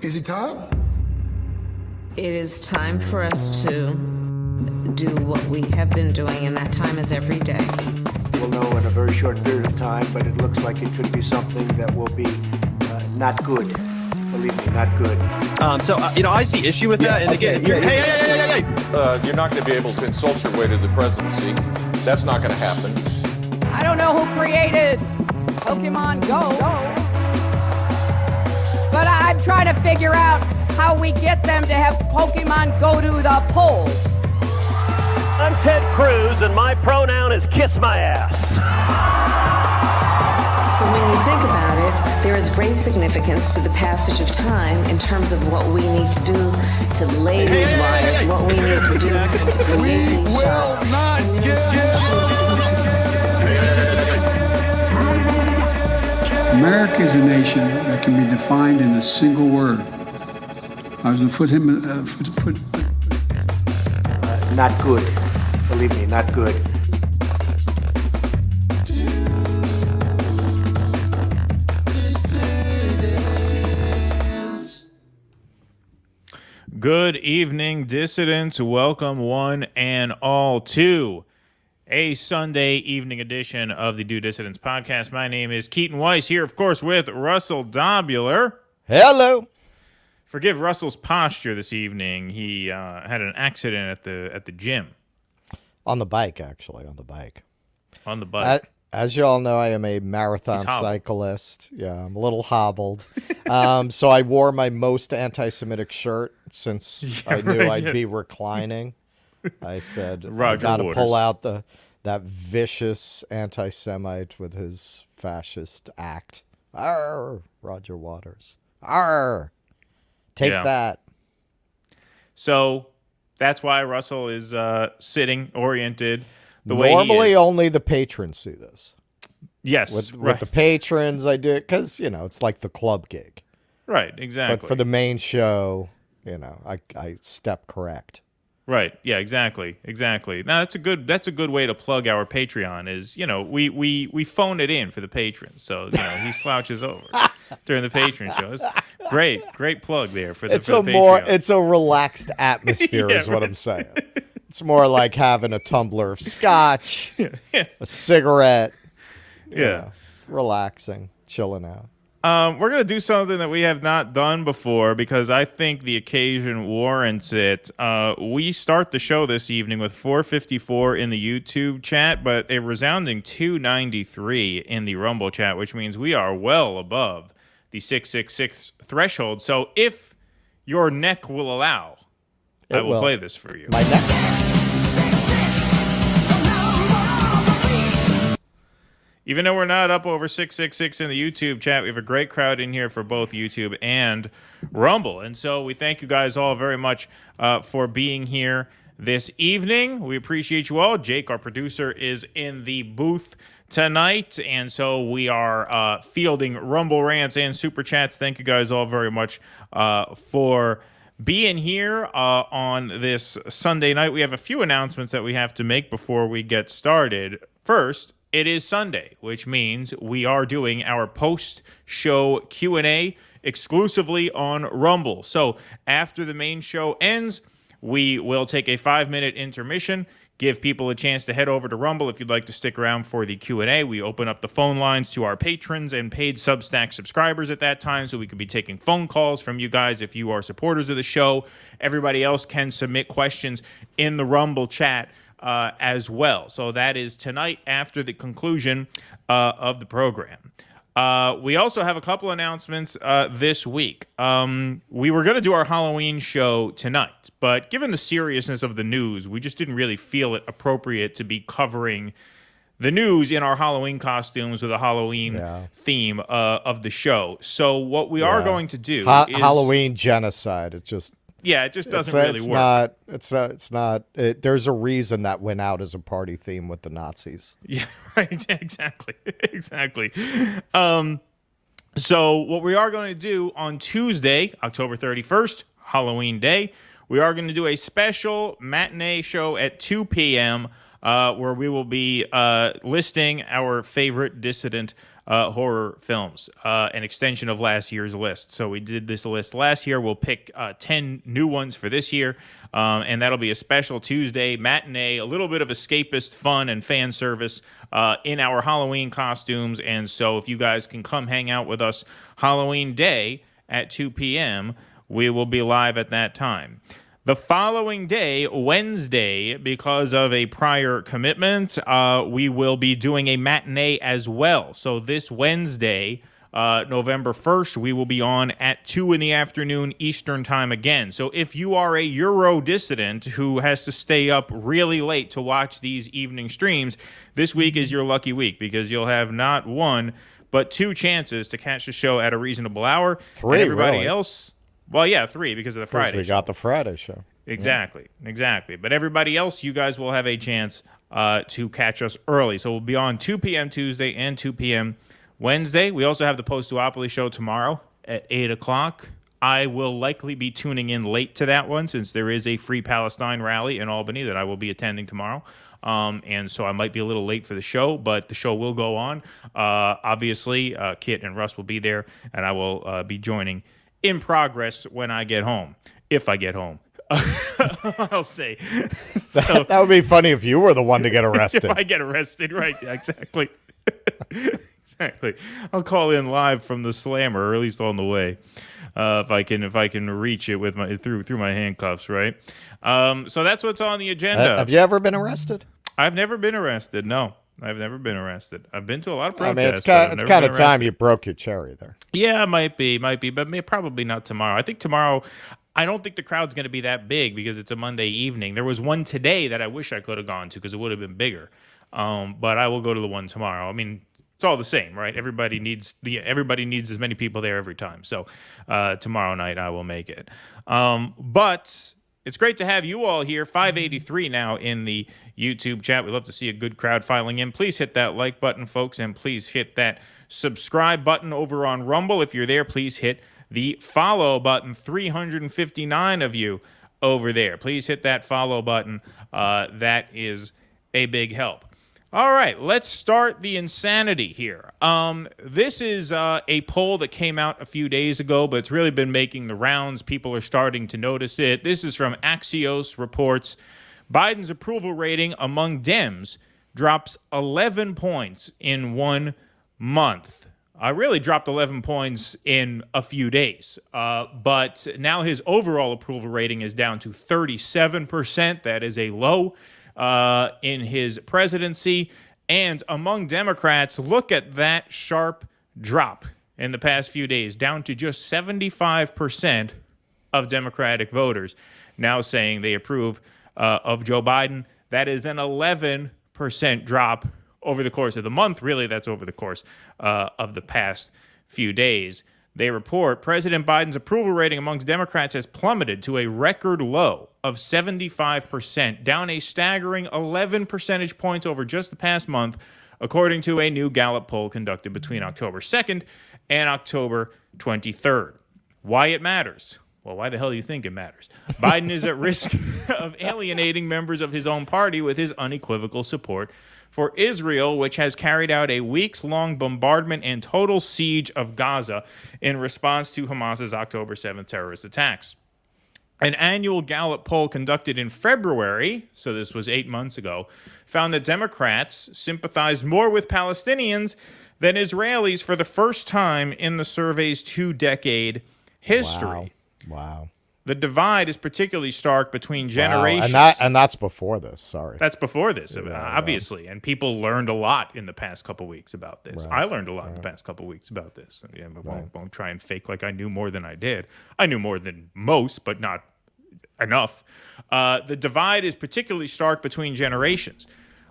Is it time? It is time for us to do what we have been doing, and that time is every day. We'll know in a very short period of time, but it looks like it could be something that will be not good. Believe me, not good. I see issue with that. And again, hey. You're not going to be able to insult your way to the presidency. That's not going to happen. I don't know who created Pokemon Go, but I'm trying to figure out how we get them to have Pokemon go to the polls. I'm Ted Cruz, and my pronoun is kiss my ass. So when you think about it, there is great significance to the passage of time in terms of what we need to do to lay these wires, what we need to do to create these jobs. America is a nation that can be defined in a single word. I was going to put him Not good. Believe me, not good. Good evening, dissidents. Welcome one and all to a Sunday evening edition of the Do Dissidents podcast. My name is Keaton Weiss, here, of course, with Russell Dobular. Hello. Forgive Russell's posture this evening. He had an accident at the gym. On the bike, actually, on the bike. On the bike. As you all know, I am a marathon cyclist. Yeah, I'm a little hobbled. So I wore my most anti-Semitic shirt since I knew I'd be reclining. I said, I got to pull out that vicious anti-Semite with his fascist act. Arr, Roger Waters. Arr, take that. So that's why Russell is sitting oriented the way Normally, he is. only the patrons see this. Yes, With the patrons, I do it because, it's like the club gig. Right, exactly. But for the main show, I step correct. Right. Yeah, exactly. Now that's a good way to plug our Patreon is, we phone it in for the patrons. So, he slouches over during the patron show. It's great plug there for the Patreon. It's a relaxed atmosphere is what I'm saying. It's more like having a tumbler of scotch, a cigarette. Relaxing, chilling out. We're going to do something that we have not done before because I think the occasion warrants it. We start the show this evening with 454 in the YouTube chat, but a resounding 293 in the Rumble chat, which means we are well above the 666 threshold. So if your neck will allow, I will play this for you. My neck? Even though we're not up over 666 in the YouTube chat, we have a great crowd in here for both YouTube and Rumble. And so we thank you guys all very much for being here this evening. We appreciate you all. Jake, our producer, is in the booth tonight. And so we are fielding Rumble rants and super chats. Thank you guys all very much for being here on this Sunday night. We have a few announcements that we have to make before we get started. First, it is Sunday, which means we are doing our post-show Q&A exclusively on Rumble. So after the main show ends, we will take a 5-minute intermission, give people a chance to head over to Rumble if you'd like to stick around for the Q&A. We open up the phone lines to our patrons and paid Substack subscribers at that time, so we could be taking phone calls from you guys if you are supporters of the show. Everybody else can submit questions in the Rumble chat as well. So that is tonight after the conclusion of the program. We also have a couple announcements this week. We were going to do our Halloween show tonight, but given the seriousness of the news, we just didn't really feel it appropriate to be covering the news in our Halloween costumes with a Halloween theme of the show. So what we are going to do is Halloween genocide. It just doesn't really work. It's not. There's a reason that went out as a party theme with the Nazis. Yeah, right. Exactly. So what we are going to do on Tuesday, October 31st, Halloween Day, we are going to do a special matinee show at 2 p.m. Where we will be listing our favorite dissident horror films, an extension of last year's list. So we did this list last year. We'll pick 10 new ones for this year, and that'll be a special Tuesday matinee, a little bit of escapist fun and fan service in our Halloween costumes. And so if you guys can come hang out with us Halloween day at 2 p.m., we will be live at that time. The following day, Wednesday, because of a prior commitment, we will be doing a matinee as well. So this Wednesday, November 1st, we will be on at 2 in the afternoon Eastern time again. So if you are a Euro dissident who has to stay up really late to watch these evening streams, this week is your lucky week because you'll have not one, but 2 chances to catch the show at a reasonable hour. 3, and everybody really? else... Well, yeah, 3 because of the Friday we got the Friday show. Exactly. But everybody else, you guys will have a chance to catch us early. So we'll be on 2 p.m. Tuesday and 2 p.m. Wednesday. We also have the Post-Duopoly show tomorrow at 8 o'clock. I will likely be tuning in late to that one since there is a Free Palestine rally in Albany that I will be attending tomorrow. And so I might be a little late for the show, but the show will go on. Obviously, Kit and Russ will be there, and I will be joining in progress when I get home, if I get home. I'll say. So, that would be funny if you were the one to get arrested. If I get arrested, right? Yeah, exactly. Exactly. I'll call in live from the slammer, or at least on the way, if I can reach it with my through my handcuffs, right? So that's what's on the agenda. Have you ever been arrested? I've never been arrested. No. I've never been arrested. I've been to a lot of protests. I mean, it's kind of time you broke your cherry there. Yeah, might be, but probably not tomorrow. I think tomorrow, I don't think the crowd's going to be that big because it's a Monday evening. There was one today that I wish I could have gone to because it would have been bigger. But I will go to the one tomorrow. I mean, it's all the same, right? Everybody needs as many people there every time. So tomorrow night I will make it. But it's great to have you all here. 583 now in the YouTube chat. We love to see a good crowd filing in. Please hit that like button, folks, and please hit that subscribe button over on Rumble. If you're there, please hit the follow button. 359 of you over there. Please hit that follow button. That is a big help. All right, let's start the insanity here. This is a poll that came out a few days ago, but it's really been making the rounds. People are starting to notice it. This is from Axios Reports. Biden's approval rating among Dems drops 11 points in 1 month. Really dropped 11 points in a few days. But now his overall approval rating is down to 37%. That is a low in his presidency. And among Democrats, look at that sharp drop in the past few days, down to just 75% of Democratic voters now saying they approve of Joe Biden. That is an 11% drop over the course of the month. Really, that's over the course of the past few days. They report President Biden's approval rating amongst Democrats has plummeted to a record low of 75%, down a staggering 11 percentage points over just the past month, according to a new Gallup poll conducted between October 2nd and October 23rd. Why it matters? Well, why the hell do you think it matters? Biden is at risk of alienating members of his own party with his unequivocal support for Israel, which has carried out a weeks-long bombardment and total siege of Gaza in response to Hamas's October 7th terrorist attacks. An annual Gallup poll conducted in February, so this was 8 months ago, found that Democrats sympathized more with Palestinians than Israelis for the first time in the survey's 2-decade history. Wow. The divide is particularly stark between generations. And that's before this, sorry. That's before this, obviously. And people learned a lot in the past couple weeks about this. Right. I learned a lot in the past couple weeks about this. Yeah, won't try and fake like I knew more than I did. I knew more than most, but not enough. The divide is particularly stark between generations.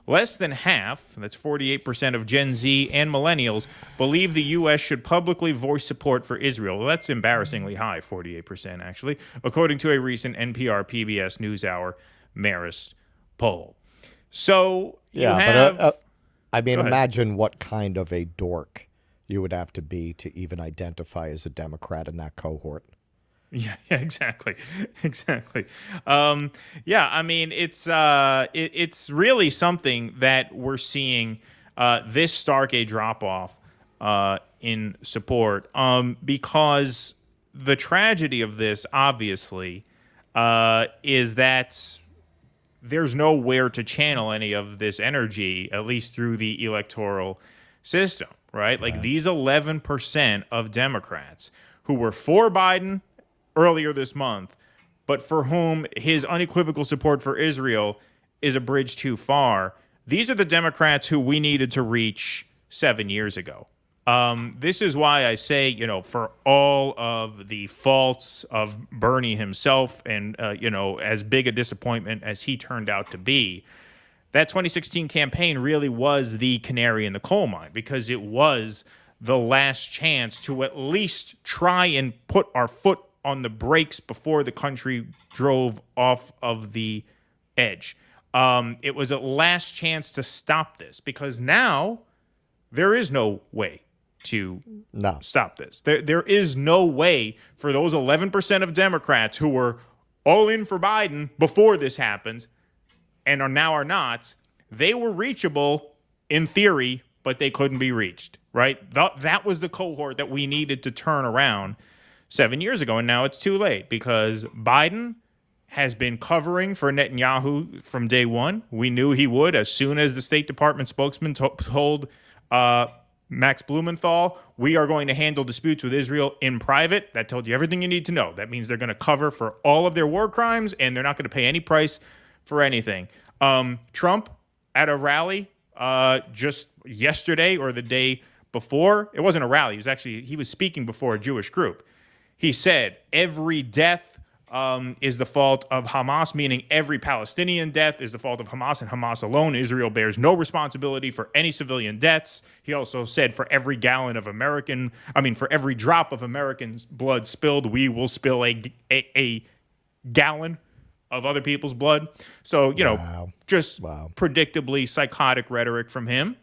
Less than half, that's 48% of Gen Z and millennials, believe the U.S. should publicly voice support for Israel. Well, that's embarrassingly high, 48% actually, according to a recent NPR PBS NewsHour Marist poll. So you have... But, I mean, imagine what kind of a dork you would have to be to even identify as a Democrat in that cohort. Yeah, exactly. I mean, it's really something that we're seeing this stark a drop-off in support, because the tragedy of this, obviously, is that there's nowhere to channel any of this energy, at least through the electoral system, right? Like these 11% of Democrats who were for Biden earlier this month, but for whom his unequivocal support for Israel is a bridge too far. These are the Democrats who we needed to reach 7 years ago. This is why I say, you know, for all of the faults of Bernie himself and, you know, as big a disappointment as he turned out to be, that 2016 campaign really was the canary in the coal mine, because it was the last chance to at least try and put our foot on the brakes before the country drove off of the edge. It was a last chance to stop this, because now there is no way to stop this. There is no way for those 11% of Democrats who were all in for Biden before this happens and are not. They were reachable in theory, but they couldn't be reached, right? That was the cohort that we needed to turn around 7 years ago, and now it's too late, because Biden has been covering for Netanyahu from day one. We knew he would as soon as the State Department spokesman told Max Blumenthal, we are going to handle disputes with Israel in private. That told you everything you need to know. That means they're going to cover for all of their war crimes, and they're not going to pay any price for anything. Trump at a rally just yesterday or the day before, it wasn't a rally. He was speaking before a Jewish group. He said every death is the fault of Hamas, meaning every Palestinian death is the fault of Hamas and Hamas alone. Israel bears no responsibility for any civilian deaths. He also said for every drop of American blood spilled, we will spill a gallon of other people's blood. So, predictably psychotic rhetoric from him.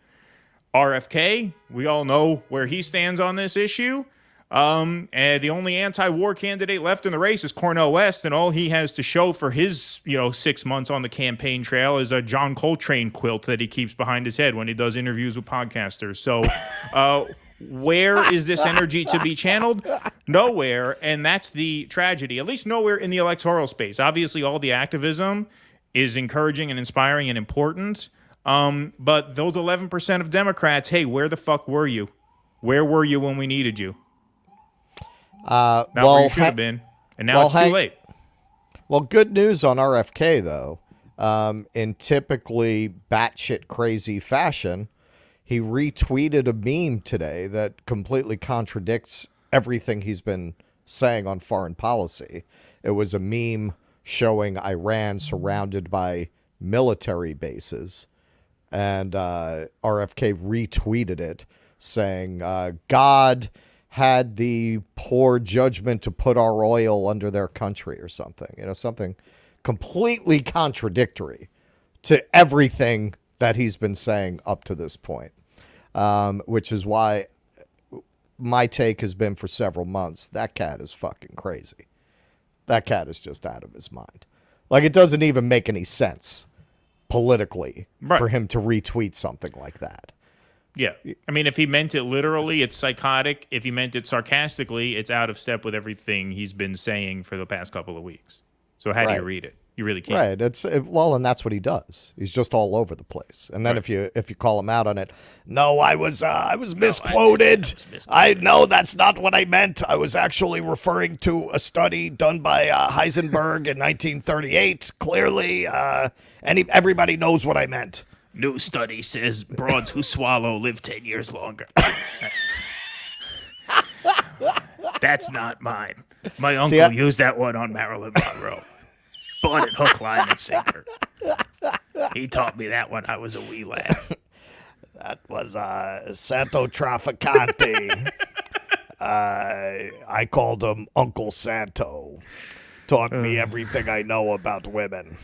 RFK, we all know where he stands on this issue. And the only anti-war candidate left in the race is Cornel West, and all he has to show for his, 6 months on the campaign trail is a John Coltrane quilt that he keeps behind his head when he does interviews with podcasters. So, where is this energy to be channeled? Nowhere, and that's the tragedy. At least nowhere in the electoral space. Obviously, all the activism is encouraging and inspiring and important, but those 11% of Democrats, hey, where the fuck were you? Where were you when we needed you? Not where you should have been, and now it's too late. Well, good news on RFK, though. In typically batshit crazy fashion, he retweeted a meme today that completely contradicts everything he's been saying on foreign policy. It was a meme showing Iran surrounded by military bases, and RFK retweeted it saying, God had the poor judgment to put our oil under their country, or something, something completely contradictory to everything that he's been saying up to this point, which is why my take has been for several months, that cat is fucking crazy. That cat is just out of his mind. Like, it doesn't even make any sense politically for him to retweet something like that. Yeah. I mean, if he meant it literally, it's psychotic. If he meant it sarcastically, it's out of step with everything he's been saying for the past couple of weeks. So how do you read it? You really can't. Right. And that's what he does. He's just all over the place. And then if you call him out on it, no, I was misquoted. No, that's not what I meant. I was actually referring to a study done by Heisenberg in 1938. Clearly, everybody knows what I meant. New study says broads who swallow live 10 years longer. That's not mine. My uncle used that one on Marilyn Monroe. Bought it hook, line, and sinker. He taught me that when I was a wee lad. That was Santo Trafficante. I called him Uncle Santo. Taught me everything I know about women.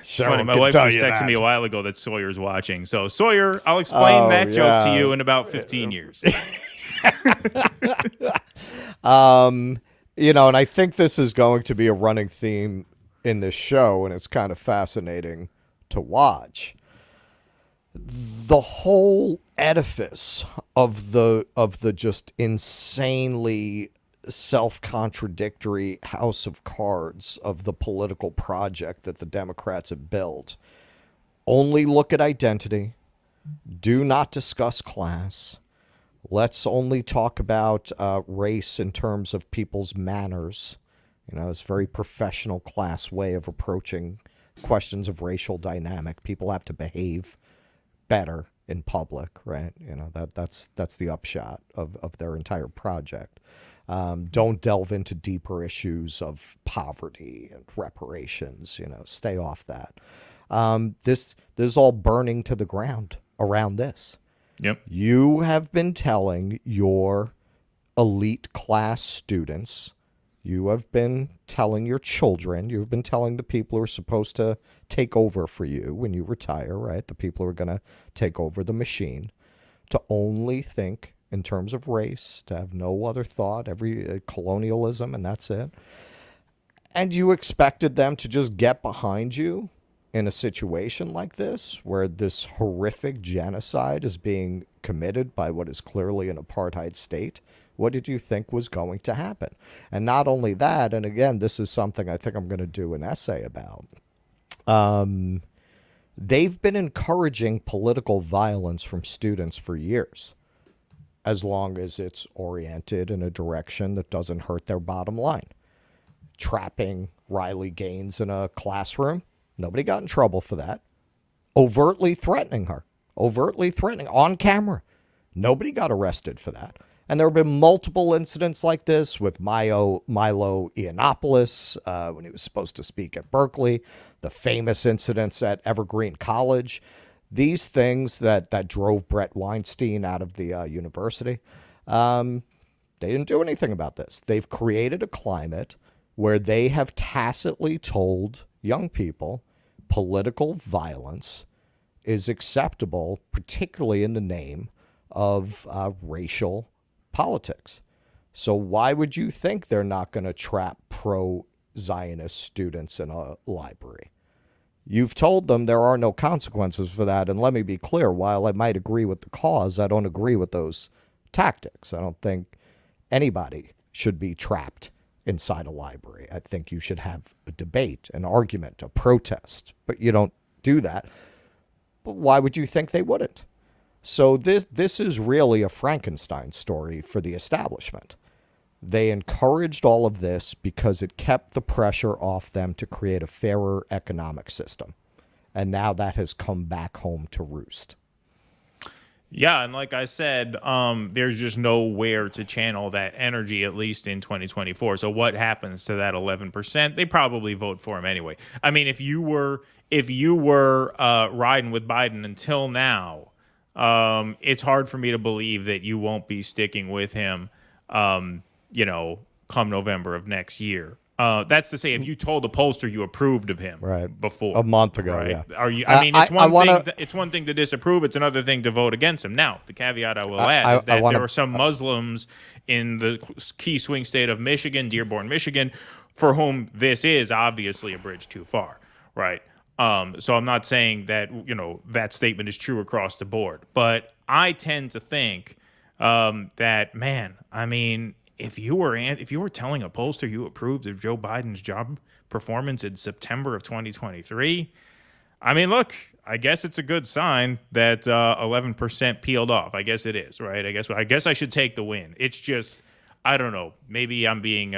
Funny, my wife just texted me a while ago that Sawyer's watching. So, Sawyer, I'll explain that joke to you in about 15 years. And I think this is going to be a running theme in this show, and it's kind of fascinating to watch. the whole edifice of the just insanely self-contradictory house of cards of the political project that the Democrats have built. Only look at identity. Do not discuss class. Let's only talk about race in terms of people's manners. It's a very professional class way of approaching questions of racial dynamic. People have to behave better in public, right? That's the upshot of their entire project. Don't delve into deeper issues of poverty and reparations. Stay off that. This is all burning to the ground around this. Yep. You have been telling your elite class students, you have been telling your children, you've been telling the people who are supposed to take over for you when you retire, right? The people who are going to take over the machine, to only think in terms of race, to have no other thought, every colonialism, and that's it. And you expected them to just get behind you in a situation like this, where this horrific genocide is being committed by what is clearly an apartheid state. What did you think was going to happen? And not only that, and again, this is something I think I'm going to do an essay about. They've been encouraging political violence from students for years, as long as it's oriented in a direction that doesn't hurt their bottom line. Trapping Riley Gaines in a classroom, nobody got in trouble for that. Overtly threatening her, on camera. Nobody got arrested for that. And there have been multiple incidents like this with Milo Yiannopoulos when he was supposed to speak at Berkeley, the famous incidents at Evergreen College, these things that drove Brett Weinstein out of the university. They didn't do anything about this. They've created a climate where they have tacitly told young people political violence is acceptable, particularly in the name of racial politics. So why would you think they're not going to trap pro-Zionist students in a library? You've told them there are no consequences for that. And let me be clear, while I might agree with the cause, I don't agree with those tactics. I don't think anybody should be trapped inside a library. I think you should have a debate, an argument, a protest, but you don't do that. But why would you think they wouldn't? So this is really a Frankenstein story for the establishment. They encouraged all of this because it kept the pressure off them to create a fairer economic system. And now that has come back home to roost. Yeah, and like I said, there's just nowhere to channel that energy, at least in 2024. So what happens to that 11%? They probably vote for him anyway. I mean, if you were riding with Biden until now, it's hard for me to believe that you won't be sticking with him, come November of next year. That's to say, if you told the pollster you approved of him before a month ago, right? yeah. Are you? I mean, it's one thing to disapprove. It's another thing to vote against him. Now, the caveat I will add is that there are some Muslims in the key swing state of Michigan, Dearborn, Michigan, for whom this is obviously a bridge too far, right? So I'm not saying that that statement is true across the board, but I tend to think that, man, I mean, if you were telling a pollster you approved of Joe Biden's job performance in September of 2023, I mean, look, I guess it's a good sign that 11% peeled off. I guess it is, right? I guess I should take the win. It's just, I don't know. Maybe I'm being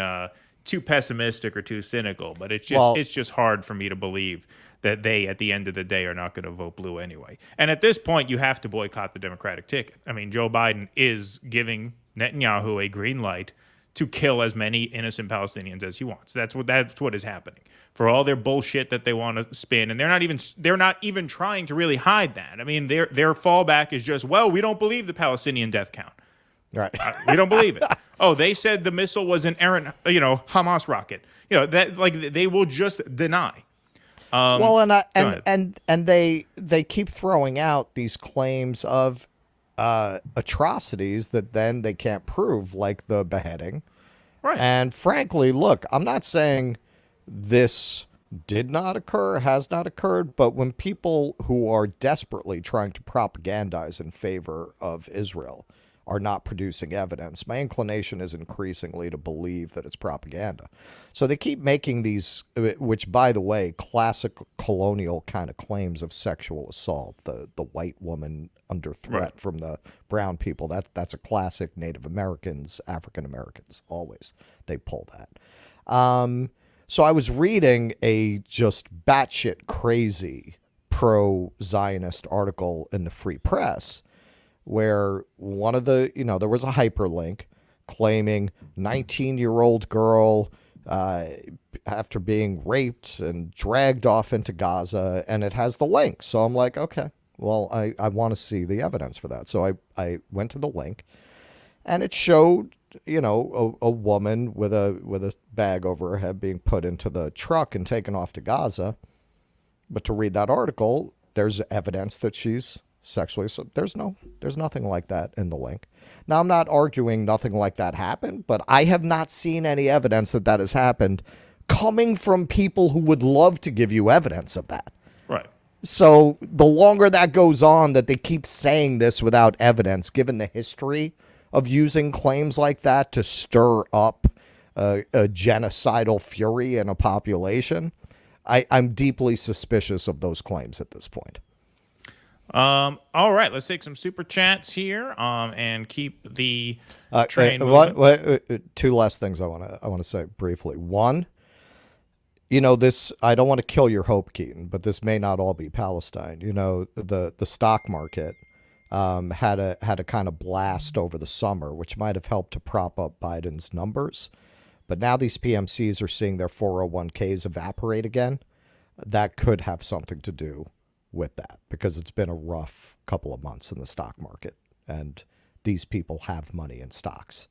too pessimistic or too cynical, but it's just hard for me to believe that they, at the end of the day, are not going to vote blue anyway. And at this point, you have to boycott the Democratic ticket. I mean, Joe Biden is giving Netanyahu a green light to kill as many innocent Palestinians as he wants. That's what is happening. For all their bullshit that they want to spin, and they're not even trying to really hide that. I mean, their fallback is just, well, we don't believe the Palestinian death count. Right. We don't believe it. Oh, they said the missile was an errant, Hamas rocket. That they will just deny. And they keep throwing out these claims of atrocities that then they can't prove, like the beheading. Right. And frankly, look, I'm not saying this did not occur, has not occurred, but when people who are desperately trying to propagandize in favor of Israel are not producing evidence, my inclination is increasingly to believe that it's propaganda. So they keep making these, which, by the way, classic colonial kind of claims of sexual assault, the white woman under threat from the brown people. That's a classic Native Americans, African Americans, always. They pull that. So I was reading a just batshit crazy pro-Zionist article in the Free Press where one of the, there was a hyperlink claiming 19-year-old girl after being raped and dragged off into Gaza, and it has the link. So I'm like, okay, well, I want to see the evidence for that. So I went to the link, and it showed, a woman with a bag over her head being put into the truck and taken off to Gaza. But to read that article, there's evidence that she's sexually, so there's nothing like that in the link. Now, I'm not arguing nothing like that happened, but I have not seen any evidence that has happened coming from people who would love to give you evidence of that. Right. So the longer that goes on, that they keep saying this without evidence, given the history of using claims like that to stir up a genocidal fury in a population, I'm deeply suspicious of those claims at this point. All right, let's take some super chats here, and keep the train moving. Two last things I want to say briefly. One, this, I don't want to kill your hope, Keaton, but this may not all be Palestine. The stock market had a kind of blast over the summer, which might have helped to prop up Biden's numbers. But now these PMCs are seeing their 401ks evaporate again. That could have something to do with that, because it's been a rough couple of months in the stock market, and these people have money in stocks.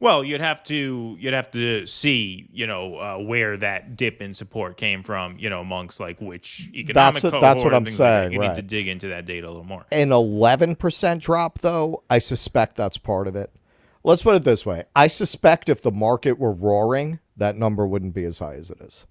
Well, you'd have to see, where that dip in support came from, amongst like which economic cohort. That's what I'm saying. You need to dig into that data a little more. An 11% drop, though, I suspect that's part of it. Let's put it this way. I suspect if the market were roaring, that number wouldn't be as high as it is.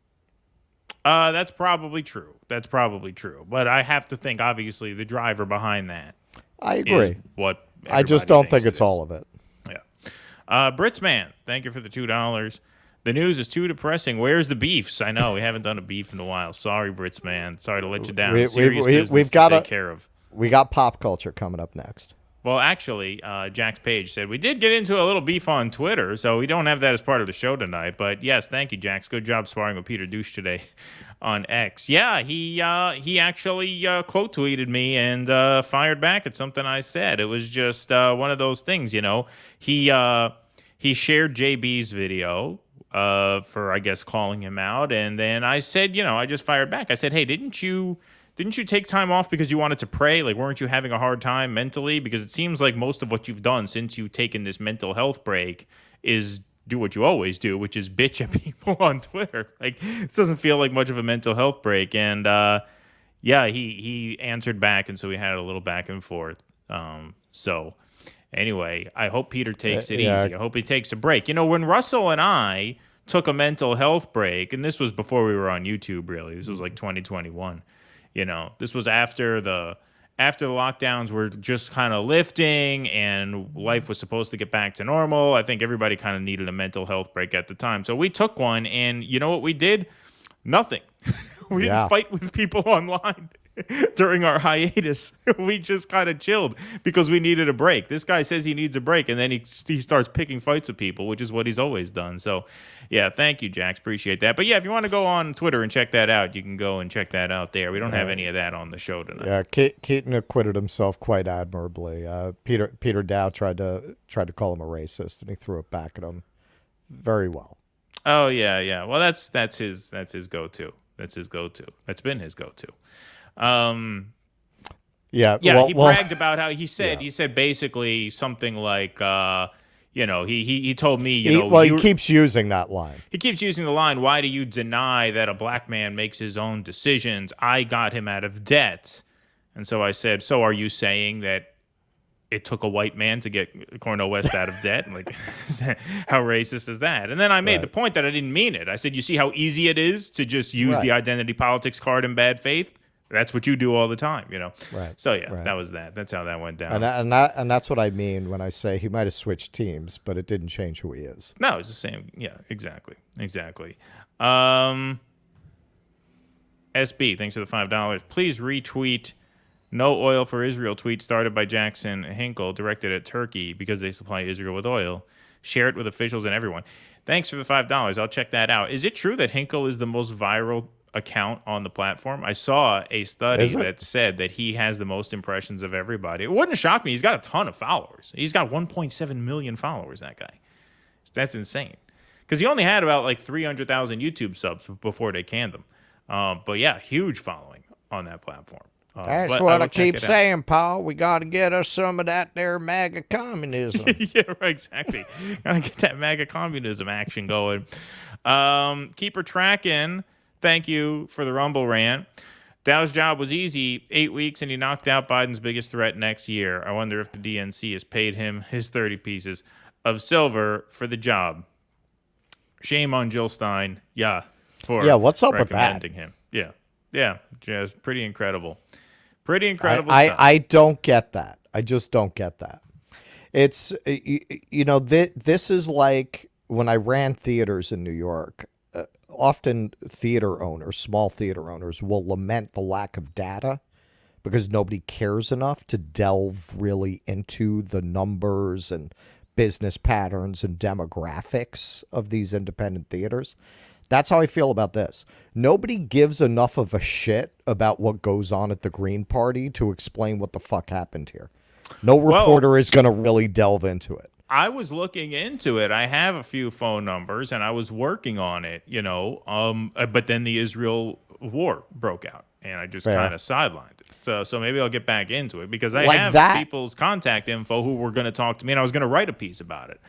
That's probably true. But I have to think, obviously, the driver behind that. I agree. What I just don't think it's all of it. Yeah. Britsman, thank you for the $2. The news is too depressing. Where's the beefs? I know we haven't done a beef in a while. Sorry, Britsman. Sorry to let you down. We've got to take care of. We got pop culture coming up next. Well, actually, Jack's page said we did get into a little beef on Twitter, so we don't have that as part of the show tonight. But yes, thank you, Jax. Good job sparring with Peter Douche today on X. Yeah, he actually quote tweeted me and fired back at something I said. It was just one of those things, He shared JB's video for, I guess, calling him out, and then I said, I just fired back. I said, hey, didn't you take time off because you wanted to pray? Like, weren't you having a hard time mentally? Because it seems like most of what you've done since you've taken this mental health break is do what you always do, which is bitch at people on Twitter. Like, this doesn't feel like much of a mental health break. And, he answered back, and so we had a little back and forth. So, anyway, I hope Peter takes it easy. I hope he takes a break. When Russell and I took a mental health break, and this was before we were on YouTube, really. This was like 2021. This was after the lockdowns were just kind of lifting and life was supposed to get back to normal. I think everybody kind of needed a mental health break at the time. So we took one, and you know what we did? Nothing. We didn't fight with people online during our hiatus. We just kind of chilled because we needed a break. This guy says he needs a break, and then he starts picking fights with people, which is what he's always done. So, yeah, thank you, Jax. Appreciate that. But, yeah, if you want to go on Twitter and check that out, you can go and check that out there. We don't have any of that on the show tonight. Yeah, Keaton acquitted himself quite admirably. Peter Dow tried to call him a racist, and he threw it back at him very well. Oh, yeah. Well, that's his go-to. That's his go-to. That's been his go-to. He bragged about how he said basically something like he told me he keeps using that line. He keeps using the line, why do you deny that a black man makes his own decisions? I got him out of debt. And so I said, so are you saying that it took a white man to get Cornel West out of debt. Like, how racist is that? And then I made the point that I didn't mean it. I said, you see how easy it is to just use the identity politics card in bad faith? That's what you do all the time, you know? Right. So, that was that. That's how that went down. And that's what I mean when I say he might have switched teams, but it didn't change who he is. No, it's the same. Yeah, exactly. SB, thanks for the $5. Please retweet no oil for Israel tweet started by Jackson Hinkle directed at Turkey because they supply Israel with oil. Share it with officials and everyone. Thanks for the $5. I'll check that out. Is it true that Hinkle is the most viral account on the platform? I saw a study that said that he has the most impressions of everybody. It wouldn't shock me. He's got a ton of followers. He's got 1.7 million followers, that guy. That's insane. Because he only had about like 300,000 YouTube subs before they canned him. But yeah, huge following on that platform. That's what I keep saying, Paul. We got to get us some of that there MAGA communism. Yeah, right, exactly. Got to get that MAGA communism action going. Keep her tracking. Thank you for the Rumble rant. Dow's job was easy, 8 weeks, and he knocked out Biden's biggest threat next year. I wonder if the DNC has paid him his 30 pieces of silver for the job. Shame on Jill Stein. What's up with that? Recommending him. Yeah, just pretty incredible. Pretty incredible stuff. I don't get that. I just don't get that. It's, this is like when I ran theaters in New York. Often small theater owners will lament the lack of data because nobody cares enough to delve really into the numbers and business patterns and demographics of these independent theaters. That's how I feel about this. Nobody gives enough of a shit about what goes on at the Green Party to explain what the fuck happened here. No reporter is going to really delve into it. I was looking into it. I have a few phone numbers, and I was working on it, but then the Israel war broke out, and I just kind of sidelined it. So maybe I'll get back into it because I have people's contact info who were going to talk to me, and I was going to write a piece about it.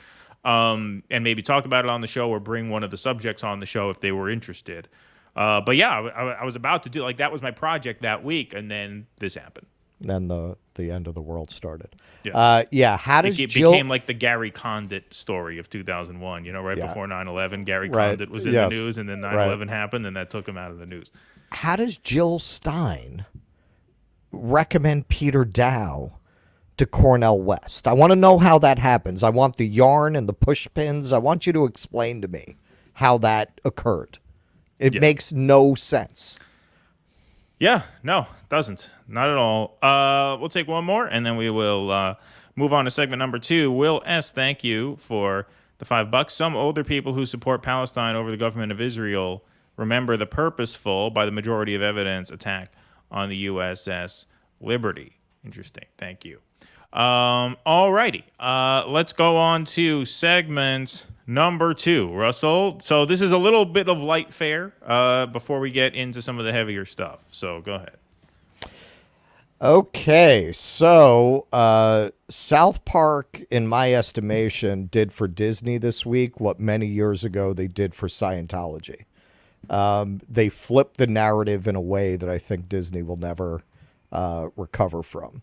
And maybe talk about it on the show or bring one of the subjects on the show if they were interested. But yeah, I was about to do that was my project that week, and then this happened. Then the end of the world started. Yeah. How does Jill became like the Gary Condit story of 2001? Before 9/11, Gary Condit was in the news, and then 9/11 happened, and that took him out of the news. How does Jill Stein recommend Peter Dow to Cornel West? I want to know how that happens. I want the yarn and the push pins. I want you to explain to me how that occurred. It makes no sense. Yeah, no, doesn't. Not at all. We'll take one more, and then we will move on to segment number 2. Will S., thank you for the $5. Some older people who support Palestine over the government of Israel remember the purposeful, by the majority of evidence, attack on the USS Liberty. Interesting. Thank you. All righty. Let's go on to segment number 2, Russell. So this is a little bit of light fare before we get into some of the heavier stuff. So go ahead. Okay, so South Park, in my estimation, did for Disney this week what many years ago they did for Scientology. They flipped the narrative in a way that I think Disney will never recover from.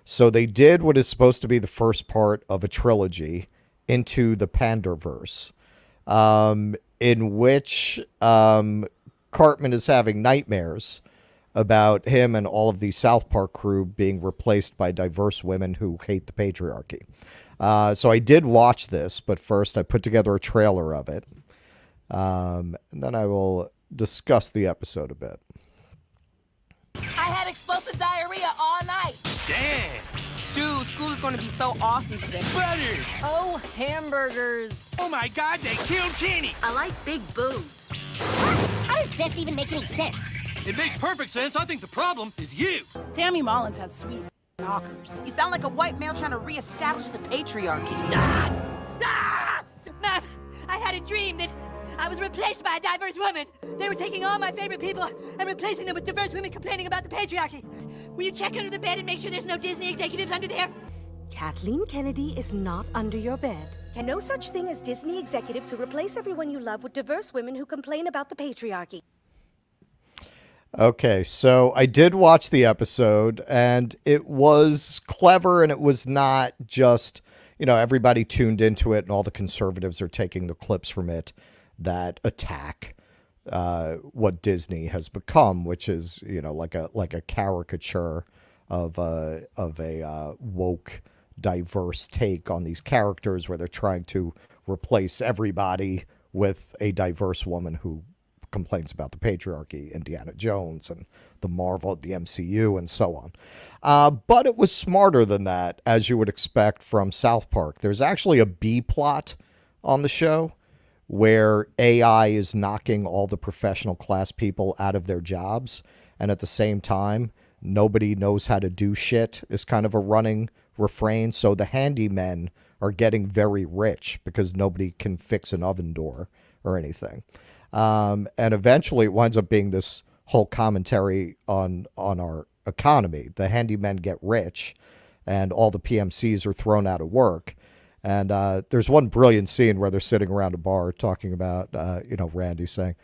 So they did what is supposed to be the first part of a trilogy, Into the Panderverse, in which Cartman is having nightmares about him and all of the South Park crew being replaced by diverse women who hate the patriarchy. So I did watch this, but first I put together a trailer of it, and then I will discuss the episode a bit. I had explosive diarrhea all night. Damn. Dude, school is going to be so awesome today. Brothers. Oh, hamburgers. Oh my God, they killed Kenny. I like big boobs. How does this even make any sense? It makes perfect sense. I think the problem is you. Tammy Mullins has sweet knockers. You sound like a white male trying to reestablish the patriarchy. Mom, I had a dream that I was replaced by a diverse woman. They were taking all my favorite people and replacing them with diverse women complaining about the patriarchy. Will you check under the bed and make sure there's no Disney executives under there? Kathleen Kennedy is not under your bed. And no such thing as Disney executives who replace everyone you love with diverse women who complain about the patriarchy. Okay, so I did watch the episode, and it was clever, and it was not just, everybody tuned into it, and all the conservatives are taking the clips from it that attack what Disney has become, which is, like a caricature of a woke, diverse take on these characters, where they're trying to replace everybody with a diverse woman who complains about the patriarchy, Indiana Jones and the Marvel, the MCU, and so on. But it was smarter than that, as you would expect from South Park. There's actually a B plot on the show where AI is knocking all the professional class people out of their jobs, and at the same time, nobody knows how to do shit is kind of a running refrain. So the handymen are getting very rich because nobody can fix an oven door or anything. And eventually it winds up being this whole commentary on our economy. The handymen get rich and all the PMCs are thrown out of work. And there's one brilliant scene where they're sitting around a bar talking about, Randy saying,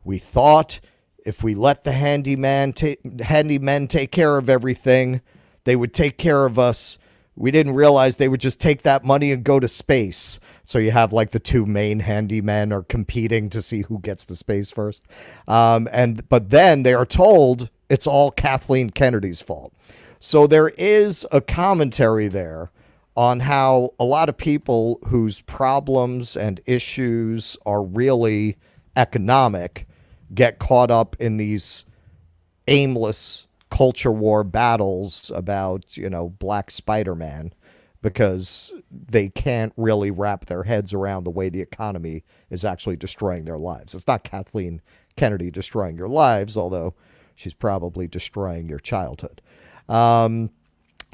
we thought if we let the handymen take care of everything, they would take care of us. We didn't realize they would just take that money and go to space. So you have like the two main handymen are competing to see who gets to space first. But then they are told it's all Kathleen Kennedy's fault. So there is a commentary there on how a lot of people whose problems and issues are really economic get caught up in these aimless culture war battles about, Black Spider-Man, because they can't really wrap their heads around the way the economy is actually destroying their lives. It's not Kathleen Kennedy destroying your lives, although she's probably destroying your childhood.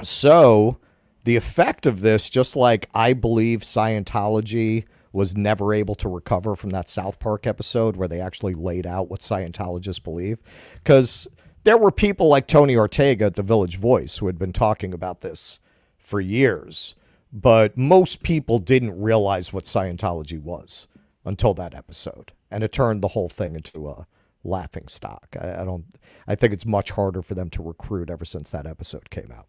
So the effect of this, just like I believe Scientology was never able to recover from that South Park episode where they actually laid out what Scientologists believe, because there were people like Tony Ortega at the Village Voice who had been talking about this for years, but most people didn't realize what Scientology was until that episode, and it turned the whole thing into a laughing stock. I think it's much harder for them to recruit ever since that episode came out.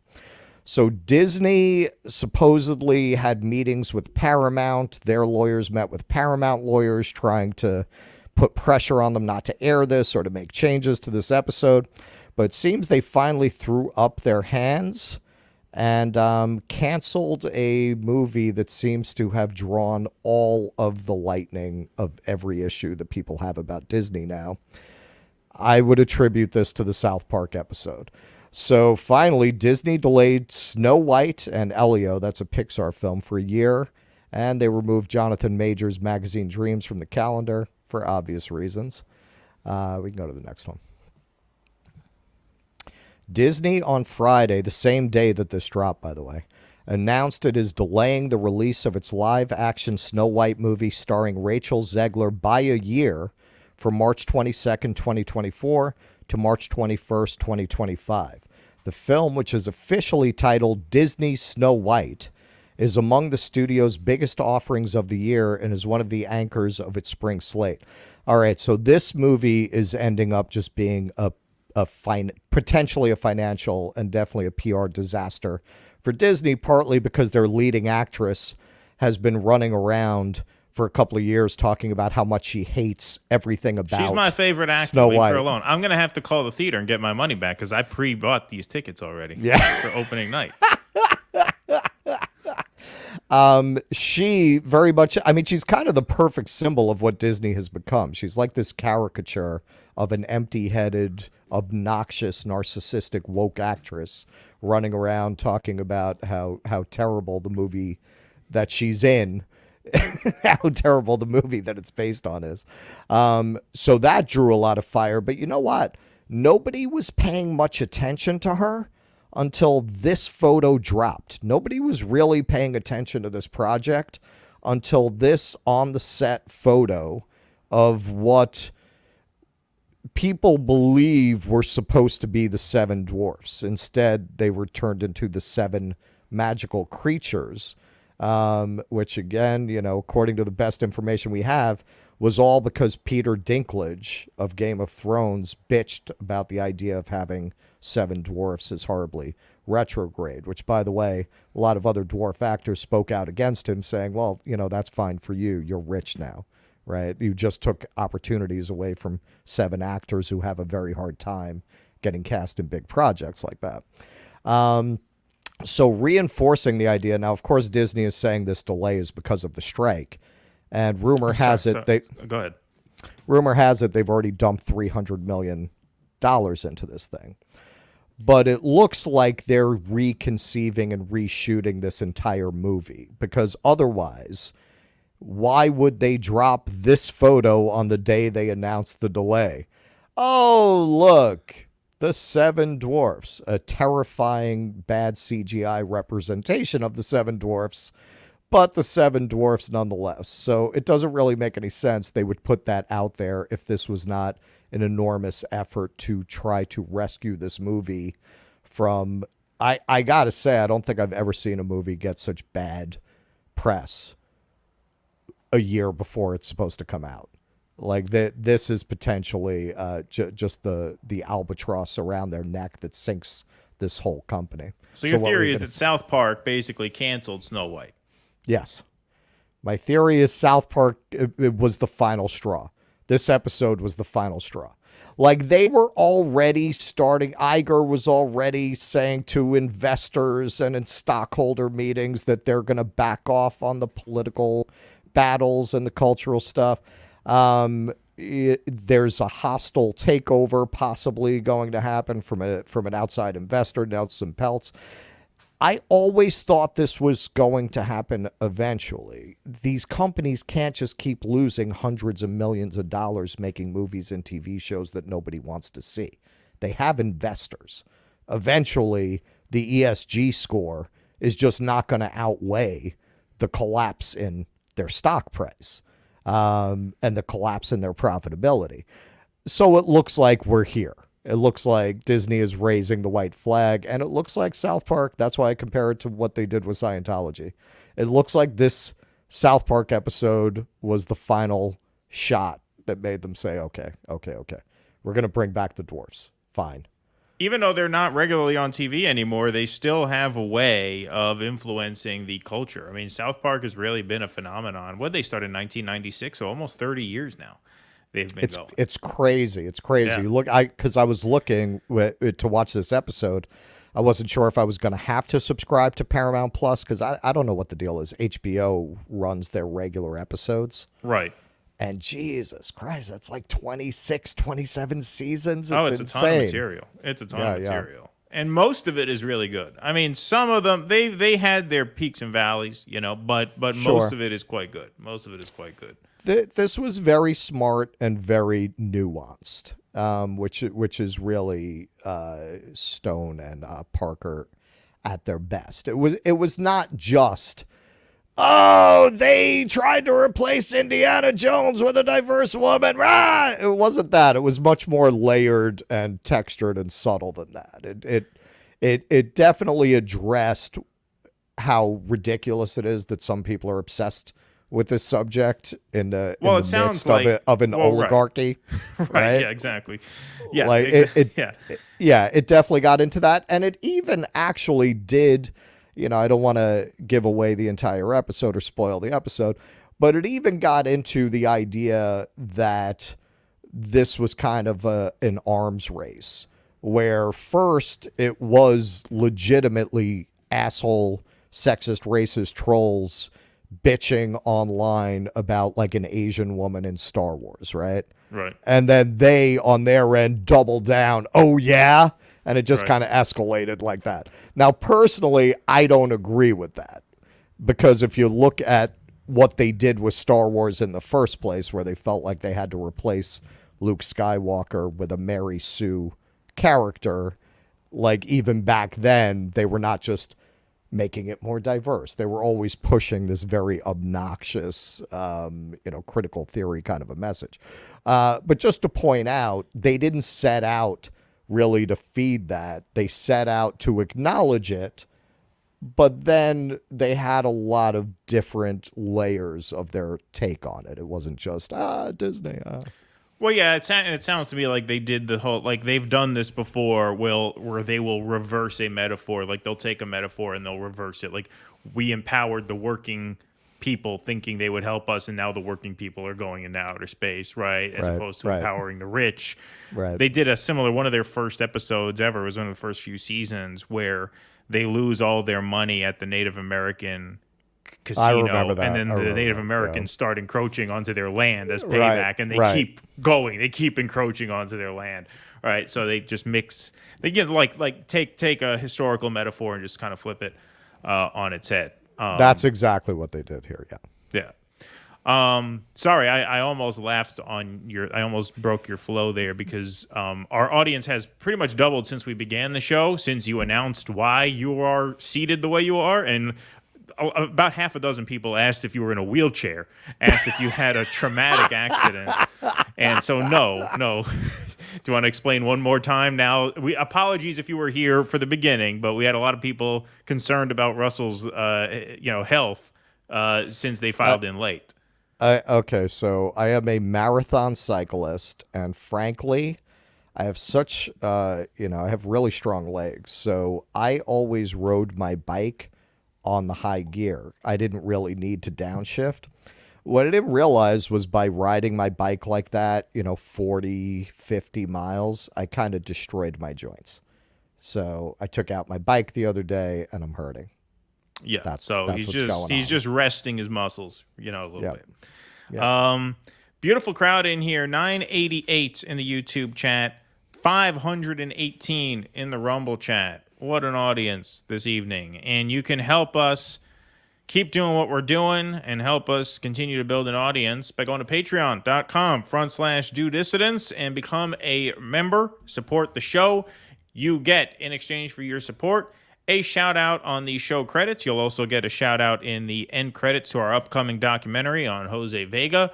So Disney supposedly had meetings with Paramount. Their lawyers met with Paramount lawyers trying to put pressure on them not to air this or to make changes to this episode. But it seems they finally threw up their hands and canceled a movie that seems to have drawn all of the lightning of every issue that people have about Disney now. I would attribute this to the South Park episode. So finally, Disney delayed Snow White and Elio, that's a Pixar film, for a year, and they removed Jonathan Majors' Magazine Dreams from the calendar for obvious reasons. We can go to the next one. Disney on Friday, the same day that this dropped, by the way, announced it is delaying the release of its live-action Snow White movie starring Rachel Zegler by a year from March 22nd, 2024 to March 21st, 2025. The film, which is officially titled Disney Snow White, is among the studio's biggest offerings of the year and is one of the anchors of its spring slate. All right, so this movie is ending up just being potentially a financial and definitely a PR disaster for Disney, partly because their leading actress has been running around for a couple of years talking about how much she hates everything about She's my favorite actor. Snow Leave White. her alone. I'm going to have to call the theater and get my money back because I pre-bought these tickets already for opening night. She very much, she's kind of the perfect symbol of what Disney has become. She's like this caricature of an empty-headed, obnoxious, narcissistic, woke actress running around talking about how terrible the movie that she's in how terrible the movie that it's based on is. So that drew a lot of fire. But you know what? Nobody was paying much attention to her until this photo dropped. Nobody was really paying attention to this project until this on-the-set photo of what people believe were supposed to be the seven dwarfs. Instead, they were turned into the seven magical creatures. Which again, according to the best information we have, was all because Peter Dinklage of Game of Thrones bitched about the idea of having 7 dwarfs as horribly retrograde, which, by the way, a lot of other dwarf actors spoke out against him, saying, well, that's fine for you. You're rich now, right? You just took opportunities away from 7 actors who have a very hard time getting cast in big projects like that. So reinforcing the idea, now, of course, Disney is saying this delay is because of the strike. And rumor has it go ahead. Rumor has it they've already dumped $300 million into this thing. But it looks like they're reconceiving and reshooting this entire movie, because otherwise, why would they drop this photo on the day they announced the delay? Oh, look, the 7 dwarfs, a terrifying bad CGI representation of the 7 dwarfs, but the 7 dwarfs nonetheless. So it doesn't really make any sense they would put that out there if this was not an enormous effort to try to rescue this movie from, I gotta say, I don't think I've ever seen a movie get such bad press a year before it's supposed to come out. Like, this is potentially just the albatross around their neck that sinks this whole company. So your theory is that South Park basically canceled Snow White? Yes. My theory is South Park, it was the final straw. This episode was the final straw. Like, they were already starting, Iger was already saying to investors and in stockholder meetings that they're going to back off on the political battles and the cultural stuff. There's a hostile takeover possibly going to happen from an outside investor, Nelson Peltz. I always thought this was going to happen eventually. These companies can't just keep losing hundreds of millions of dollars making movies and TV shows that nobody wants to see. They have investors. Eventually, the ESG score is just not going to outweigh the collapse in their stock price and the collapse in their profitability. So it looks like we're here. It looks like Disney is raising the white flag, and it looks like South Park. That's why I compare it to what they did with Scientology. It looks like this South Park episode was the final shot that made them say, okay. We're going to bring back the dwarfs. Fine. Even though they're not regularly on TV anymore, they still have a way of influencing the culture. I mean, South Park has really been a phenomenon. What, they started in 1996, so almost 30 years now. It's crazy. It's crazy. Yeah. Look, because I was looking to watch this episode. I wasn't sure if I was going to have to subscribe to Paramount Plus, because I don't know what the deal is. HBO runs their regular episodes. Right. And Jesus Christ, that's like 26, 27 seasons. It's insane. a ton of material. It's a ton of material. And most of it is really good. I mean, some of them, they had their peaks and valleys, but Sure. most of it is quite good. This was very smart and very nuanced, which is really Stone and Parker at their best. It was not just, they tried to replace Indiana Jones with a diverse woman. Rah! It wasn't that. It was much more layered and textured and subtle than that. It definitely addressed how ridiculous it is that some people are obsessed with this subject in the midst of an oligarchy. Right? Yeah, exactly. Yeah. Like it definitely got into that. And it even actually did, I don't want to give away the entire episode or spoil the episode, but it even got into the idea that this was kind of an arms race, where first it was legitimately asshole, sexist, racist trolls bitching online about like an Asian woman in Star Wars, right? Right. And then they, on their end, doubled down. Oh, yeah? And it just kind of escalated like that. Now, personally, I don't agree with that. Because if you look at what they did with Star Wars in the first place, where they felt like they had to replace Luke Skywalker with a Mary Sue character, like even back then, they were not just making it more diverse. They were always pushing this very obnoxious, critical theory kind of a message. But just to point out, they didn't set out really to feed that. They set out to acknowledge it, but then they had a lot of different layers of their take on it. It wasn't just Disney. Well, yeah, it sounds to me like they did the whole, like they've done this before, where they will reverse a metaphor. Like they'll take a metaphor and they'll reverse it. Like we empowered the working people thinking they would help us, and now the working people are going into outer space, right? As opposed to empowering the rich. Right. They did a similar, one of their first episodes ever, was one of the first few seasons, where they lose all their money at the Native American casino, I remember that. and then the Native Americans start encroaching onto their land as payback, and they keep going. They keep encroaching onto their land. All right, so they just mix. They get take a historical metaphor and just kind of flip it on its head. That's exactly what they did here. Yeah. Sorry, I almost laughed on I almost broke your flow there, because our audience has pretty much doubled since we began the show, since you announced why you are seated the way you are, and about half a dozen people asked if you were in a wheelchair, asked if you had a traumatic accident. And so no. Do you want to explain one more time? Now, apologies if you were here for the beginning, but we had a lot of people concerned about Russell's health since they filed in late. Okay, so I am a marathon cyclist, and frankly, I have such I have really strong legs, so I always rode my bike on the high gear. I didn't really need to downshift. What I didn't realize was by riding my bike like that, 40, 50 miles, I kind of destroyed my joints. So I took out my bike the other day and I'm hurting. Yeah. That's he's just resting his muscles, a little bit. Yeah. Beautiful crowd in here. 988 in the YouTube chat, 518 in the Rumble chat. What an audience this evening. And you can help us keep doing what we're doing and help us continue to build an audience by going to patreon.com/DoDissidents and become a member. Support the show. You get, in exchange for your support, a shout out on the show credits. You'll also get a shout out in the end credits to our upcoming documentary on Jose Vega.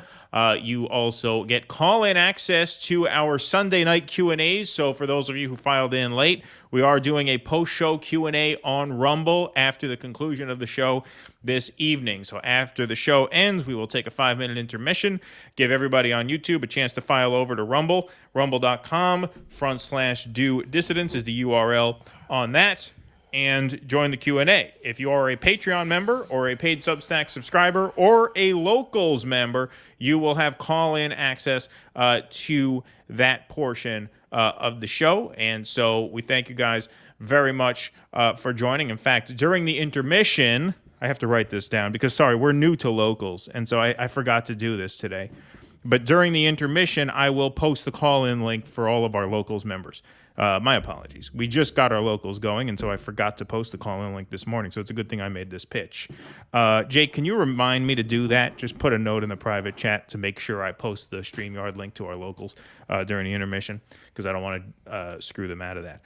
You also get call-in access to our Sunday night Q&As. So for those of you who filed in late, we are doing a post-show Q&A on Rumble after the conclusion of the show this evening. So after the show ends, we will take a 5-minute intermission, give everybody on YouTube a chance to file over to Rumble. Rumble.com/DoDissidents is the URL on that. And join the Q&A. If you are a Patreon member or a paid Substack subscriber or a Locals member, you will have call-in access to that portion of the show. And so we thank you guys very much for joining. In fact, during the intermission, I have to write this down because, we're new to Locals, and so I forgot to do this today. But during the intermission, I will post the call-in link for all of our Locals members. My apologies. We just got our Locals going, and so I forgot to post the call-in link this morning, so it's a good thing I made this pitch. Jake, can you remind me to do that? Just put a note in the private chat to make sure I post the StreamYard link to our Locals during the intermission, because I don't want to screw them out of that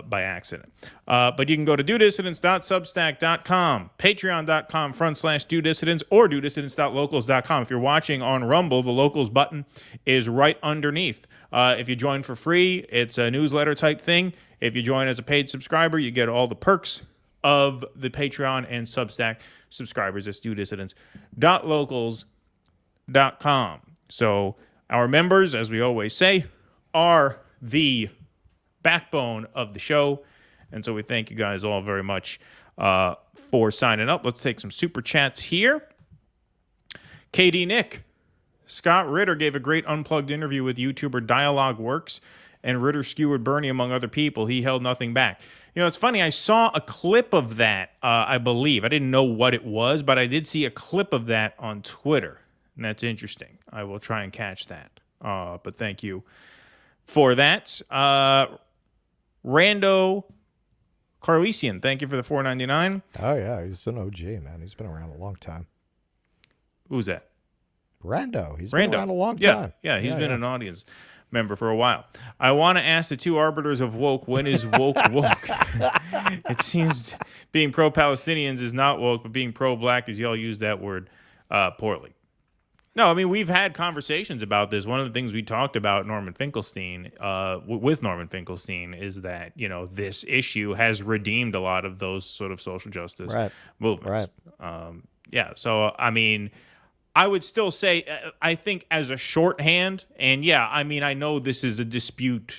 by accident. But you can go to DoDissidents.substack.com, patreon.com/DoDissidents, or DoDissidents.locals.com. If you're watching on Rumble, the Locals button is right underneath. If you join for free, it's a newsletter type thing. If you join as a paid subscriber, you get all the perks of the Patreon and Substack subscribers. It's DoDissidents.locals.com. So our members, as we always say, are the backbone of the show. And so we thank you guys all very much for signing up. Let's take some super chats here. KD Nick. Scott Ritter gave a great unplugged interview with YouTuber Dialogue Works, and Ritter skewered Bernie among other people. He held nothing back. It's funny. I saw a clip of that, I believe. I didn't know what it was, but I did see a clip of that on Twitter, and that's interesting. I will try and catch that. But thank you for that. Rando Carlesian, thank you for the $4.99. Oh, yeah. He's an OG, man. He's been around a long time. Who's that? Rando. He's been around a long time. Yeah, he's been an audience member for a while. I want to ask the two arbiters of woke, when is woke woke? It seems being pro-Palestinians is not woke, but being pro-black is y'all use that word poorly. No, I mean, we've had conversations about this. One of the things we talked about Norman Finkelstein, with Norman Finkelstein, is that, this issue has redeemed a lot of those sort of social justice movements. Right. So, I mean, I would still say, I think as a shorthand, and I know this is a dispute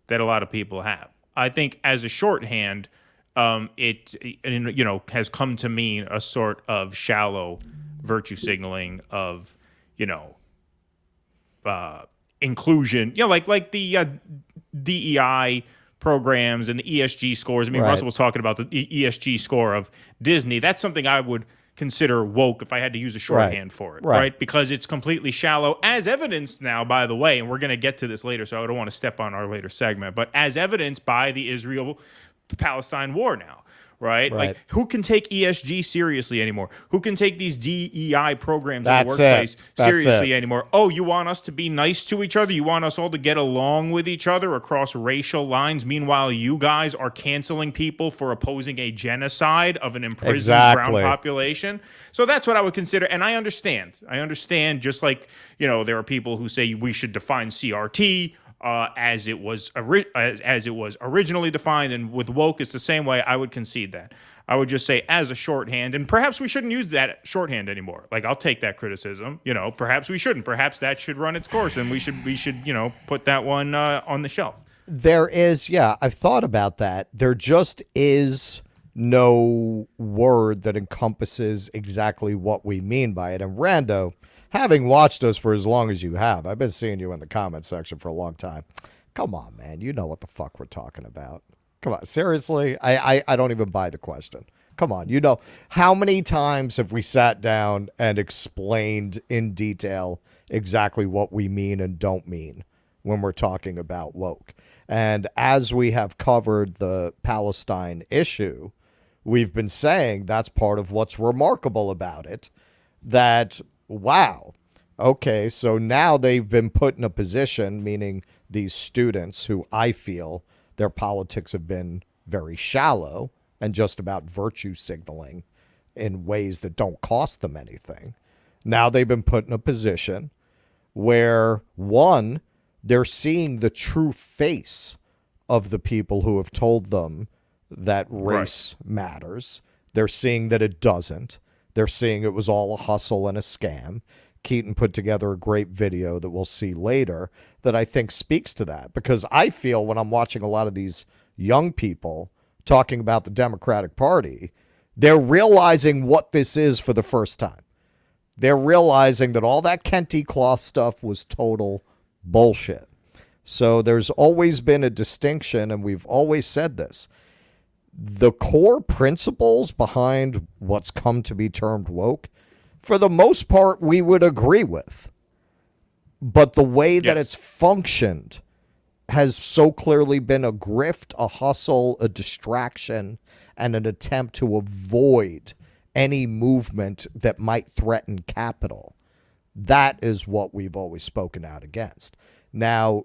that a lot of people have. I think as a shorthand, it has come to mean a sort of shallow virtue signaling of, inclusion, like the DEI programs and the ESG scores. I mean, Russell was talking about the ESG score of Disney. That's something I would consider woke if I had to use a shorthand for it, right? Because it's completely shallow, as evidenced now, by the way, and we're going to get to this later, so I don't want to step on our later segment, but as evidenced by the Israel-Palestine war now. Right? Like, who can take ESG seriously anymore? Who can take these DEI programs in the workplace seriously anymore? Oh, you want us to be nice to each other? You want us all to get along with each other across racial lines? Meanwhile, you guys are canceling people for opposing a genocide of an imprisoned brown population. So that's what I would consider. And I understand. Just like, there are people who say we should define CRT as it was originally defined, and with woke it's the same way. I would concede that. I would just say as a shorthand, and perhaps we shouldn't use that shorthand anymore. Like, I'll take that criticism. Perhaps we shouldn't. Perhaps that should run its course, and we should put that one on the shelf. There is, I've thought about that. There just is no word that encompasses exactly what we mean by it. And Rando, having watched us for as long as you have, I've been seeing you in the comment section for a long time. Come on, man. You know what the fuck we're talking about. Come on. Seriously? I don't even buy the question. Come on. How many times have we sat down and explained in detail exactly what we mean and don't mean when we're talking about woke? And as we have covered the Palestine issue, we've been saying that's part of what's remarkable about it, that wow. Okay, so now they've been put in a position, meaning these students who I feel their politics have been very shallow and just about virtue signaling in ways that don't cost them anything. Now they've been put in a position where, one, they're seeing the true face of the people who have told them that race matters. They're seeing that it doesn't. They're seeing it was all a hustle and a scam. Keaton put together a great video that we'll see later that I think speaks to that. Because I feel when I'm watching a lot of these young people talking about the Democratic Party, they're realizing what this is for the first time. They're realizing that all that Kente cloth stuff was total bullshit. So there's always been a distinction, and we've always said this. The core principles behind what's come to be termed woke, for the most part, we would agree with. But the way that it's functioned has so clearly been a grift, a hustle, a distraction, and an attempt to avoid any movement that might threaten capital. That is what we've always spoken out against. Now,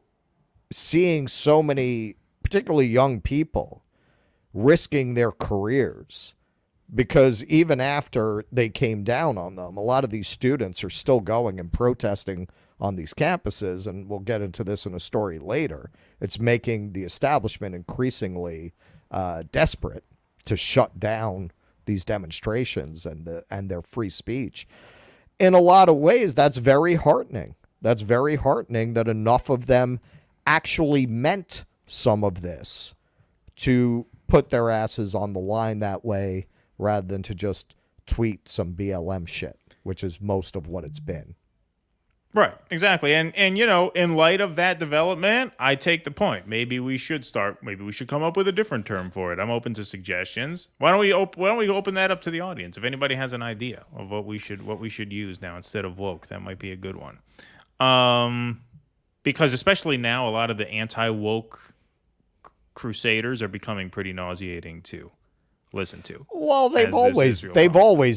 seeing so many, particularly young people, risking their careers, because even after they came down on them, a lot of these students are still going and protesting on these campuses, and we'll get into this in a story later. It's making the establishment increasingly desperate to shut down these demonstrations and their free speech. In a lot of ways, that's very heartening. That's very heartening that enough of them actually meant some of this to put their asses on the line that way rather than to just tweet some BLM shit, which is most of what it's been. Right, exactly. And you know, in light of that development, I take the point. Maybe we should come up with a different term for it. I'm open to suggestions. Why don't we open that up to the audience? If anybody has an idea of what we should use now instead of woke, that might be a good one. Because especially now, a lot of the anti-woke crusaders are becoming pretty nauseating to listen to. Well, they've always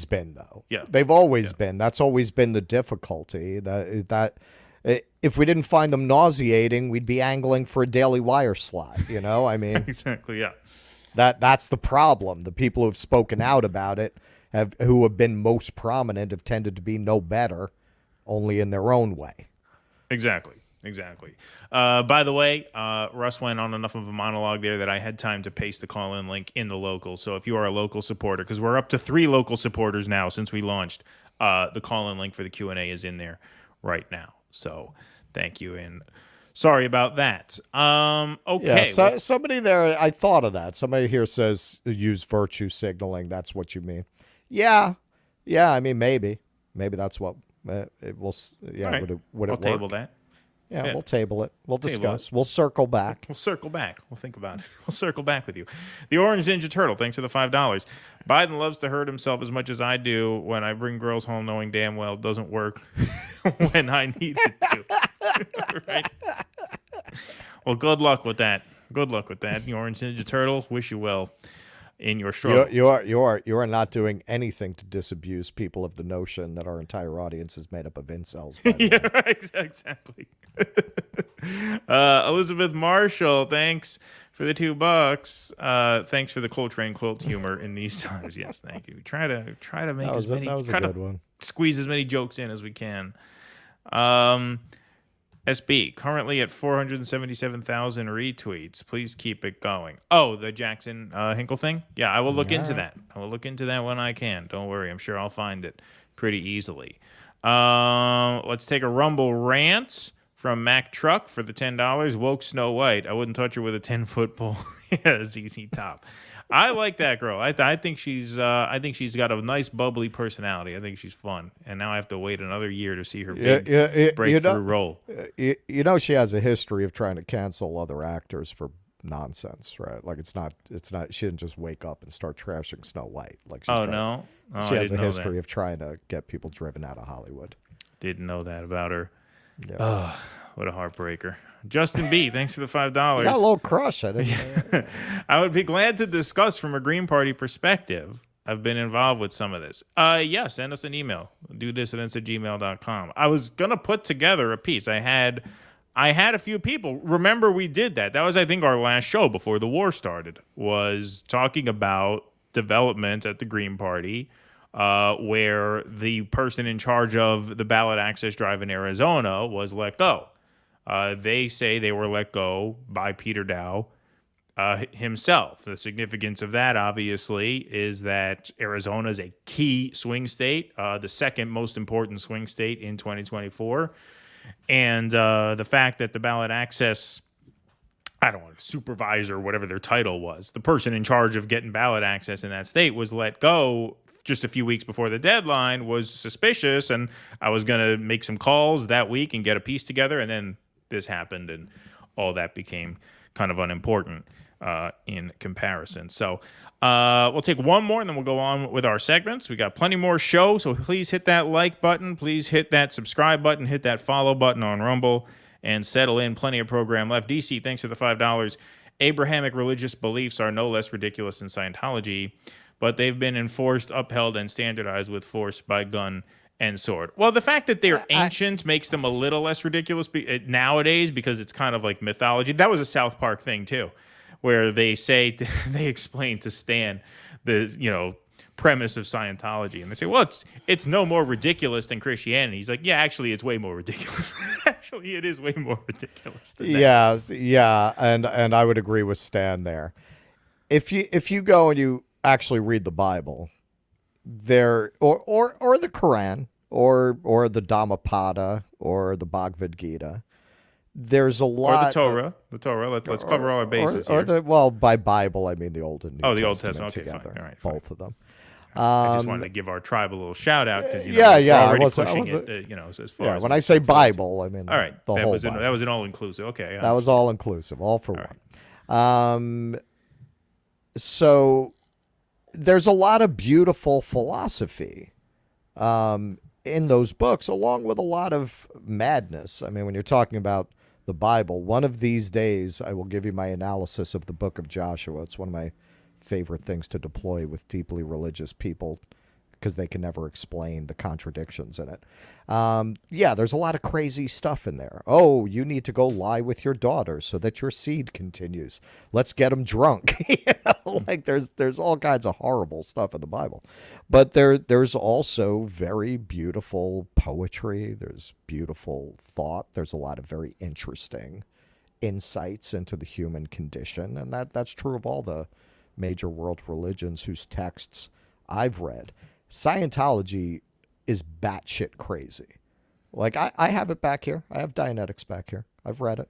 been, though. Yeah, they've always been. That's always been the difficulty. That if we didn't find them nauseating, we'd be angling for a Daily Wire slot. You know, I mean, exactly. Yeah, that's the problem. The people who have spoken out about it, who have been most prominent, have tended to be no better only in their own way. Exactly. By the way, Russ went on enough of a monologue there that I had time to paste the call-in link in the local. So if you are a local supporter, because we're up to 3 local supporters now since we launched, the call-in link for the Q&A is in there right now. So thank you, and sorry about that. Okay. Yeah, somebody there, I thought of that. Somebody here says use virtue signaling. That's what you mean. Yeah. I mean, maybe that's what it will. Yeah, right. would it We'll work? table that. Yeah, Yeah. we'll table it. We'll Table discuss. it. We'll circle back. We'll think about it. We'll circle back with you. The Orange Ninja Turtle, thanks for the $5. Biden loves to hurt himself as much as I do when I bring girls home knowing damn well it doesn't work when I need it to. Right? Well, good luck with that. The Orange Ninja Turtle, wish you well in your struggle. You are not doing anything to disabuse people of the notion that our entire audience is made up of incels. By the way. Right, exactly. Elizabeth Marshall, thanks for the $2. Thanks for the Coltrane quilt humor in these times. Yes, thank you. Try to make That was a good one. Squeeze as many jokes in as we can. SB, currently at 477,000 retweets. Please keep it going. Oh, the Jackson Hinkle thing? Yeah, I will look into that. I will look into that when I can. Don't worry. I'm sure I'll find it pretty easily. Let's take a Rumble rant from Mac Truck for the $10. Woke Snow White. I wouldn't touch her with a 10-foot pole. Yeah, ZZ Top. I like that girl. I think she's got a nice bubbly personality. I think she's fun. And now I have to wait another year to see her breakthrough role. You know, she has a history of trying to cancel other actors for nonsense, right? Like it's not. She didn't just wake up and start trashing Snow White. Like she has a history of trying to get people driven out of Hollywood. Didn't know that about her. Yeah. Oh, what a heartbreaker. Justin B, thanks for the $5. You got a little crush. I didn't. I would be glad to discuss from a Green Party perspective. I've been involved with some of this. Yeah, send us an email. DoDissidents@gmail.com. I was going to put together a piece. I had a few people. Remember, we did that. That was, I think, our last show before the war started, was talking about development at the Green Party, where the person in charge of the ballot access drive in Arizona was let go. They say they were let go by Peter Dow himself. The significance of that, obviously, is that Arizona is a key swing state, the second most important swing state in 2024. And the fact that the ballot access, I don't know, supervisor, whatever their title was, the person in charge of getting ballot access in that state was let go just a few weeks before the deadline was suspicious. And I was going to make some calls that week and get a piece together. And then this happened, and all that became kind of unimportant in comparison. So we'll take one more, and then we'll go on with our segments. We got plenty more show, so please hit that like button. Please hit that subscribe button. Hit that follow button on Rumble, and settle in. Plenty of program left. DC, thanks for the $5. Abrahamic religious beliefs are no less ridiculous than Scientology, but they've been enforced, upheld, and standardized with force by gun and sword. Well, the fact that they're ancient makes them a little less ridiculous nowadays, because it's kind of like mythology. That was a South Park thing too, where they explain to Stan the premise of Scientology, and they say, well, it's no more ridiculous than Christianity. He's like, yeah, actually, it's way more ridiculous. Actually, it is way more ridiculous than that. Yeah, and I would agree with Stan there. If you go and you actually read the Bible, there or the Quran, or the Dhammapada, or the Bhagavad Gita, there's a lot. Or the Torah. Let's cover all our bases here. By Bible, I mean the Old and New Testament. The Old Testament. Okay, together, fine. All right, both of them. I just wanted to give our tribe a little shout out. When I say Bible, I mean all right. the whole Bible. That was an all inclusive. Okay, that was all inclusive, all for one. So there's a lot of beautiful philosophy in those books, along with a lot of madness. I mean, when you're talking about the Bible, one of these days I will give you my analysis of the book of Joshua. It's one of my favorite things to deploy with deeply religious people, because they can never explain the contradictions in it. Yeah, there's a lot of crazy stuff in there. Oh, you need to go lie with your daughter so that your seed continues. Let's get them drunk. Like there's all kinds of horrible stuff in the Bible. But there's also very beautiful poetry. There's beautiful thought. There's a lot of very interesting insights into the human condition. And that's true of all the major world religions whose texts I've read. Scientology is batshit crazy. Like, I have it back here. I have Dianetics back here. I've read it.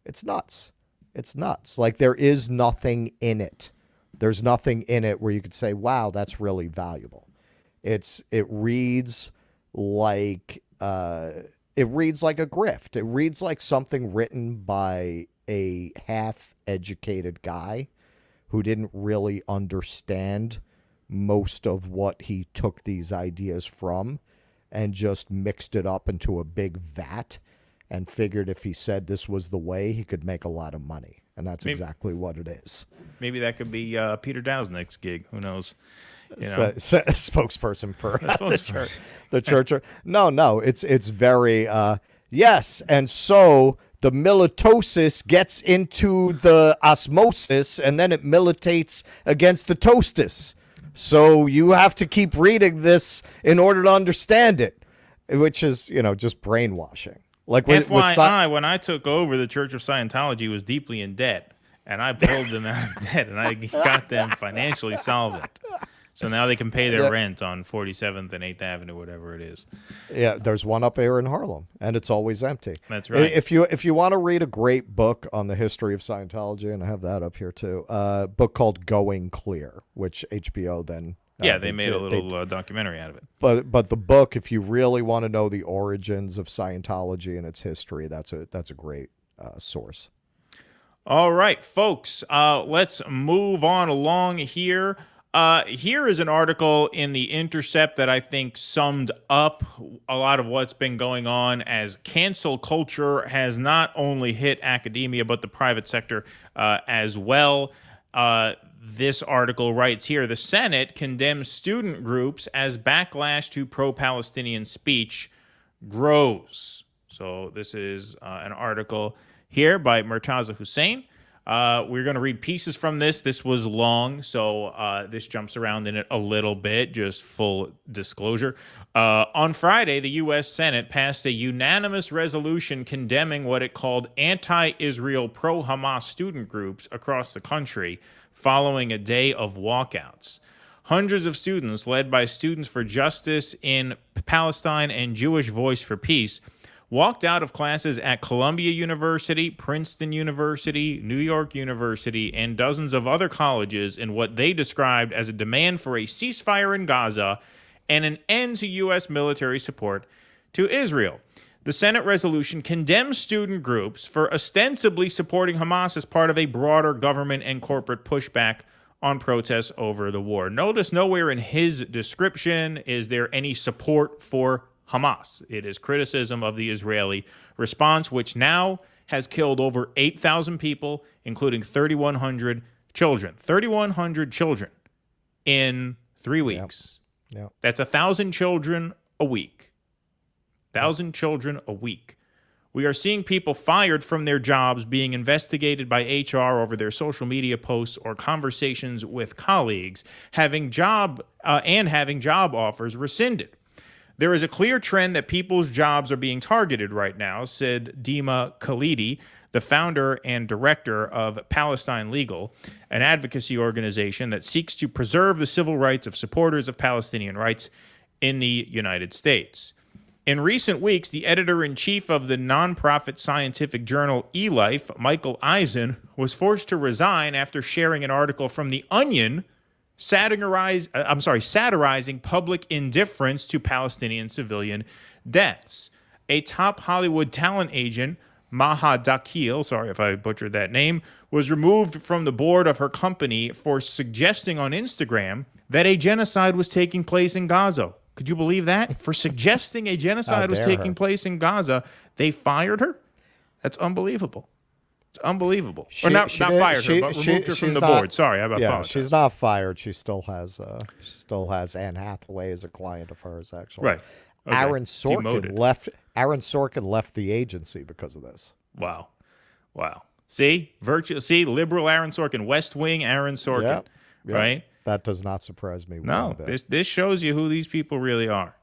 It's nuts. It's nuts. Like, there is nothing in it. There's nothing in it where you could say, wow, that's really valuable. It reads like a grift. It reads like something written by a half-educated guy who didn't really understand most of what he took these ideas from and just mixed it up into a big vat and figured if he said this was the way, he could make a lot of money. And that's exactly what it is. Maybe that could be Peter Dow's next gig. Who knows? You know? A spokesperson for the church. No, it's very, yes. And so the militosis gets into the osmosis and then it militates against the toastus. So you have to keep reading this in order to understand it, which is, just brainwashing. Like FYI, when I took over, the Church of Scientology was deeply in debt, and I pulled them out of debt, and I got them financially solvent. So now they can pay their rent on 47th and 8th Avenue, whatever it is. Yeah, there's one up here in Harlem, and it's always empty. That's right. If you want to read a great book on the history of Scientology, and I have that up here too, a book called Going Clear, which HBO then... they made a little documentary out of it. But the book, if you really want to know the origins of Scientology and its history, that's a great source. All right, folks, let's move on along here. Here is an article in The Intercept that I think summed up a lot of what's been going on as cancel culture has not only hit academia, but the private sector as well. This article writes here, the Senate condemns student groups as backlash to pro-Palestinian speech grows. So this is an article here by Murtaza Hussain. We're going to read pieces from this. This was long, so this jumps around in it a little bit, just full disclosure. On Friday, the U.S. Senate passed a unanimous resolution condemning what it called anti-Israel, pro-Hamas student groups across the country following a day of walkouts. Hundreds of students, led by Students for Justice in Palestine and Jewish Voice for Peace, walked out of classes at Columbia University, Princeton University, New York University, and dozens of other colleges in what they described as a demand for a ceasefire in Gaza and an end to U.S. military support to Israel. The Senate resolution condemns student groups for ostensibly supporting Hamas as part of a broader government and corporate pushback on protests over the war. Notice nowhere in his description is there any support for Hamas. It is criticism of the Israeli response, which now has killed over 8,000 people, including 3,100 children. 3,100 children in 3 weeks. Yep. That's 1,000 children a week. 1,000 children a week. We are seeing people fired from their jobs being investigated by HR over their social media posts or conversations with colleagues, having job offers rescinded. There is a clear trend that people's jobs are being targeted right now, said Dima Khalidi, the founder and director of Palestine Legal, an advocacy organization that seeks to preserve the civil rights of supporters of Palestinian rights in the United States. In recent weeks, the editor-in-chief of the nonprofit scientific journal eLife, Michael Eisen, was forced to resign after sharing an article from The Onion satirizing public indifference to Palestinian civilian deaths. A top Hollywood talent agent, Maha Dakil, sorry if I butchered that name, was removed from the board of her company for suggesting on Instagram that a genocide was taking place in Gaza. Could you believe that? For suggesting a genocide was taking place in Gaza, they fired her? That's unbelievable. It's unbelievable. Not fired her, but removed her from the board. Sorry, I apologize. She's not fired. She still has Anne Hathaway as a client of hers, actually. Right. Okay. Aaron Sorkin left the agency because of this. Wow. See, liberal Aaron Sorkin, West Wing Aaron Sorkin, Yep. right? That does not surprise me. No, this shows you who these people really are.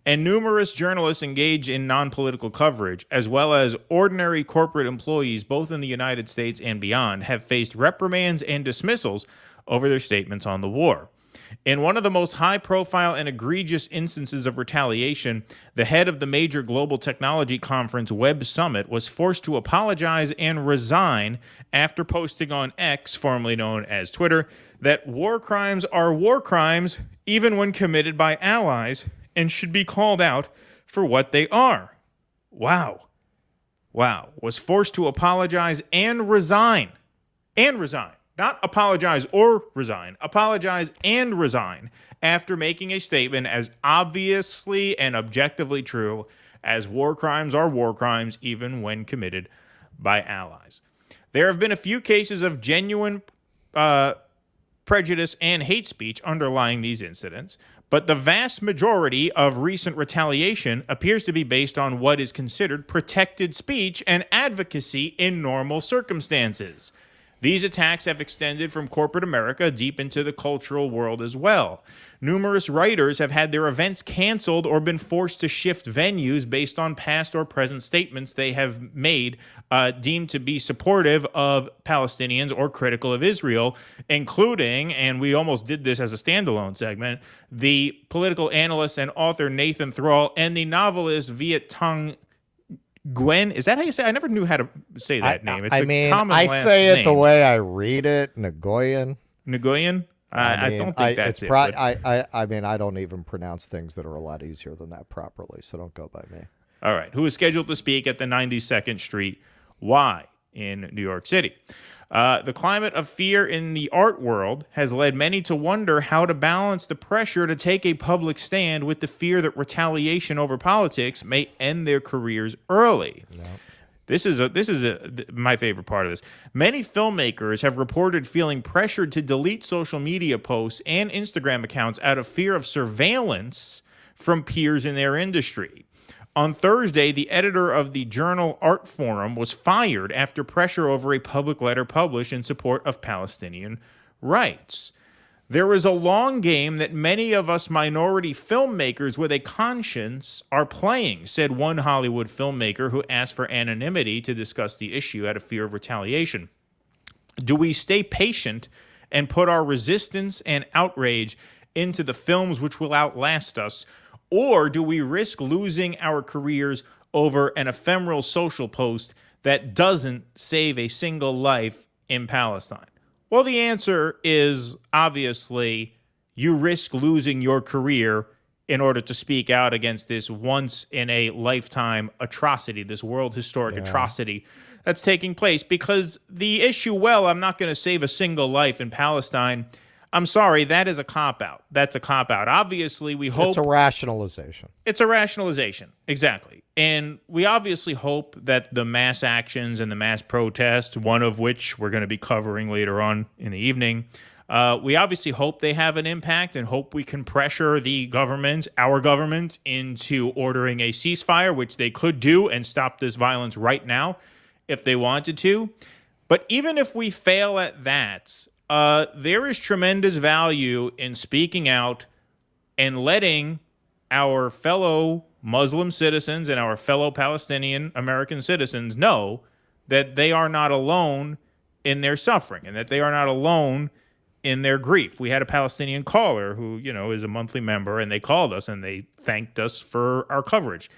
And numerous journalists engage in non-political coverage, as well as ordinary corporate employees, both in the United States and beyond, have faced reprimands and dismissals over their statements on the war. In one of the most high-profile and egregious instances of retaliation, the head of the major global technology conference Web Summit was forced to apologize and resign after posting on X, formerly known as Twitter, that war crimes are war crimes even when committed by allies and should be called out for what they are. Wow. Was forced to apologize and resign. Not apologize or resign. Apologize and resign after making a statement as obviously and objectively true as war crimes are war crimes even when committed by allies. There have been a few cases of genuine prejudice and hate speech underlying these incidents, but the vast majority of recent retaliation appears to be based on what is considered protected speech and advocacy in normal circumstances. These attacks have extended from corporate America deep into the cultural world as well. Numerous writers have had their events canceled or been forced to shift venues based on past or present statements they have made deemed to be supportive of Palestinians or critical of Israel, including, and we almost did this as a standalone segment, the political analyst and author Nathan Thrall and the novelist Viet Thanh Nguyen. Is that how you say it? I never knew how to say that name. It's a common I last say it name. the way I read it, Nguyen. I don't think that's it. I mean, I don't even pronounce things that are a lot easier than that properly, so don't go by me. All right. Who is scheduled to speak at the 92nd Street Y in New York City. The climate of fear in the art world has led many to wonder how to balance the pressure to take a public stand with the fear that retaliation over politics may end their careers early. No. This is my favorite part of this. Many filmmakers have reported feeling pressured to delete social media posts and Instagram accounts out of fear of surveillance from peers in their industry. On Thursday, the editor of the journal Art Forum was fired after pressure over a public letter published in support of Palestinian rights. There is a long game that many of us minority filmmakers with a conscience are playing, said one Hollywood filmmaker who asked for anonymity to discuss the issue out of fear of retaliation. Do we stay patient and put our resistance and outrage into the films which will outlast us, or do we risk losing our careers over an ephemeral social post that doesn't save a single life in Palestine? Well, the answer is obviously you risk losing your career in order to speak out against this once-in-a-lifetime atrocity, this world historic atrocity that's taking place. Because the issue, I'm not going to save a single life in Palestine. I'm sorry, that is a cop-out. That's a cop-out. Obviously, we hope... It's a rationalization. It's a rationalization, exactly. And we obviously hope that the mass actions and the mass protests, one of which we're going to be covering later on in the evening, we obviously hope they have an impact and hope we can pressure the government, our government, into ordering a ceasefire, which they could do and stop this violence right now if they wanted to. But even if we fail at that... there is tremendous value in speaking out and letting our fellow Muslim citizens and our fellow Palestinian American citizens know that they are not alone in their suffering and that they are not alone in their grief. We had a Palestinian caller who, is a monthly member, and they called us and they thanked us for our coverage.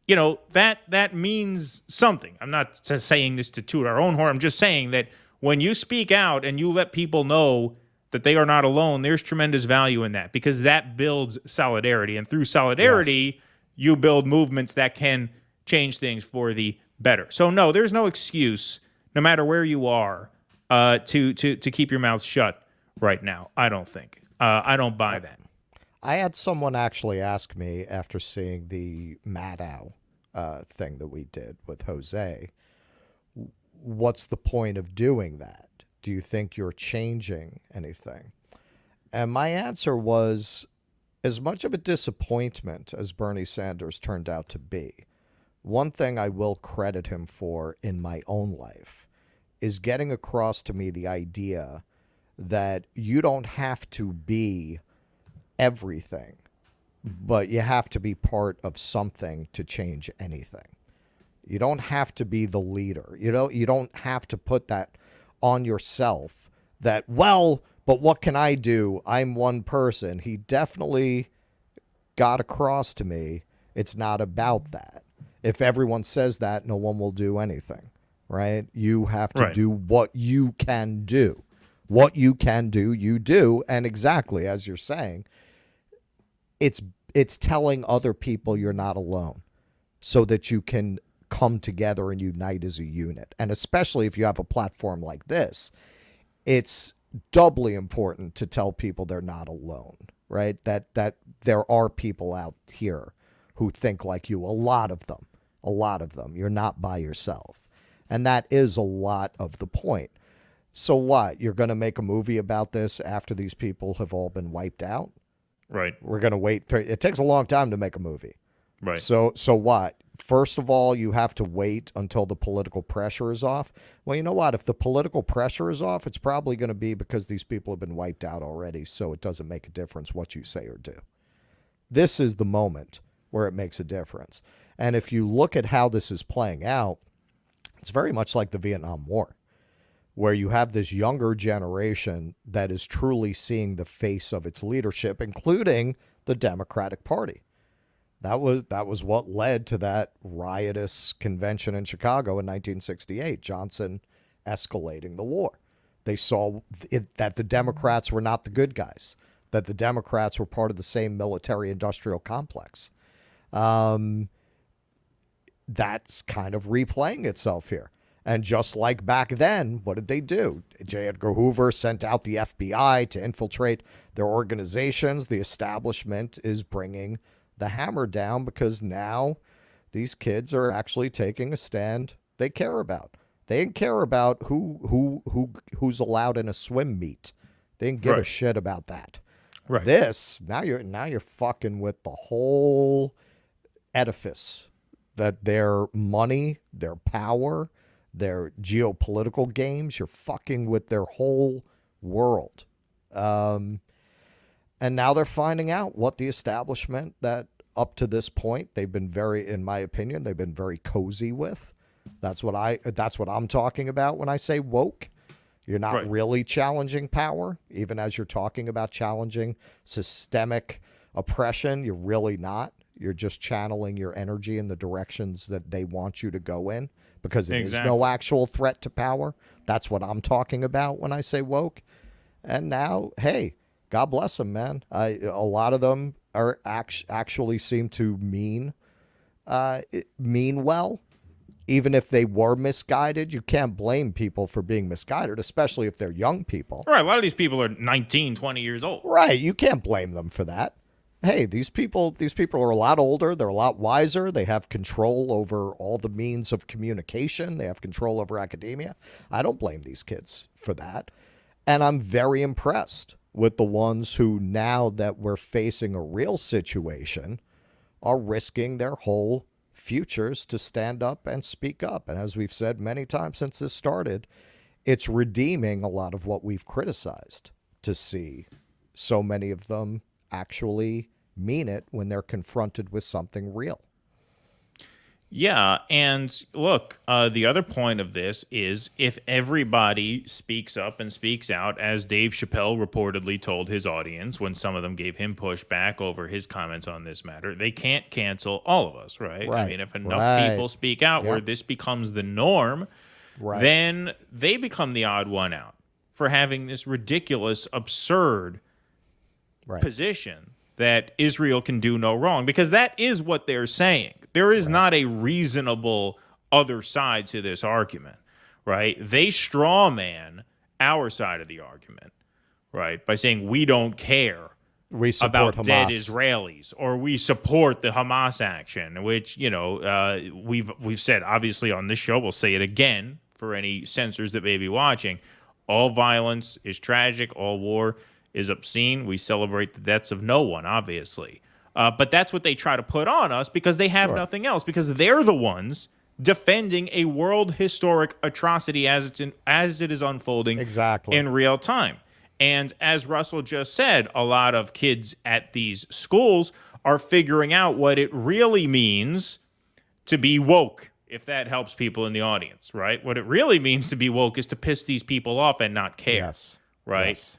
That means something. I'm not saying this to toot our own horn. I'm just saying that when you speak out and you let people know that they are not alone, there's tremendous value in that because that builds solidarity. And through solidarity, you build movements that can change things for the better. So, no, there's no excuse, no matter where you are, to keep your mouth shut right now. I don't think. I don't buy that. I had someone actually ask me after seeing the Maddow thing that we did with Jose, what's the point of doing that? Do you think you're changing anything? And my answer was, as much of a disappointment as Bernie Sanders turned out to be, one thing I will credit him for in my own life is getting across to me the idea that you don't have to be everything, but you have to be part of something to change anything. You don't have to be the leader. You don't have to put that on yourself that, well, but what can I do? I'm one person. He definitely got across to me it's not about that. If everyone says that, no one will do anything, right? You have to do what you can do. What you can do, you do. And exactly as you're saying, it's telling other people you're not alone so that you can come together and unite as a unit. And especially if you have a platform like this, it's doubly important to tell people they're not alone, right? That there are people out here who think like you, a lot of them. You're not by yourself. And that is a lot of the point. So what? You're going to make a movie about this after these people have all been wiped out? Right. We're going to wait. It takes a long time to make a movie. Right. So what? First of all, you have to wait until the political pressure is off. Well, you know what? If the political pressure is off, it's probably going to be because these people have been wiped out already, so it doesn't make a difference what you say or do. This is the moment where it makes a difference. And if you look at how this is playing out, it's very much like the Vietnam War, where you have this younger generation that is truly seeing the face of its leadership, including the Democratic Party. That was what led to that riotous convention in Chicago in 1968, Johnson escalating the war. They saw that the Democrats were not the good guys, that the Democrats were part of the same military-industrial complex. That's kind of replaying itself here. And just like back then, what did they do? J. Edgar Hoover sent out the FBI to infiltrate their organizations. The establishment is bringing the hammer down because now these kids are actually taking a stand they care about. They didn't care about who's allowed in a swim meet. They didn't give a shit about that. Right. This, now you're fucking with the whole edifice, that their money, their power, their geopolitical games, you're fucking with their whole world. And now they're finding out what the establishment that up to this point, they've been very, in my opinion, they've been very cozy with. That's what I'm talking about when I say woke. You're not really challenging power, even as you're talking about challenging systemic oppression. You're really not. You're just channeling your energy in the directions that they want you to go in because it is no actual threat to power. That's what I'm talking about when I say woke. And now, hey, God bless them, man. A lot of them are actually seem to mean well. Even if they were misguided, you can't blame people for being misguided, especially if they're young people. Right. A lot of these people are 19, 20 years old. Right. You can't blame them for that. Hey, these people are a lot older. They're a lot wiser. They have control over all the means of communication. They have control over academia. I don't blame these kids for that. And I'm very impressed with the ones who, now that we're facing a real situation, are risking their whole futures to stand up and speak up. And as we've said many times since this started, it's redeeming a lot of what we've criticized to see so many of them actually mean it when they're confronted with something real. Yeah, and look, the other point of this is if everybody speaks up and speaks out, as Dave Chappelle reportedly told his audience when some of them gave him pushback over his comments on this matter, they can't cancel all of us, right? I mean, if enough people speak out where this becomes the norm, then they become the odd one out for having this ridiculous, absurd position that Israel can do no wrong, because that is what they're saying. There is not a reasonable other side to this argument, right? They straw man our side of the argument, right? By saying we don't care about Hamas. dead Israelis, or we support the Hamas action, which, you know, we've said obviously on this show, we'll say it again for any censors that may be watching. All violence is tragic. All war is obscene. We celebrate the deaths of no one, obviously. But that's what they try to put on us because they have nothing else, because they're the ones defending a world historic atrocity as it is unfolding in real time. And as Russell just said, a lot of kids at these schools are figuring out what it really means to be woke, if that helps people in the audience, right? What it really means to be woke is to piss these people off and not care, right? Yes.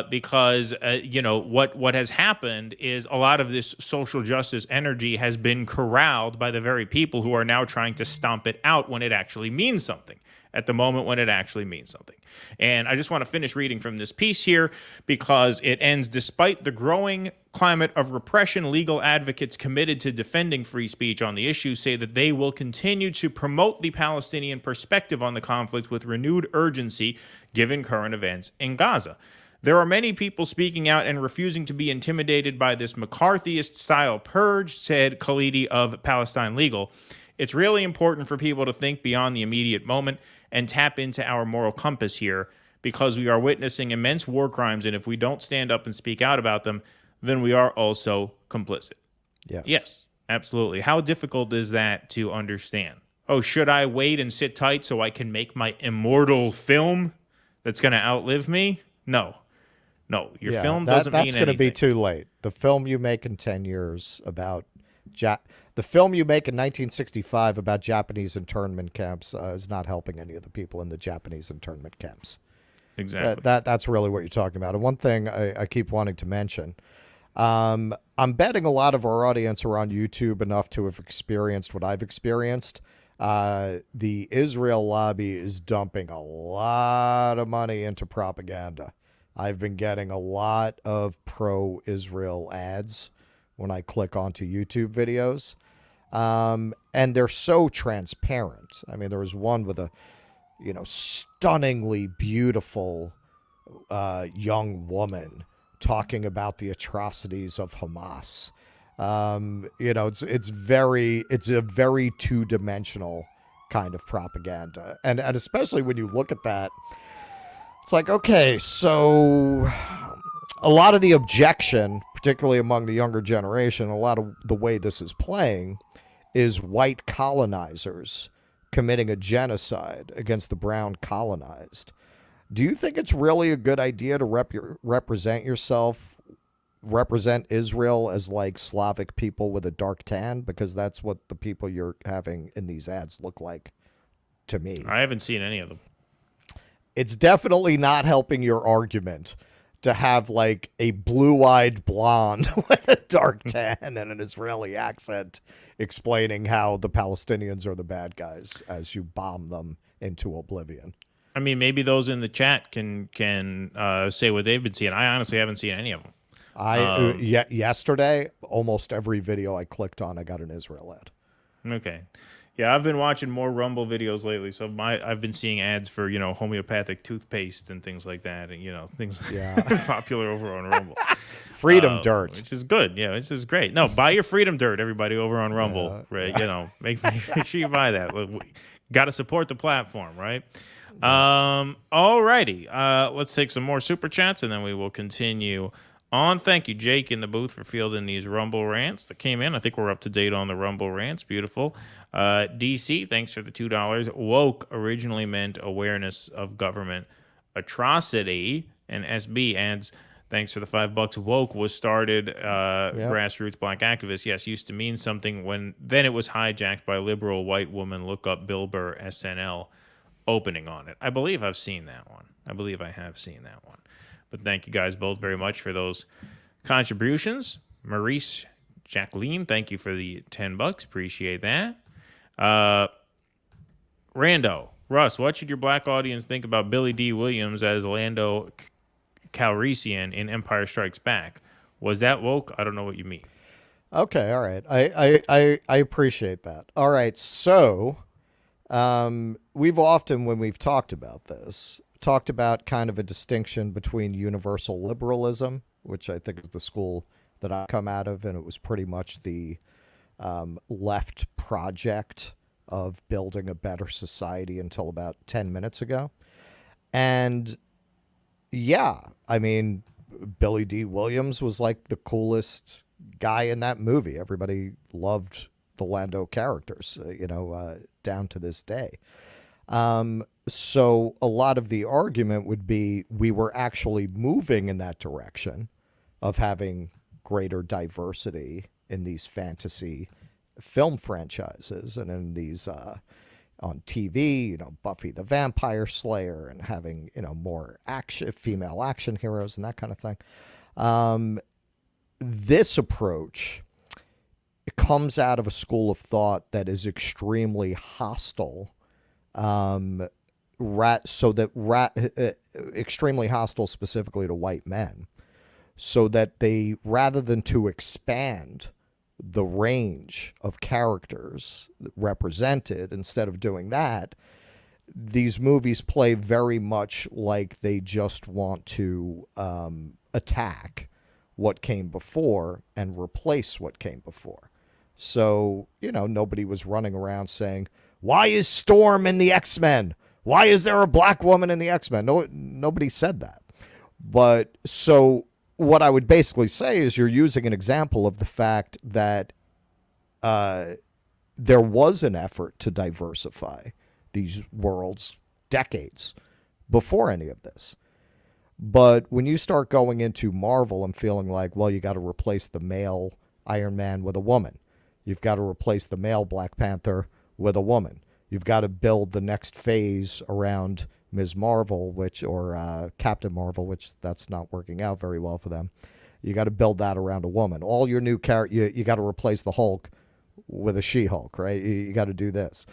Because what has happened is a lot of this social justice energy has been corralled by the very people who are now trying to stomp it out when it actually means something, at the moment when it actually means something. And I just want to finish reading from this piece here because it ends, despite the growing climate of repression, legal advocates committed to defending free speech on the issue say that they will continue to promote the Palestinian perspective on the conflict with renewed urgency given current events in Gaza. There are many people speaking out and refusing to be intimidated by this McCarthyist-style purge, said Khalidi of Palestine Legal. It's really important for people to think beyond the immediate moment and tap into our moral compass here, because we are witnessing immense war crimes, and if we don't stand up and speak out about them, then we are also complicit. Yes, absolutely. How difficult is that to understand? Oh, should I wait and sit tight so I can make my immortal film that's going to outlive me? No, your film doesn't mean anything. That's going to be too late. The film you make in 10 years about the film you make in 1965 about Japanese internment camps is not helping any of the people in the Japanese internment camps. Exactly. That's really what you're talking about. And one thing I keep wanting to mention, I'm betting a lot of our audience are on YouTube enough to have experienced what I've experienced. The Israel lobby is dumping a lot of money into propaganda. I've been getting a lot of pro-Israel ads when I click onto YouTube videos. And they're so transparent. I mean, there was one with a, stunningly beautiful young woman talking about the atrocities of Hamas. It's a very two-dimensional kind of propaganda. And especially when you look at that, it's like, okay, so a lot of the objection, particularly among the younger generation, a lot of the way this is playing is white colonizers committing a genocide against the brown colonized. Do you think it's really a good idea to represent Israel as like Slavic people with a dark tan? Because that's what the people you're having in these ads look like to me. I haven't seen any of them. It's definitely not helping your argument to have like a blue-eyed blonde with a dark tan and an Israeli accent explaining how the Palestinians are the bad guys as you bomb them into oblivion. I mean, maybe those in the chat can say what they've been seeing. I honestly haven't seen any of them. Yesterday, almost every video I clicked on, I got an Israel ad. Okay. Yeah, I've been watching more Rumble videos lately, so I've been seeing ads for, homeopathic toothpaste and things like that, and, things popular over on Rumble. Freedom Dirt. Which is good. Yeah, which is great. No, buy your Freedom Dirt, everybody, over on Rumble. Right? Make sure you buy that. Got to support the platform, right? All righty. Let's take some more Super Chats, and then we will continue on. Thank you, Jake, in the booth, for fielding these Rumble rants that came in. I think we're up to date on the Rumble rants. Beautiful. DC, thanks for the $2. Woke originally meant awareness of government atrocity. And SB adds, thanks for the $5. Woke was started grassroots black activists. Yes, used to mean something then it was hijacked by liberal white woman. Look up Bill Burr SNL opening on it. I believe I've seen that one. I believe I have seen that one. But thank you guys both very much for those contributions. Maurice Jacqueline, thank you for the $10. Appreciate that. Rando, Russ, what should your black audience think about Billy D. Williams as Lando Calrissian in Empire Strikes Back? Was that woke? I don't know what you mean. Okay, all right. I appreciate that. All right, so we've often, when we've talked about this, talked about kind of a distinction between universal liberalism, which I think is the school that I come out of, and it was pretty much the left project of building a better society until about 10 minutes ago. And yeah, I mean, Billy D. Williams was like the coolest guy in that movie. Everybody loved the Lando characters, down to this day. So a lot of the argument would be we were actually moving in that direction of having greater diversity in these fantasy film franchises and in these on TV, Buffy the Vampire Slayer, and having, more female action heroes and that kind of thing. This approach comes out of a school of thought that is extremely hostile, extremely hostile specifically to white men, so that they, rather than to expand the range of characters represented, instead of doing that, these movies play very much like they just want to attack what came before and replace what came before. So, nobody was running around saying, why is Storm in the X-Men? Why is there a black woman in the X-Men? No, nobody said that. But so what I would basically say is you're using an example of the fact that there was an effort to diversify these worlds decades before any of this. But when you start going into Marvel and feeling like, well, you got to replace the male Iron Man with a woman. You've got to replace the male Black Panther with a woman. You've got to build the next phase around Ms. Marvel, or Captain Marvel, which that's not working out very well for them. You got to build that around a woman. All your new character, you got to replace the Hulk with a She-Hulk, right? You got to do this.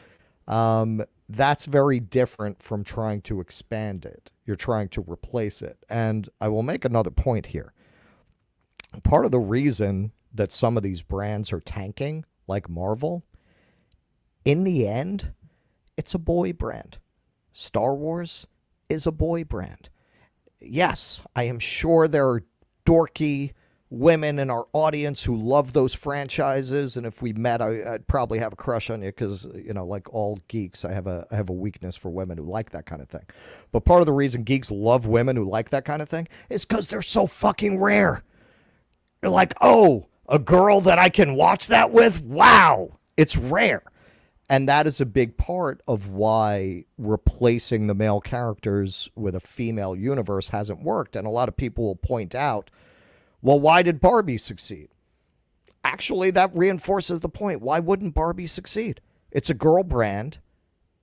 That's very different from trying to expand it. You're trying to replace it. And I will make another point here. Part of the reason that some of these brands are tanking, like Marvel, in the end, it's a boy brand. Star Wars is a boy brand. Yes, I am sure there are dorky women in our audience who love those franchises, and if we met, I'd probably have a crush on you because, like all geeks, I have a weakness for women who like that kind of thing. But part of the reason geeks love women who like that kind of thing is because they're so fucking rare. You're like, oh, a girl that I can watch that with? Wow, it's rare. And that is a big part of why replacing the male characters with a female universe hasn't worked. And a lot of people will point out, well, why did Barbie succeed? Actually, that reinforces the point. Why wouldn't Barbie succeed? It's a girl brand,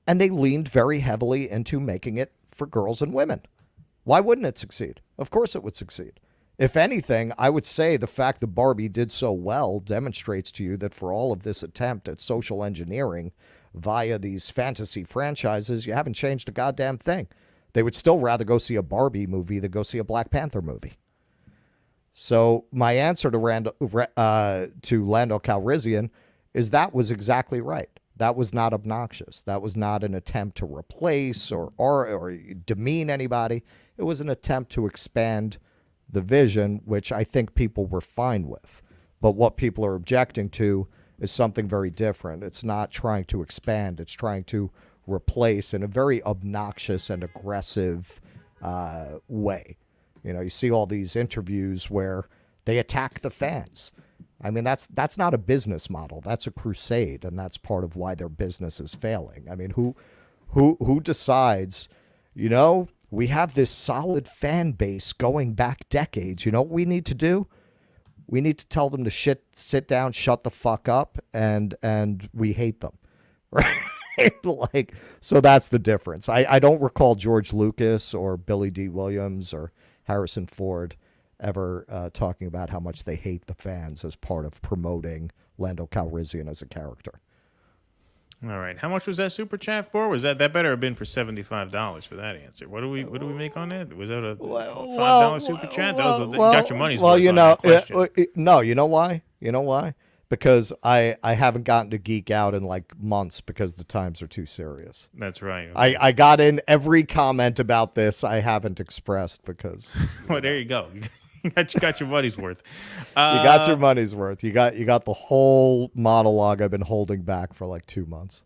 and they leaned very heavily into making it for girls and women. Why wouldn't it succeed? Of course it would succeed. If anything, I would say the fact that Barbie did so well demonstrates to you that for all of this attempt at social engineering via these fantasy franchises, you haven't changed a goddamn thing. They would still rather go see a Barbie movie than go see a Black Panther movie. So my answer to Lando Calrissian is that was exactly right. That was not obnoxious. That was not an attempt to replace or demean anybody. It was an attempt to expand the vision, which I think people were fine with. But what people are objecting to is something very different. It's not trying to expand. It's trying to replace in a very obnoxious and aggressive way. You see all these interviews where they attack the fans. I mean, that's not a business model. That's a crusade, and that's part of why their business is failing. I mean, who decides, we have this solid fan base going back decades. You know what we need to do? We need to tell them to sit down, shut the fuck up, and we hate them. Right? So that's the difference. I don't recall George Lucas or Billy D. Williams or Harrison Ford ever talking about how much they hate the fans as part of promoting Lando Calrissian as a character. All right. How much was that super chat for? Was that better have been for $75 for that answer? What do we make on that? Was that a $5 super chat? You got your money's worth on that question. No, you know why? Because I haven't gotten to geek out in months because the times are too serious. That's right. Okay. I got in every comment about this I haven't expressed because. Well, there you go. You got your money's worth. You got your money's worth. You got the whole monologue I've been holding back for 2 months.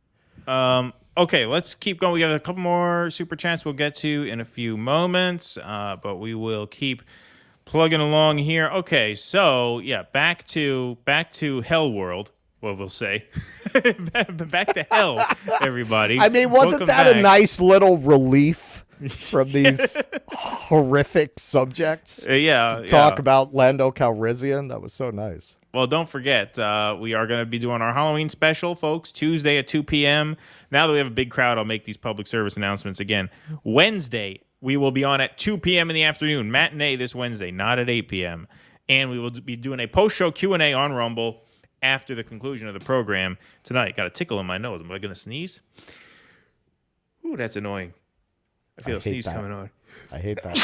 Okay, let's keep going. We got a couple more super chats we'll get to in a few moments, but we will keep plugging along here. Okay, so yeah, back to Hell World. What we'll say, back to hell, everybody. I mean, wasn't Welcome that back. a nice little relief from these horrific subjects? Yeah, to talk about Lando Calrissian. That was so nice. Well, don't forget, we are going to be doing our Halloween special, folks, Tuesday at 2 p.m. Now that we have a big crowd, I'll make these public service announcements again. Wednesday, we will be on at 2 p.m. in the afternoon, matinee this Wednesday, not at 8 p.m. And we will be doing a post-show Q&A on Rumble after the conclusion of the program tonight. Got a tickle in my nose. Am I going to sneeze? Ooh, that's annoying. I feel a sneeze coming on. I hate that.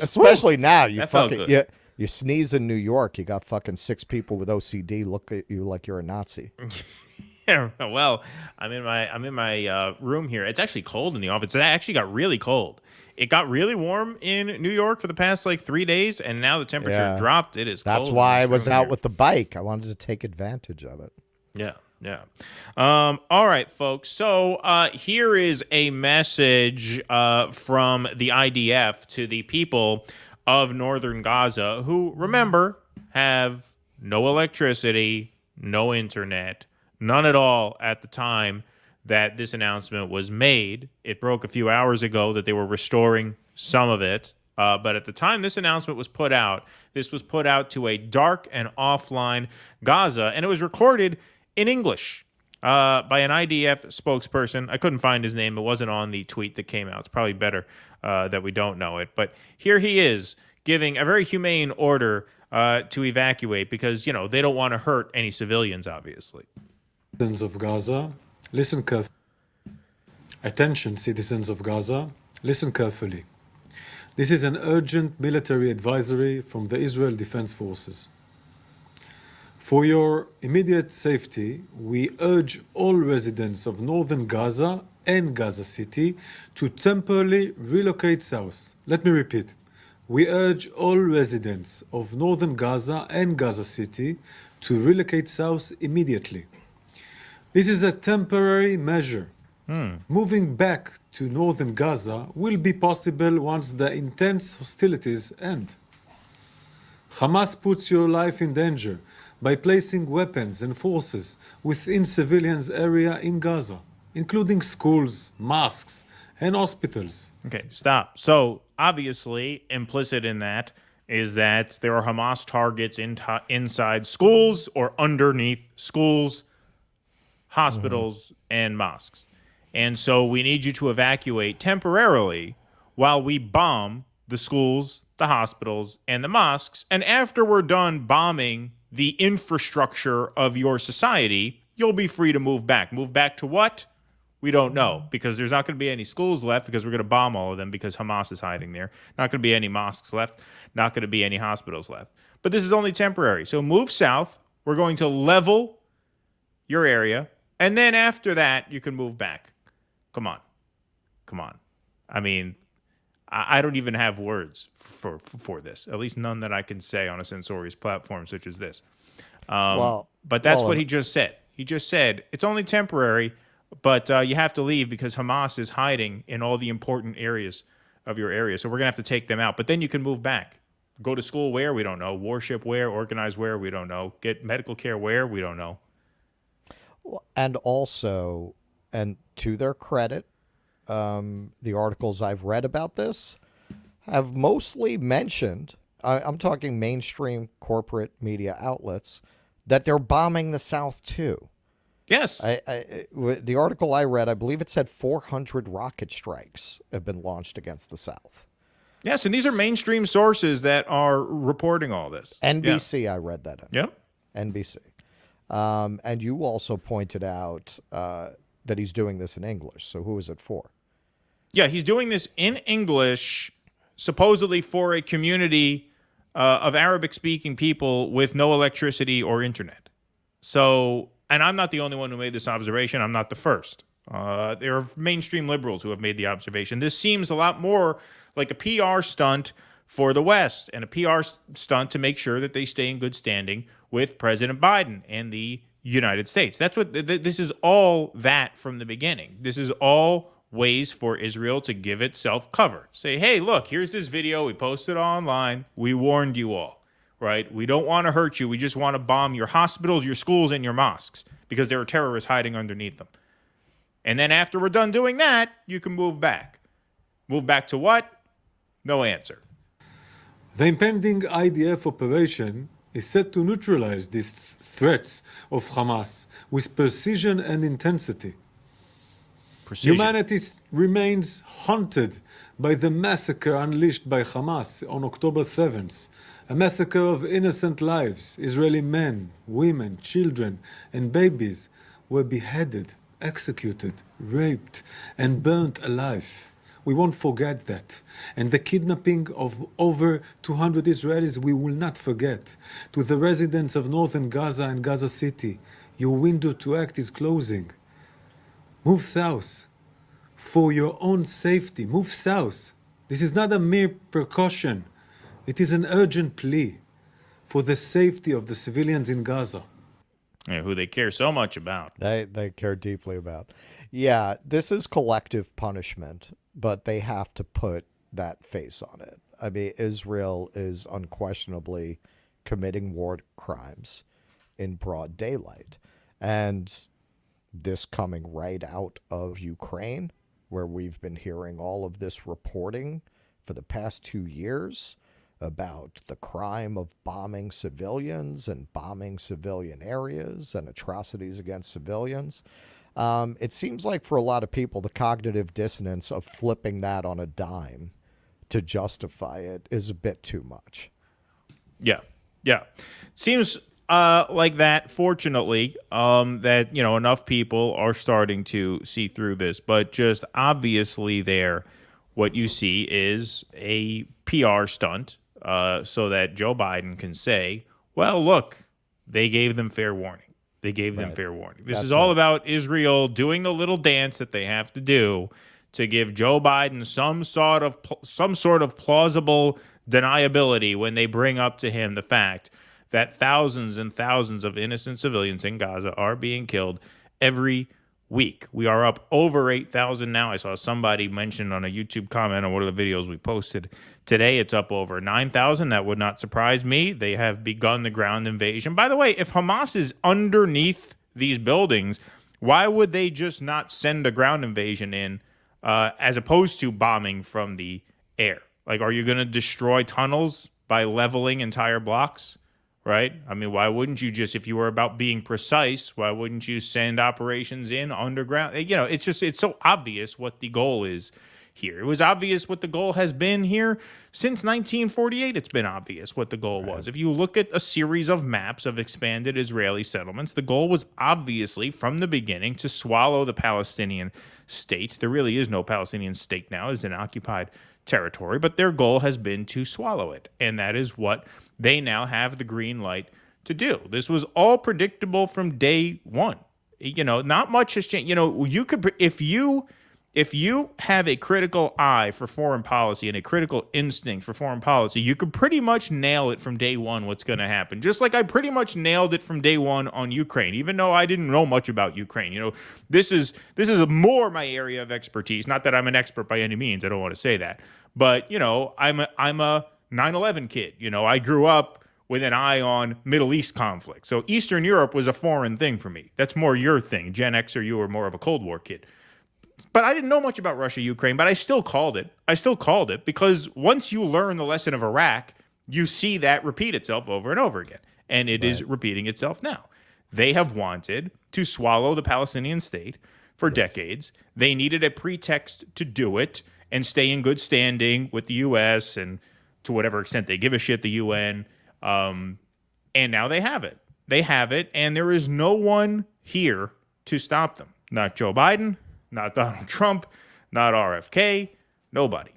especially now. You That felt fucking good. you sneeze in New York, you got fucking 6 people with OCD look at you like you're a Nazi. Yeah, well, I'm in my room here. It's actually cold in the office. It actually got really cold. It got really warm in New York for the past 3 days, and now the temperature dropped. It is cold. That's why I was out here. with the bike. I wanted to take advantage of it. Yeah. All right, folks. So here is a message from the IDF to the people of northern Gaza who, remember, have no electricity, no internet, none at all at the time that this announcement was made. It broke a few hours ago that they were restoring some of it. But at the time this announcement was put out, this was put out to a dark and offline Gaza, and it was recorded in English by an IDF spokesperson. I couldn't find his name. It wasn't on the tweet that came out. It's probably better that we don't know it. But here he is giving a very humane order to evacuate because, they don't want to hurt any civilians, obviously. Citizens of Gaza, listen carefully. Attention, citizens of Gaza, listen carefully. This is an urgent military advisory from the Israel Defense Forces. For your immediate safety, we urge all residents of northern Gaza and Gaza City to temporarily relocate south. Let me repeat. We urge all residents of northern Gaza and Gaza City to relocate south immediately. This is a temporary measure. Moving back to northern Gaza will be possible once the intense hostilities end. Hamas puts your life in danger by placing weapons and forces within civilians' area in Gaza, including schools, mosques, and hospitals. Okay, stop. So, obviously, implicit in that is that there are Hamas targets inside schools or underneath schools, hospitals, and mosques. And so we need you to evacuate temporarily while we bomb the schools, the hospitals, and the mosques. And after we're done bombing the infrastructure of your society, you'll be free to move back. Move back to what? We don't know, because there's not going to be any schools left because we're going to bomb all of them because Hamas is hiding there. Not going to be any mosques left. Not going to be any hospitals left. But this is only temporary. So move south. We're going to level your area. And then after that, you can move back. Come on. I mean, I don't even have words for this, at least none that I can say on a censorious platform such as this. But that's what he just said. He just said it's only temporary, but you have to leave because Hamas is hiding in all the important areas of your area. So we're going to have to take them out. But then you can move back. Go to school where? We don't know. Worship where? Organize where? We don't know. Get medical care where? We don't know. And also, and to their credit, the articles I've read about this have mostly mentioned, I'm talking mainstream corporate media outlets, that they're bombing the South too. Yes. The article I read, I believe it said 400 rocket strikes have been launched against the South. Yes, and these are mainstream sources that are reporting all this. NBC, I read that in. Yep. NBC. And you also pointed out that he's doing this in English. So who is it for? Yeah, he's doing this in English, supposedly for a community of Arabic-speaking people with no electricity or internet. So, and I'm not the only one who made this observation. I'm not the first. There are mainstream liberals who have made the observation. This seems a lot more like a PR stunt for the West and a PR stunt to make sure that they stay in good standing with President Biden and the United States. That's what this is all that from the beginning. This is all ways for Israel to give itself cover. Say, hey, look, here's this video. We posted online. We warned you all, right? We don't want to hurt you. We just want to bomb your hospitals, your schools, and your mosques because there are terrorists hiding underneath them. And then after we're done doing that, you can move back. Move back to what? No answer. The impending IDF operation is set to neutralize these threats of Hamas with precision and intensity. Precision. Humanity remains haunted by the massacre unleashed by Hamas on October 7th, a massacre of innocent lives. Israeli men, women, children, and babies were beheaded, executed, raped, and burnt alive. We won't forget that. And the kidnapping of over 200 Israelis, we will not forget. To the residents of northern Gaza and Gaza City, your window to act is closing. Move south. For your own safety, move south. This is not a mere precaution. It is an urgent plea for the safety of the civilians in Gaza. Yeah, who they care so much about. They care deeply about. Yeah, this is collective punishment, but they have to put that face on it. I mean, Israel is unquestionably committing war crimes in broad daylight. And this coming right out of Ukraine, where we've been hearing all of this reporting for the past 2 years about the crime of bombing civilians and bombing civilian areas and atrocities against civilians. It seems like for a lot of people, the cognitive dissonance of flipping that on a dime to justify it is a bit too much. Yeah. Seems like that, fortunately, that, enough people are starting to see through this. But just obviously there, what you see is a PR stunt so that Joe Biden can say, well, look, they gave them fair warning. They gave them fair warning. This is all about Israel doing the little dance that they have to do to give Joe Biden some sort of plausible deniability when they bring up to him the fact that thousands and thousands of innocent civilians in Gaza are being killed every week. We are up over 8,000 now. I saw somebody mention on a YouTube comment on one of the videos we posted today. It's up over 9,000. That would not surprise me. They have begun the ground invasion. By the way, if Hamas is underneath these buildings, why would they just not send a ground invasion in as opposed to bombing from the air? Like, are you going to destroy tunnels by leveling entire blocks? Right? I mean, why wouldn't you just, if you were about being precise, why wouldn't you send operations in underground? It's so obvious what the goal is here. It was obvious what the goal has been here since 1948. It's been obvious what the goal was. If you look at a series of maps of expanded Israeli settlements, the goal was obviously from the beginning to swallow the Palestinian state. There really is no Palestinian state now. It's an occupied territory, but their goal has been to swallow it. And that is what they now have the green light to do. This was all predictable from day one. Not much has changed. You could, if you have a critical eye for foreign policy and a critical instinct for foreign policy, you could pretty much nail it from day one what's going to happen. Just like I pretty much nailed it from day one on Ukraine, even though I didn't know much about Ukraine. This is more my area of expertise. Not that I'm an expert by any means. I don't want to say that. But, I'm a 9/11 kid. I grew up with an eye on Middle East conflict. So Eastern Europe was a foreign thing for me. That's more your thing. Gen X or you were more of a Cold War kid. But I didn't know much about Russia, Ukraine, but I still called it because once you learn the lesson of Iraq, you see that repeat itself over and over again. And it is repeating itself now. They have wanted to swallow the Palestinian state for decades. They needed a pretext to do it and stay in good standing with the U.S. and to whatever extent they give a shit, the UN. And now they have it. And there is no one here to stop them. Not Joe Biden, not Donald Trump, not RFK, nobody.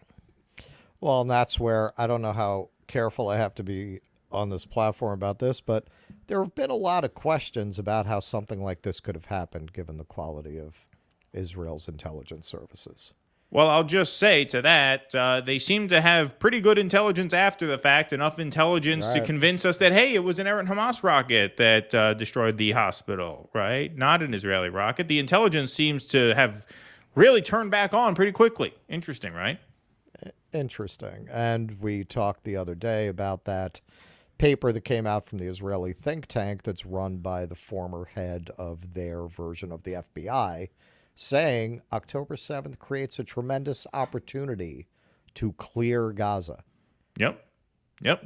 Well, and that's where I don't know how careful I have to be on this platform about this, but there have been a lot of questions about how something like this could have happened given the quality of Israel's intelligence services. Well, I'll just say to that, they seem to have pretty good intelligence after the fact, enough intelligence to convince us that, hey, it was an errant Hamas rocket that destroyed the hospital, right? Not an Israeli rocket. The intelligence seems to have really turned back on pretty quickly. Interesting, right? Interesting. And we talked the other day about that paper that came out from the Israeli think tank that's run by the former head of their version of the FBI, saying October 7th creates a tremendous opportunity to clear Gaza. Yep.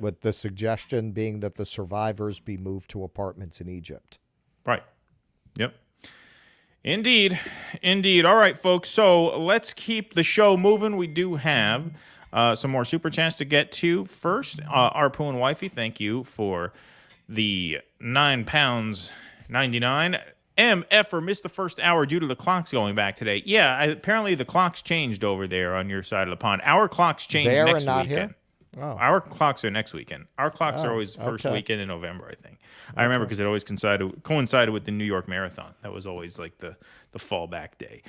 With the suggestion being that the survivors be moved to apartments in Egypt. Right. Yep. Indeed. All right, folks. So let's keep the show moving. We do have some more super chats to get to. First, Arpu and Wifey, thank you for the £9.99. MFer missed the first hour due to the clocks going back today. Yeah, apparently the clocks changed over there on your side of the pond. Our clocks changed next weekend. Here? Oh. Our clocks are next weekend. Our clocks are always first weekend in November, I think. I remember because it always coincided with the New York Marathon. That was always like the fallback day.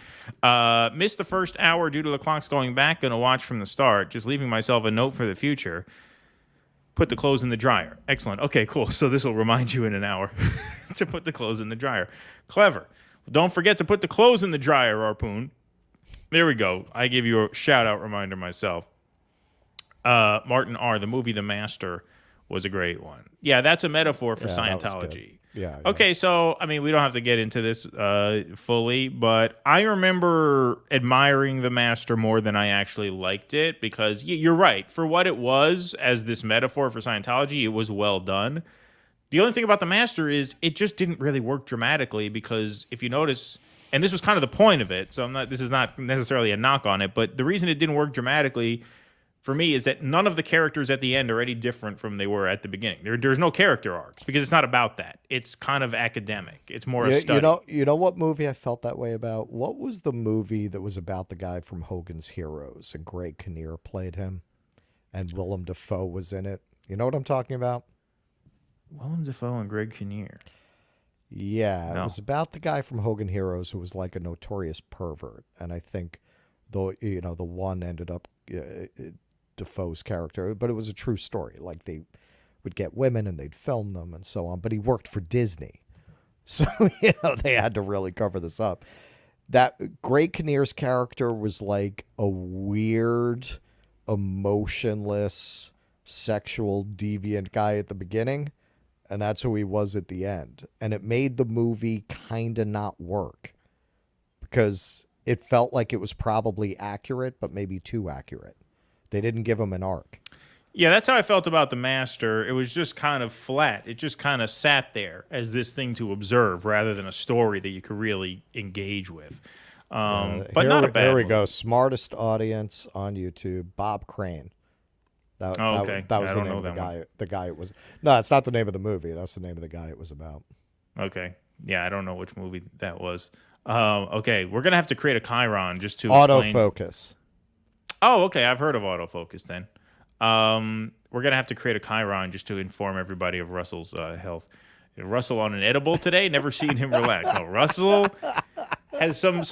Missed the first hour due to the clocks going back. Going to watch from the start. Just leaving myself a note for the future. Put the clothes in the dryer. Excellent. Okay, cool. So this will remind you in an hour to put the clothes in the dryer. Clever. Don't forget to put the clothes in the dryer, Arpoon. There we go. I give you a shout-out reminder myself. Martin R., the movie The Master was a great one. Yeah, that's a metaphor for Scientology. Yeah. Okay, so, I mean, we don't have to get into this fully, but I remember admiring The Master more than I actually liked it because you're right. For what it was as this metaphor for Scientology, it was well done. The only thing about The Master is it just didn't really work dramatically because if you notice, and this was kind of the point of it, so this is not necessarily a knock on it, but the reason it didn't work dramatically for me is that none of the characters at the end are any different from they were at the beginning. There's no character arcs because it's not about that. It's kind of academic. It's more a study. You know what movie I felt that way about? What was the movie that was about the guy from Hogan's Heroes and Greg Kinnear played him and Willem Dafoe was in it? You know what I'm talking about? Willem Dafoe and Greg Kinnear. Yeah, It was about the guy from Hogan Heroes who was like a notorious pervert, and I think the one ended up Defoe's character, but it was a true story. Like they would get women and they'd film them and so on, but he worked for Disney. So, they had to really cover this up. That Greg Kinnear's character was like a weird, emotionless, sexual, deviant guy at the beginning, and that's who he was at the end. And it made the movie kind of not work because it felt like it was probably accurate, but maybe too accurate. They didn't give him an arc. Yeah, that's how I felt about The Master. It was just kind of flat. It just kind of sat there as this thing to observe rather than a story that you could really engage with. But not a bad Here we movie. go. Smartest audience on YouTube, Bob Crane. Okay. That was I the don't name know of the that guy. one. The guy it was. No, it's not the name of the movie. That's the name of the guy it was about. Okay. Yeah, I don't know which movie that was. Okay, we're going to have to create a Chiron just to explain. Autofocus. Oh, okay. I've heard of autofocus then. We're going to have to create a Chiron just to inform everybody of Russell's health. Russell on an edible today? Never seen him relax. No, Russell has some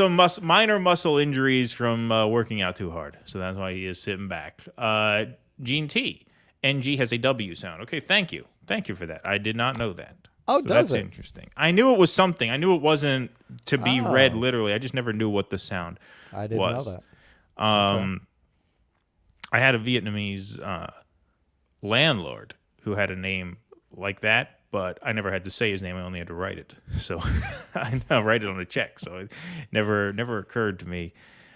minor muscle injuries from working out too hard. So that's why he is sitting back. Gene T. NG has a W sound. Okay, thank you. Thank you for that. I did not know that. Oh, so does that's it? Interesting. I knew it was something. I knew it wasn't to be read literally. I just never knew what the sound I didn't was. know that. Okay. I had a Vietnamese landlord who had a name like that, but I never had to say his name. I only had to write it. So I now write it on a check. So it never occurred to me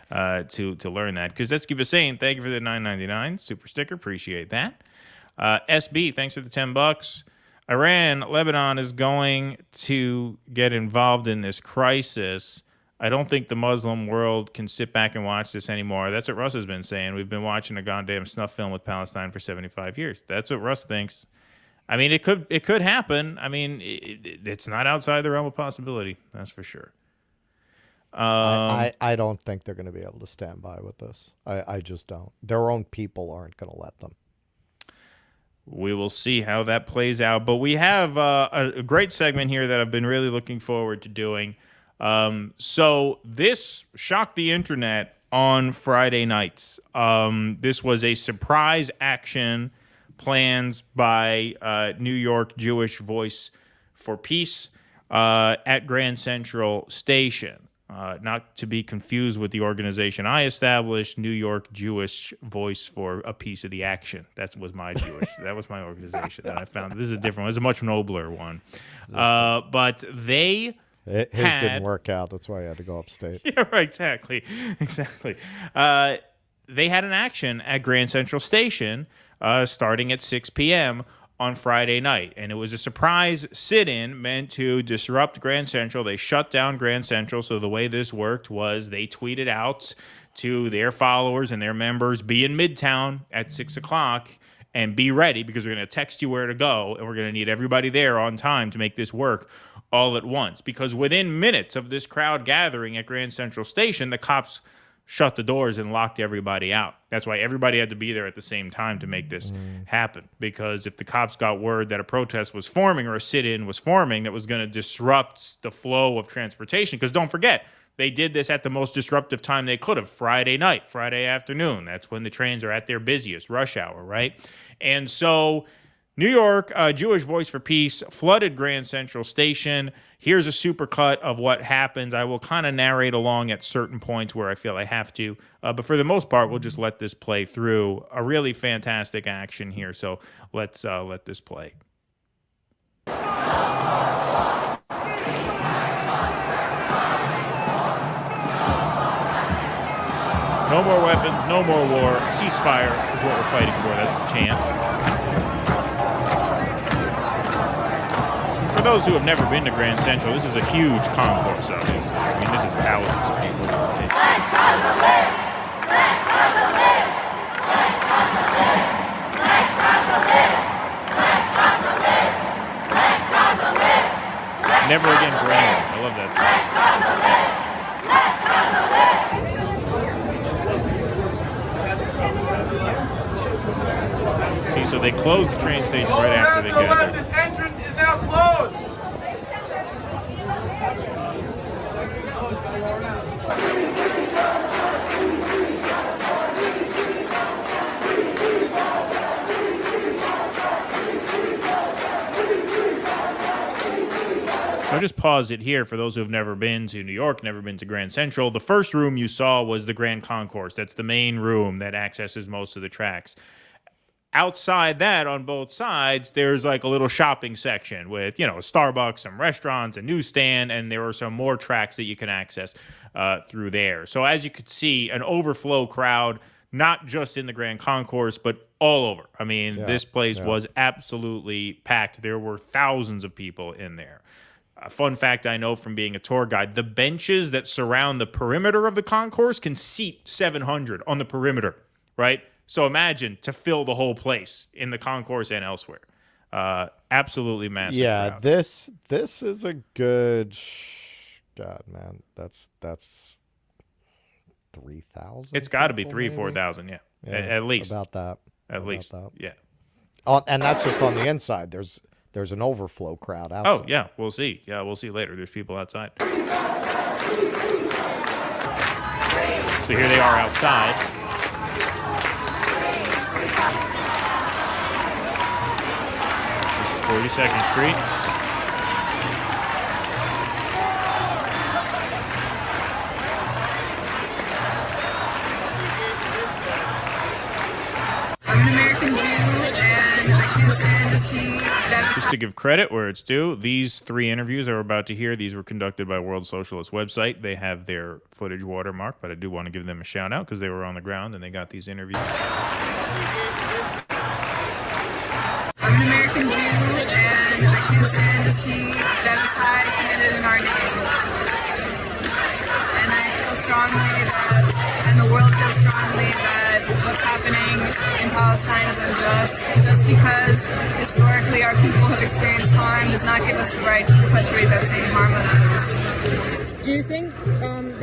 to learn that. Because let's keep it saying, thank you for the $9.99 super sticker. Appreciate that. SB, thanks for the $10. Lebanon is going to get involved in this crisis. I don't think the Muslim world can sit back and watch this anymore. That's what Russ has been saying. We've been watching a goddamn snuff film with Palestine for 75 years. That's what Russ thinks. I mean, it could happen. I mean, it's not outside the realm of possibility. That's for sure. I don't think they're going to be able to stand by with this. I just don't. Their own people aren't going to let them. We will see how that plays out. But we have a great segment here that I've been really looking forward to doing. So this shocked the internet on Friday nights. This was a surprise action planned by New York Jewish Voice for Peace at Grand Central Station. Not to be confused with the organization I established, New York Jewish Voice for a Piece of the Action. That was my organization that I found. This is a different one. It's a much nobler one. But they... His didn't work out. That's why I had to go upstate. Yeah, right, exactly. They had an action at Grand Central Station starting at 6 p.m. on Friday night, and it was a surprise sit-in meant to disrupt Grand Central. They shut down Grand Central, so the way this worked was they tweeted out to their followers and their members, be in Midtown at 6 o'clock and be ready because we're going to text you where to go, and we're going to need everybody there on time to make this work all at once. Because within minutes of this crowd gathering at Grand Central Station, the cops shut the doors and locked everybody out. That's why everybody had to be there at the same time to make this happen. Because if the cops got word that a protest was forming or a sit-in was forming that was going to disrupt the flow of transportation, because don't forget, they did this at the most disruptive time they could have, Friday night, Friday afternoon. That's when the trains are at their busiest, rush hour, right? And so New York Jewish Voice for Peace flooded Grand Central Station. Here's a supercut of what happens. I will kind of narrate along at certain points where I feel I have to. But for the most part, we'll just let this play through. A really fantastic action here. So let's let this play. No more weapons, no more war. Ceasefire is what we're fighting for. That's the chant. For those who have never been to Grand Central, this is a huge concourse, obviously. I mean, this is thousands of people. Never again for anyone. I love that song. See, so they closed the train station right after they gathered. This entrance is now closed. I'll just pause it here for those who have never been to New York, never been to Grand Central. The first room you saw was the Grand Concourse. That's the main room that accesses most of the tracks. Outside that, on both sides, there's like a little shopping section with, a Starbucks, some restaurants, a newsstand, and there are some more tracks that you can access through there. So as you could see, an overflow crowd, not just in the Grand Concourse, but all over. I mean, this place was absolutely packed. There were thousands of people in there. A fun fact I know from being a tour guide, the benches that surround the perimeter of the concourse can seat 700 on the perimeter, right? So imagine to fill the whole place in the concourse and elsewhere. Absolutely massive. Yeah, crowd. this is a good. God, man, that's 3,000. It's got to be 3,000-4,000. Yeah, at least about that. At least, yeah. And that's just on the inside. There's an overflow crowd outside. Oh yeah, we'll see. Yeah, we'll see later. There's people outside. So here they are outside. This is 42nd Street. I'm an American Jew, and I can't stand to see genocide. Just to give credit where it's due, these 3 interviews that we're about to hear, these were conducted by World Socialist website. They have their footage watermarked, but I do want to give them a shout out because they were on the ground and they got these interviews. I'm an American Jew, and I can't stand to see genocide committed in our name. And I feel strongly that, and the world feels strongly that what's happening in Palestine is unjust. Just because historically our people have experienced harm does not give us the right to perpetuate that same harm on others. Do you think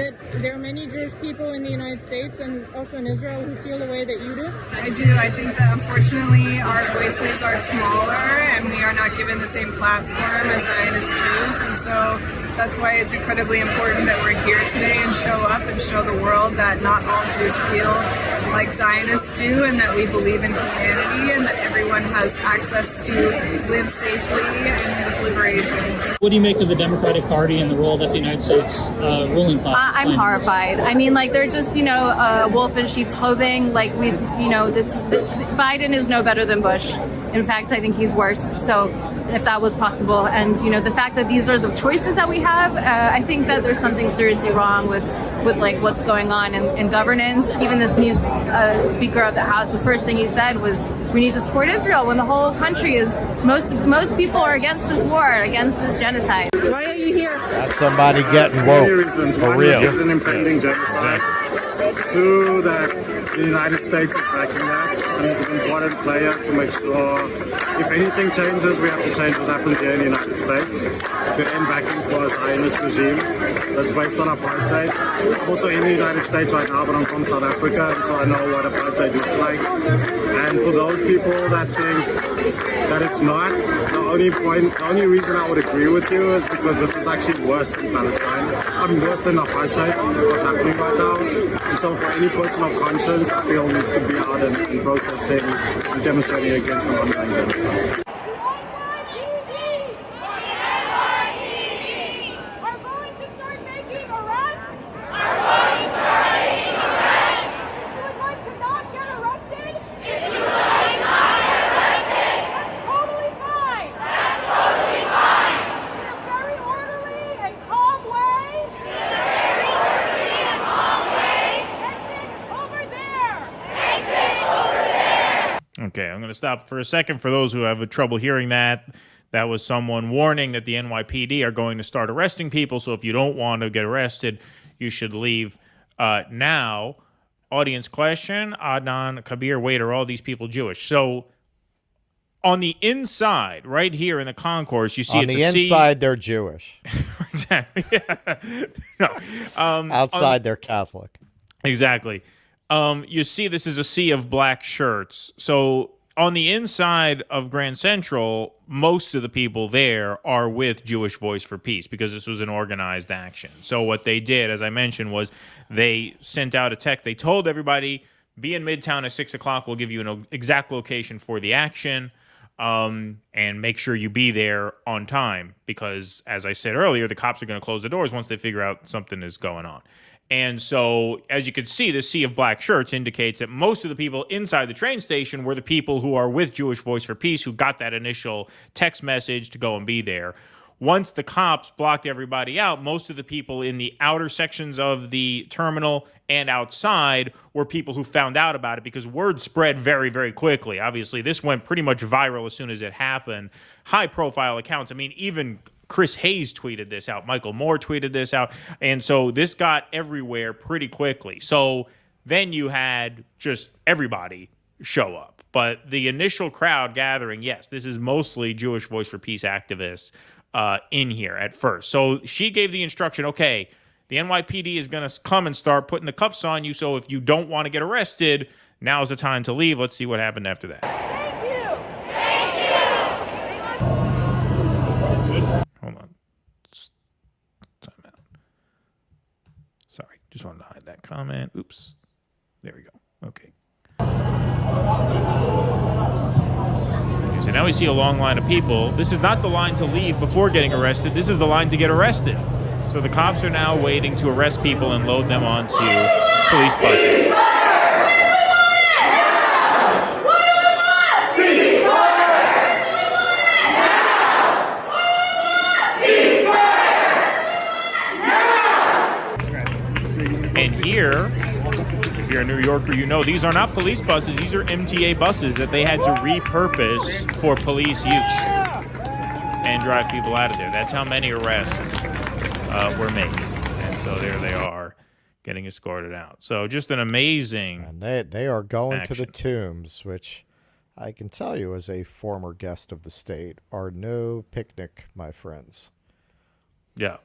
that there are many Jewish people in the United States and also in Israel who feel the way that you do? I do. I think that unfortunately our voices are smaller and we are not given the same platform as Zionist Jews. And so That's why it's incredibly important that we're here today and show up and show the world that not all Jews feel like Zionists do, and that we believe in humanity, and that everyone has access to live safely and with liberation. What do you make of the Democratic Party and the role that the United States ruling class is I'm playing? horrified. I mean, like, they're just, wolf in sheep's clothing. Like, this Biden is no better than Bush. In fact, I think he's worse. So if that was possible, and, the fact that these are the choices that we have, I think that there's something seriously wrong with like what's going on in governance. Even this new Speaker of the House, the first thing he said was, we need to support Israel, when the whole country is, most people are against this war, against this genocide. Why are you here? That's somebody getting woke. Many reasons. For One real. is an impending genocide. Two, that the United States is backing that and is an important player to make sure if anything changes, we have to change what happens here in the United States to end backing for a Zionist regime that's based on apartheid. I'm also in the United States right now, but I'm from South Africa, and so I know what apartheid looks like. And for those people that think that it's not, the only reason I would agree with you is because this is actually worse than Palestine. Worse than apartheid, what's happening right now. And so for any person of conscience, I feel needs to be out and protesting and demonstrating against an ongoing genocide. Okay, I'm going to stop for a second for those who have trouble hearing that. That was someone warning that the NYPD are going to start arresting people, so if you don't want to get arrested, you should leave now. Audience question, Adnan, Kabir, wait, are all these people Jewish? So on the inside, right here in the concourse, you see on the inside, they're Jewish. Exactly. No. Outside, they're Catholic. Exactly. You see this is a sea of black shirts. So on the inside of Grand Central, most of the people there are with Jewish Voice for Peace because this was an organized action. So what they did, as I mentioned, was they sent out a text. They told everybody, be in Midtown at 6 o'clock. We'll give you an exact location for the action, and make sure you be there on time because, as I said earlier, the cops are going to close the doors once they figure out something is going on. And so, as you can see, this sea of black shirts indicates that most of the people inside the train station were the people who are with Jewish Voice for Peace who got that initial text message to go and be there. Once the cops blocked everybody out, most of the people in the outer sections of the terminal and outside were people who found out about it because word spread very, very quickly. Obviously, this went pretty much viral as soon as it happened. High-profile accounts. I mean, even Chris Hayes tweeted this out. Michael Moore tweeted this out. And so this got everywhere pretty quickly. So then you had just everybody show up. But the initial crowd gathering, yes, this is mostly Jewish Voice for Peace activists in here at first. So she gave the instruction, okay, the NYPD is going to come and start putting the cuffs on you. So if you don't want to get arrested, now's the time to leave. Let's see what happened after that. Hold on. Time out. Sorry. Just wanted to hide that comment. Oops. There we go. Okay. So now we see a long line of people. This is not the line to leave before getting arrested. This is the line to get arrested. So the cops are now waiting to arrest people and load them onto police buses. And here, if you're a New Yorker, you know these are not police buses. These are MTA buses that they had to repurpose for police use and drive people out of there. That's how many arrests were made. And so there they are getting escorted out. So just an amazing And they are going action. to the tombs, which I can tell you as a former guest of the state are no picnic, my friends. Yeah.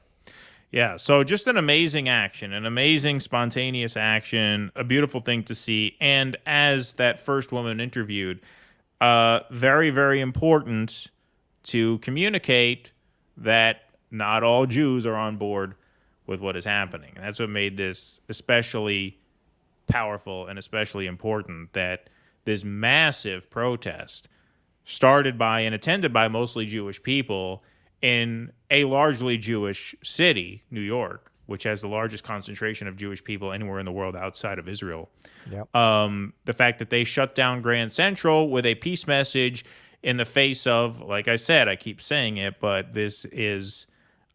Yeah, so just an amazing action, an amazing spontaneous action, a beautiful thing to see. And as that first woman interviewed, very, very important to communicate that not all Jews are on board with what is happening. And that's what made this especially powerful and especially important, that this massive protest started by and attended by mostly Jewish people in a largely Jewish city, New York, which has the largest concentration of Jewish people anywhere in the world outside of Israel. Yep. The fact that they shut down Grand Central with a peace message in the face of, like I said, I keep saying it, but this is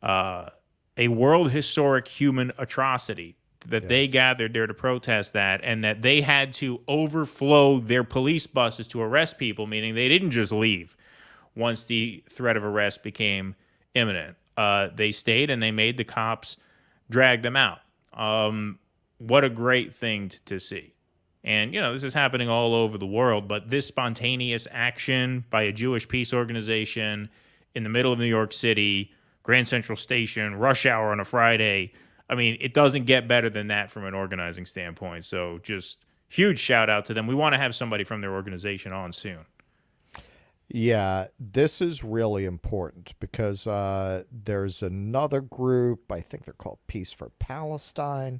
a world historic human atrocity, that they gathered there to protest that, and that they had to overflow their police buses to arrest people, meaning they didn't just leave once the threat of arrest became imminent. They stayed and they made the cops drag them out. What a great thing to see. And, this is happening all over the world, but this spontaneous action by a Jewish peace organization in the middle of New York City, Grand Central Station, rush hour on a Friday, I mean, it doesn't get better than that from an organizing standpoint. So just huge shout out to them. We want to have somebody from their organization on soon. Yeah, this is really important because there's another group, I think they're called Peace for Palestine.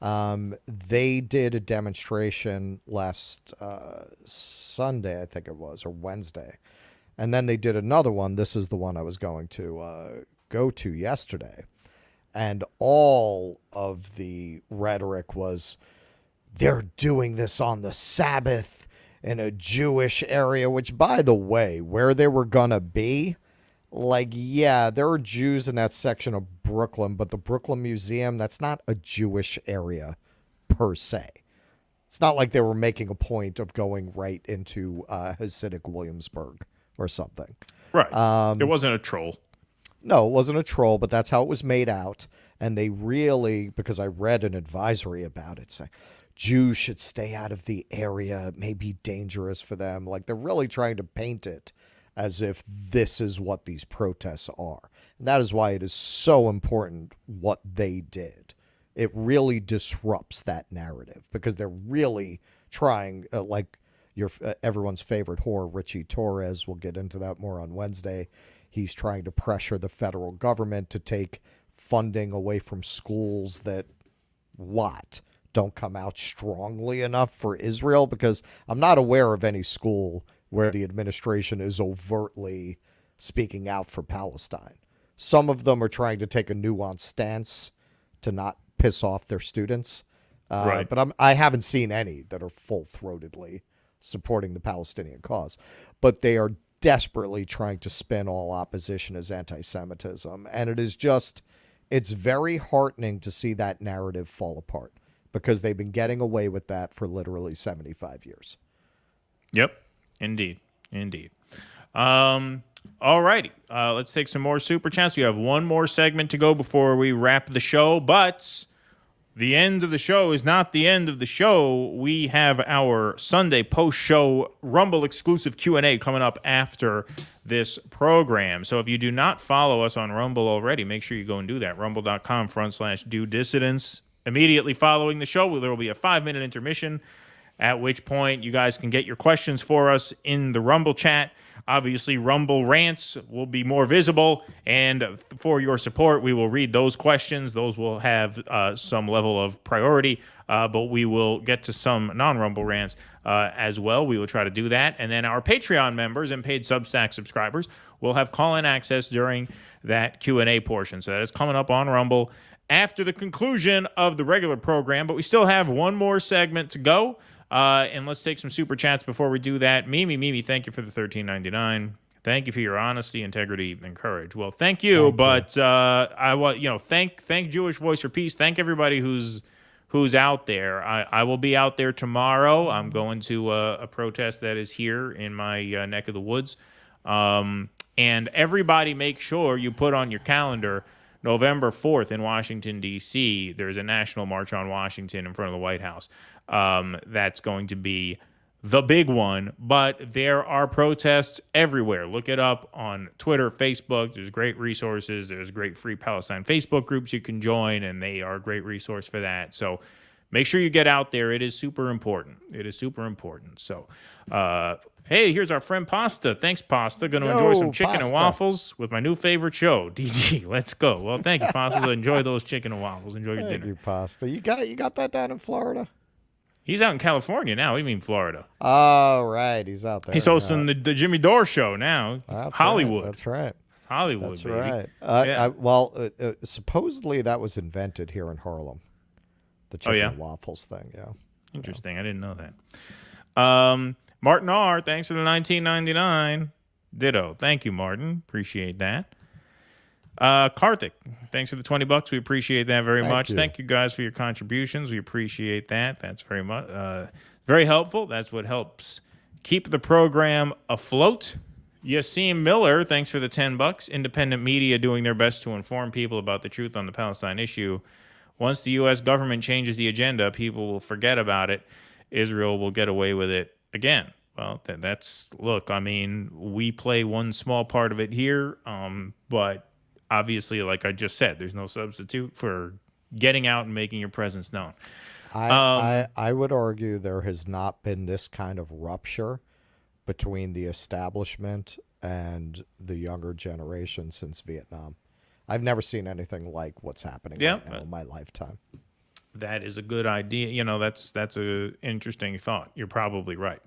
They did a demonstration last Sunday, I think it was, or Wednesday. And then they did another one. This is the one I was going to go to yesterday. And all of the rhetoric was, they're doing this on the Sabbath in a Jewish area, which, by the way, where they were going to be, like, yeah, there are Jews in that section of Brooklyn, but the Brooklyn Museum, that's not a Jewish area per se. It's not like they were making a point of going right into Hasidic Williamsburg or something. Right. It wasn't a troll. No, it wasn't a troll, but that's how it was made out. And they really, because I read an advisory about it, saying Jews should stay out of the area. It may be dangerous for them. Like, they're really trying to paint it as if this is what these protests are. And that is why it is so important what they did. It really disrupts that narrative because they're really trying, like your everyone's favorite whore, Richie Torres, we'll get into that more on Wednesday. He's trying to pressure the federal government to take funding away from schools that don't come out strongly enough for Israel, because I'm not aware of any school where the administration is overtly speaking out for Palestine. Some of them are trying to take a nuanced stance to not piss off their students. Right. But I haven't seen any that are full-throatedly supporting the Palestinian cause. But they are desperately trying to spin all opposition as anti-Semitism. And it's very heartening to see that narrative fall apart, because they've been getting away with that for literally 75 years. Yep. Indeed. All righty. Let's take some more super chats. We have one more segment to go before we wrap the show, but the end of the show is not the end of the show. We have our Sunday post-show Rumble exclusive Q&A coming up after this program. So if you do not follow us on Rumble already, make sure you go and do that. Rumble.com/DoDissidence. Immediately following the show, there will be a 5-minute intermission, at which point you guys can get your questions for us in the Rumble chat. Obviously, Rumble rants will be more visible, and for your support, we will read those questions. Those will have some level of priority, but we will get to some non-Rumble rants as well. We will try to do that. And then our Patreon members and paid Substack subscribers will have call-in access during that Q&A portion. So that is coming up on Rumble after the conclusion of the regular program, but we still have one more segment to go. And let's take some super chats before we do that. Mimi, thank you for the $13.99. Thank you for your honesty, integrity, and courage. Well, thank you, but I want thank Jewish Voice for Peace. Thank everybody who's out there. I will be out there tomorrow. I'm going to a protest that is here in my neck of the woods. And everybody, make sure you put on your calendar November 4th in Washington, D.C., there's a national march on Washington in front of the White House. That's going to be the big one, but there are protests everywhere. Look it up on Twitter, Facebook. There's great resources. There's great Free Palestine Facebook groups you can join, and they are a great resource for that. So make sure you get out there. It is super important. So, Hey, here's our friend Pasta. Thanks, Pasta. Going to enjoy some chicken and waffles with my new favorite show, DG. Let's go. Well, thank you, Pasta. Enjoy those chicken and waffles. Enjoy your dinner. Thank you, Pasta. You got that down in Florida? He's out in California now. What do you mean Florida? Oh, right. He's out there. He's hosting the Jimmy Dore show now. Hollywood. That's right. Hollywood, That's baby. right. Supposedly that was invented here in Harlem. The chicken and waffles thing, yeah. Interesting. I didn't know that. Martin R., thanks for the $19.99. Ditto. Thank you, Martin. Appreciate that. Karthik, thanks for the $20. We appreciate that very much. Thank you guys for your contributions. We appreciate that. That's very much very helpful. That's what helps keep the program afloat. Yasim Miller, thanks for the $10. Independent media doing their best to inform people about the truth on the Palestine issue. Once the U.S. government changes the agenda, people will forget about it. Israel will get away with it again. Well, that's look. I mean, we play one small part of it here, but obviously, like I just said, there's no substitute for getting out and making your presence known. I would argue there has not been this kind of rupture between the establishment and the younger generation since Vietnam. I've never seen anything like what's happening right now in my lifetime. That is a good idea. You know, that's a interesting thought. You're probably right.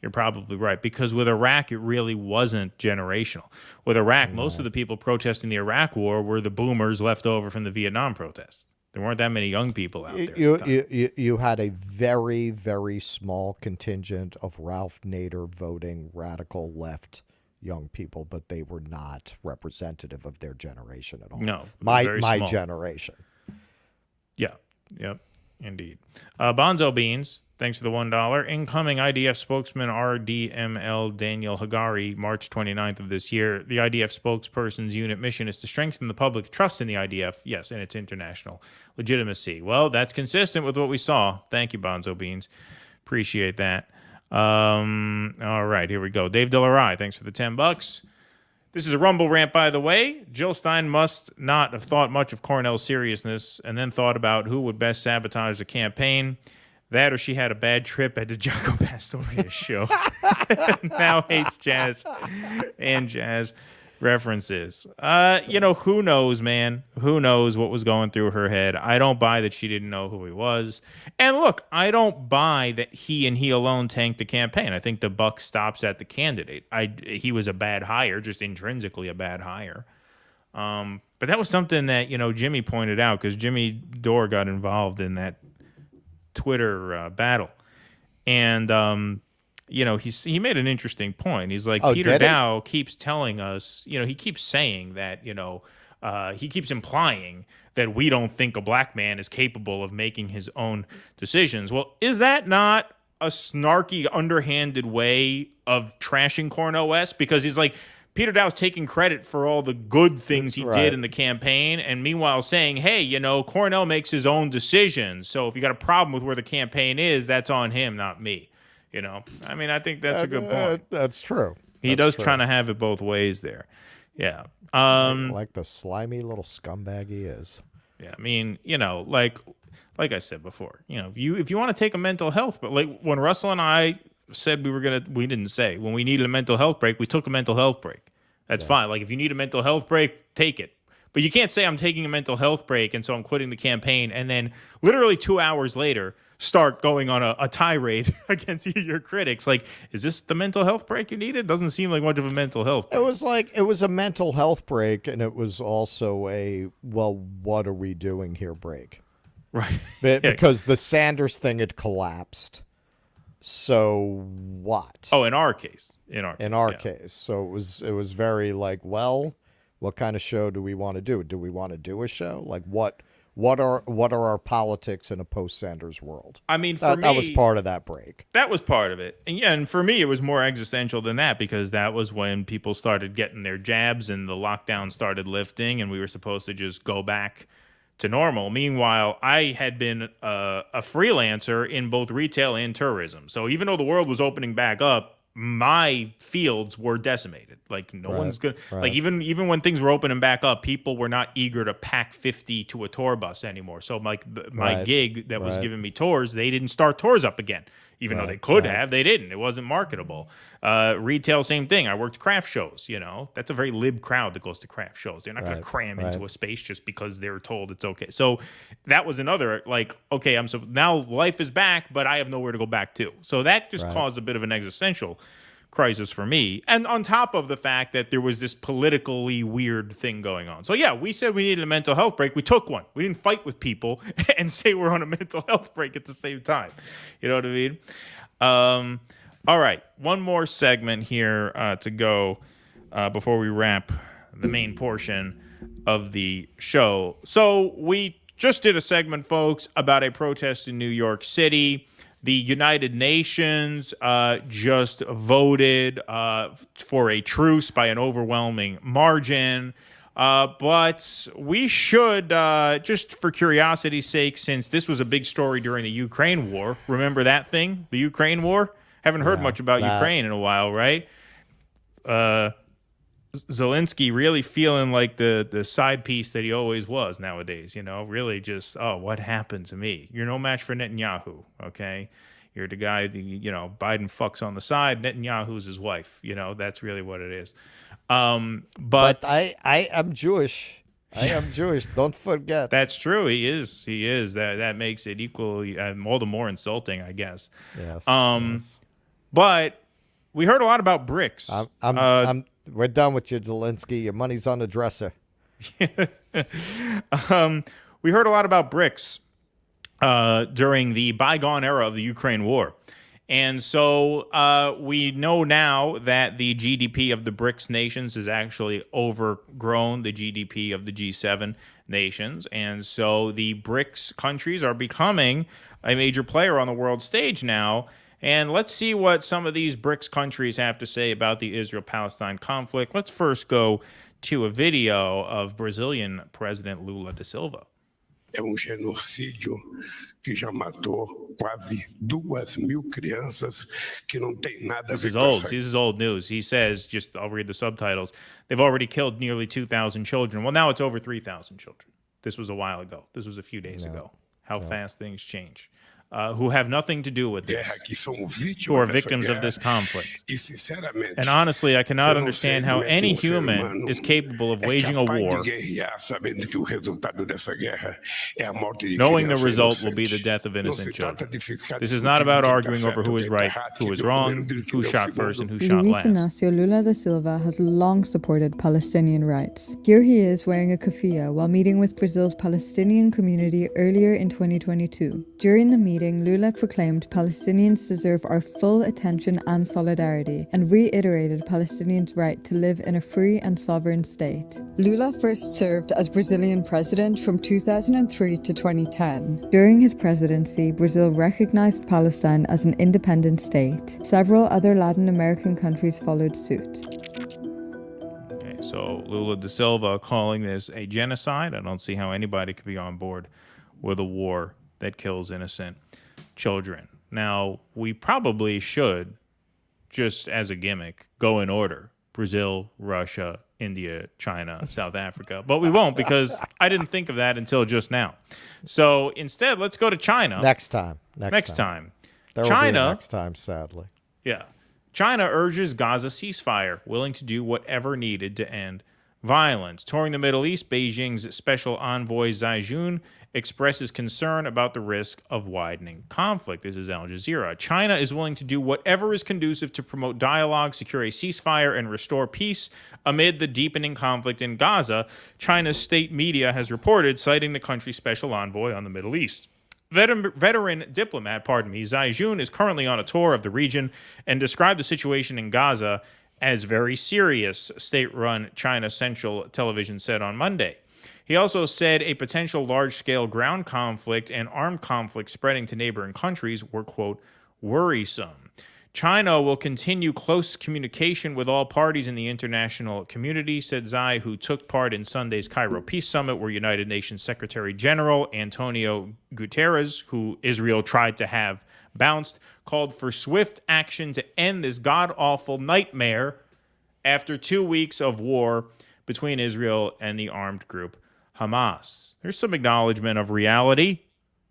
You're probably right. Because with Iraq, it really wasn't generational. With Iraq, most of the people protesting the Iraq war were the boomers left over from the Vietnam protests. There weren't that many young people out there. You had a very, very small contingent of Ralph Nader voting radical left young people, but they were not representative of their generation at all. No, my generation. Yeah. Yep. Indeed. Bonzo Beans, thanks for the $1. Incoming IDF spokesman RDML Daniel Hagari, March 29th of this year. The IDF spokesperson's unit mission is to strengthen the public trust in the IDF, yes, and its international legitimacy. Well, that's consistent with what we saw. Thank you, Bonzo Beans. Appreciate that. All right, here we go. Dave Delarai, thanks for the $10. This is a Rumble rant, by the way. Jill Stein must not have thought much of Cornell's seriousness and then thought about who would best sabotage the campaign. That or she had a bad trip at the Jaco Pastorius show. Now hates jazz and jazz references. Who knows, man? Who knows what was going through her head? I don't buy that she didn't know who he was. And look, I don't buy that he and he alone tanked the campaign. I think the buck stops at the candidate. He was a bad hire, just intrinsically a bad hire. But that was something that, Jimmy pointed out, because Jimmy Dore got involved in that Twitter battle. And he made an interesting point. He's like, Peter Dow keeps telling us, he keeps saying that, he keeps implying that we don't think a black man is capable of making his own decisions. Well, is that not a snarky, underhanded way of trashing Cornel West? Because he's like, Peter Dow's taking credit for all the good things he did in the campaign, and meanwhile saying, hey, Cornel makes his own decisions. So if you got a problem with where the campaign is, that's on him, not me. I think that's a good point. That's true. He does trying to have it both ways there. Yeah. Like the slimy little scumbag he is. Yeah. Like I said before, if you want to take a mental health, but like when Russell and I said we didn't say when we needed a mental health break, we took a mental health break. That's fine. Like if you need a mental health break, take it. But you can't say I'm taking a mental health break and so I'm quitting the campaign and then literally 2 hours later start going on a tirade against your critics. Like, is this the mental health break you needed? Doesn't seem like much of a mental health break. It was a mental health break, and it was also a, well, what are we doing here break. Right. Because the Sanders thing had collapsed. So what? Oh, in our case. In our case. So it was very like, well, what kind of show do we want to do? Do we want to do a show? Like what are our politics in a post-Sanders world? I mean, for me, that was part of that break. That was part of it. And for me, it was more existential than that because that was when people started getting their jabs and the lockdown started lifting and we were supposed to just go back to normal. Meanwhile, I had been a freelancer in both retail and tourism. So even though the world was opening back up, my fields were decimated. Like no one's gonna like even when things were opening back up, people were not eager to pack 50 to a tour bus anymore. So like my gig that was giving me tours, they didn't start tours up again. even though they could have. They didn't. It wasn't marketable. Retail, same thing. I worked craft shows. That's a very lib crowd that goes to craft shows. They're not going to cram into a space just because they're told it's okay. So that was another okay. Now life is back, but I have nowhere to go back to. So that just caused a bit of an existential crisis for me, and on top of the fact that there was this politically weird thing going on. So yeah, we said we needed a mental health break. We took one. We didn't fight with people and say we're on a mental health break at the same time. You know what I mean? All right, one more segment here to go before we wrap the main portion of the show. So we just did a segment, folks, about a protest in New York City. The United Nations just voted for a truce by an overwhelming margin. But we should, just for curiosity's sake, since this was a big story during the Ukraine war, remember that thing, the Ukraine war? Haven't heard much about Ukraine in a while, right? Zelensky really feeling like the side piece that he always was nowadays, really just, what happened to me? You're no match for Netanyahu, okay? You're the guy, Biden fucks on the side, Netanyahu's his wife, that's really what it is. But I am Jewish. I am Jewish. Don't forget. That's true. He is. That makes it equally, all the more insulting, I guess. Yes. But we heard a lot about BRICS. We're done with you, Zelensky. Your money's on the dresser. We heard a lot about BRICS during the bygone era of the Ukraine war. And so we know now that the GDP of the BRICS nations has actually overgrown the GDP of the G7 nations. And so the BRICS countries are becoming a major player on the world stage now. And let's see what some of these BRICS countries have to say about the Israel-Palestine conflict. Let's first go to a video of Brazilian President Lula da Silva. É genocídio que já matou quase 2.000 crianças que não tem nada a ver com isso. This is old news. He says, I'll read the subtitles, they've already killed nearly 2,000 children. Well, now it's over 3,000 children. This was a while ago. This was a few days ago. How fast things change. Who have nothing to do with this, who are victims of this conflict. And honestly, I cannot understand how any human is capable of waging a war knowing the result will be the death of innocent children. This is not about arguing over who is right, who is wrong, who shot first, and who shot last. Luis Inácio Lula da Silva has long supported Palestinian rights. Here he is wearing a keffiyeh while meeting with Brazil's Palestinian community earlier in 2022. During the meeting, Lula proclaimed Palestinians deserve our full attention and solidarity, and reiterated Palestinians' right to live in a free and sovereign state. Lula first served as Brazilian president from 2003 to 2010. During his presidency, Brazil recognized Palestine as an independent state. Several other Latin American countries followed suit. Okay, so Lula da Silva calling this a genocide. I don't see how anybody could be on board with a war that kills innocent children. Now, we probably should, just as a gimmick, go in order. Brazil, Russia, India, China, South Africa. But we won't, because I didn't think of that until just now. So instead, let's go to China. Next time. Next time. There will be a next time, sadly. Yeah. China urges Gaza ceasefire, willing to do whatever needed to end violence. Touring the Middle East, Beijing's special envoy Zai Jun expresses concern about the risk of widening conflict. This is Al Jazeera. China is willing to do whatever is conducive to promote dialogue, secure a ceasefire, and restore peace amid the deepening conflict in Gaza, China's state media has reported, citing the country's special envoy on the Middle East. Veteran diplomat, Zai Jun, is currently on a tour of the region and described the situation in Gaza as very serious, state-run China Central Television said on Monday. He also said a potential large-scale ground conflict and armed conflict spreading to neighboring countries were, quote, worrisome. China will continue close communication with all parties in the international community, said Zai, who took part in Sunday's Cairo Peace Summit, where United Nations Secretary General Antonio Guterres, who Israel tried to have bounced, called for swift action to end this god-awful nightmare after 2 weeks of war between Israel and the armed group Hamas. There's some acknowledgement of reality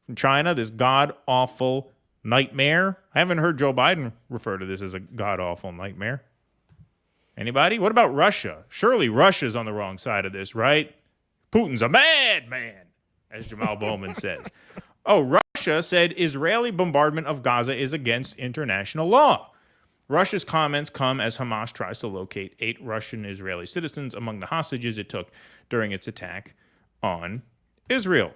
from China, this god-awful nightmare. I haven't heard Joe Biden refer to this as a god-awful nightmare. Anybody? What about Russia? Surely Russia's on the wrong side of this, right? Putin's a madman, as Jamal Bowman says. Oh, Russia said Israeli bombardment of Gaza is against international law. Russia's comments come as Hamas tries to locate 8 Russian Israeli citizens among the hostages it took during its attack on Israel.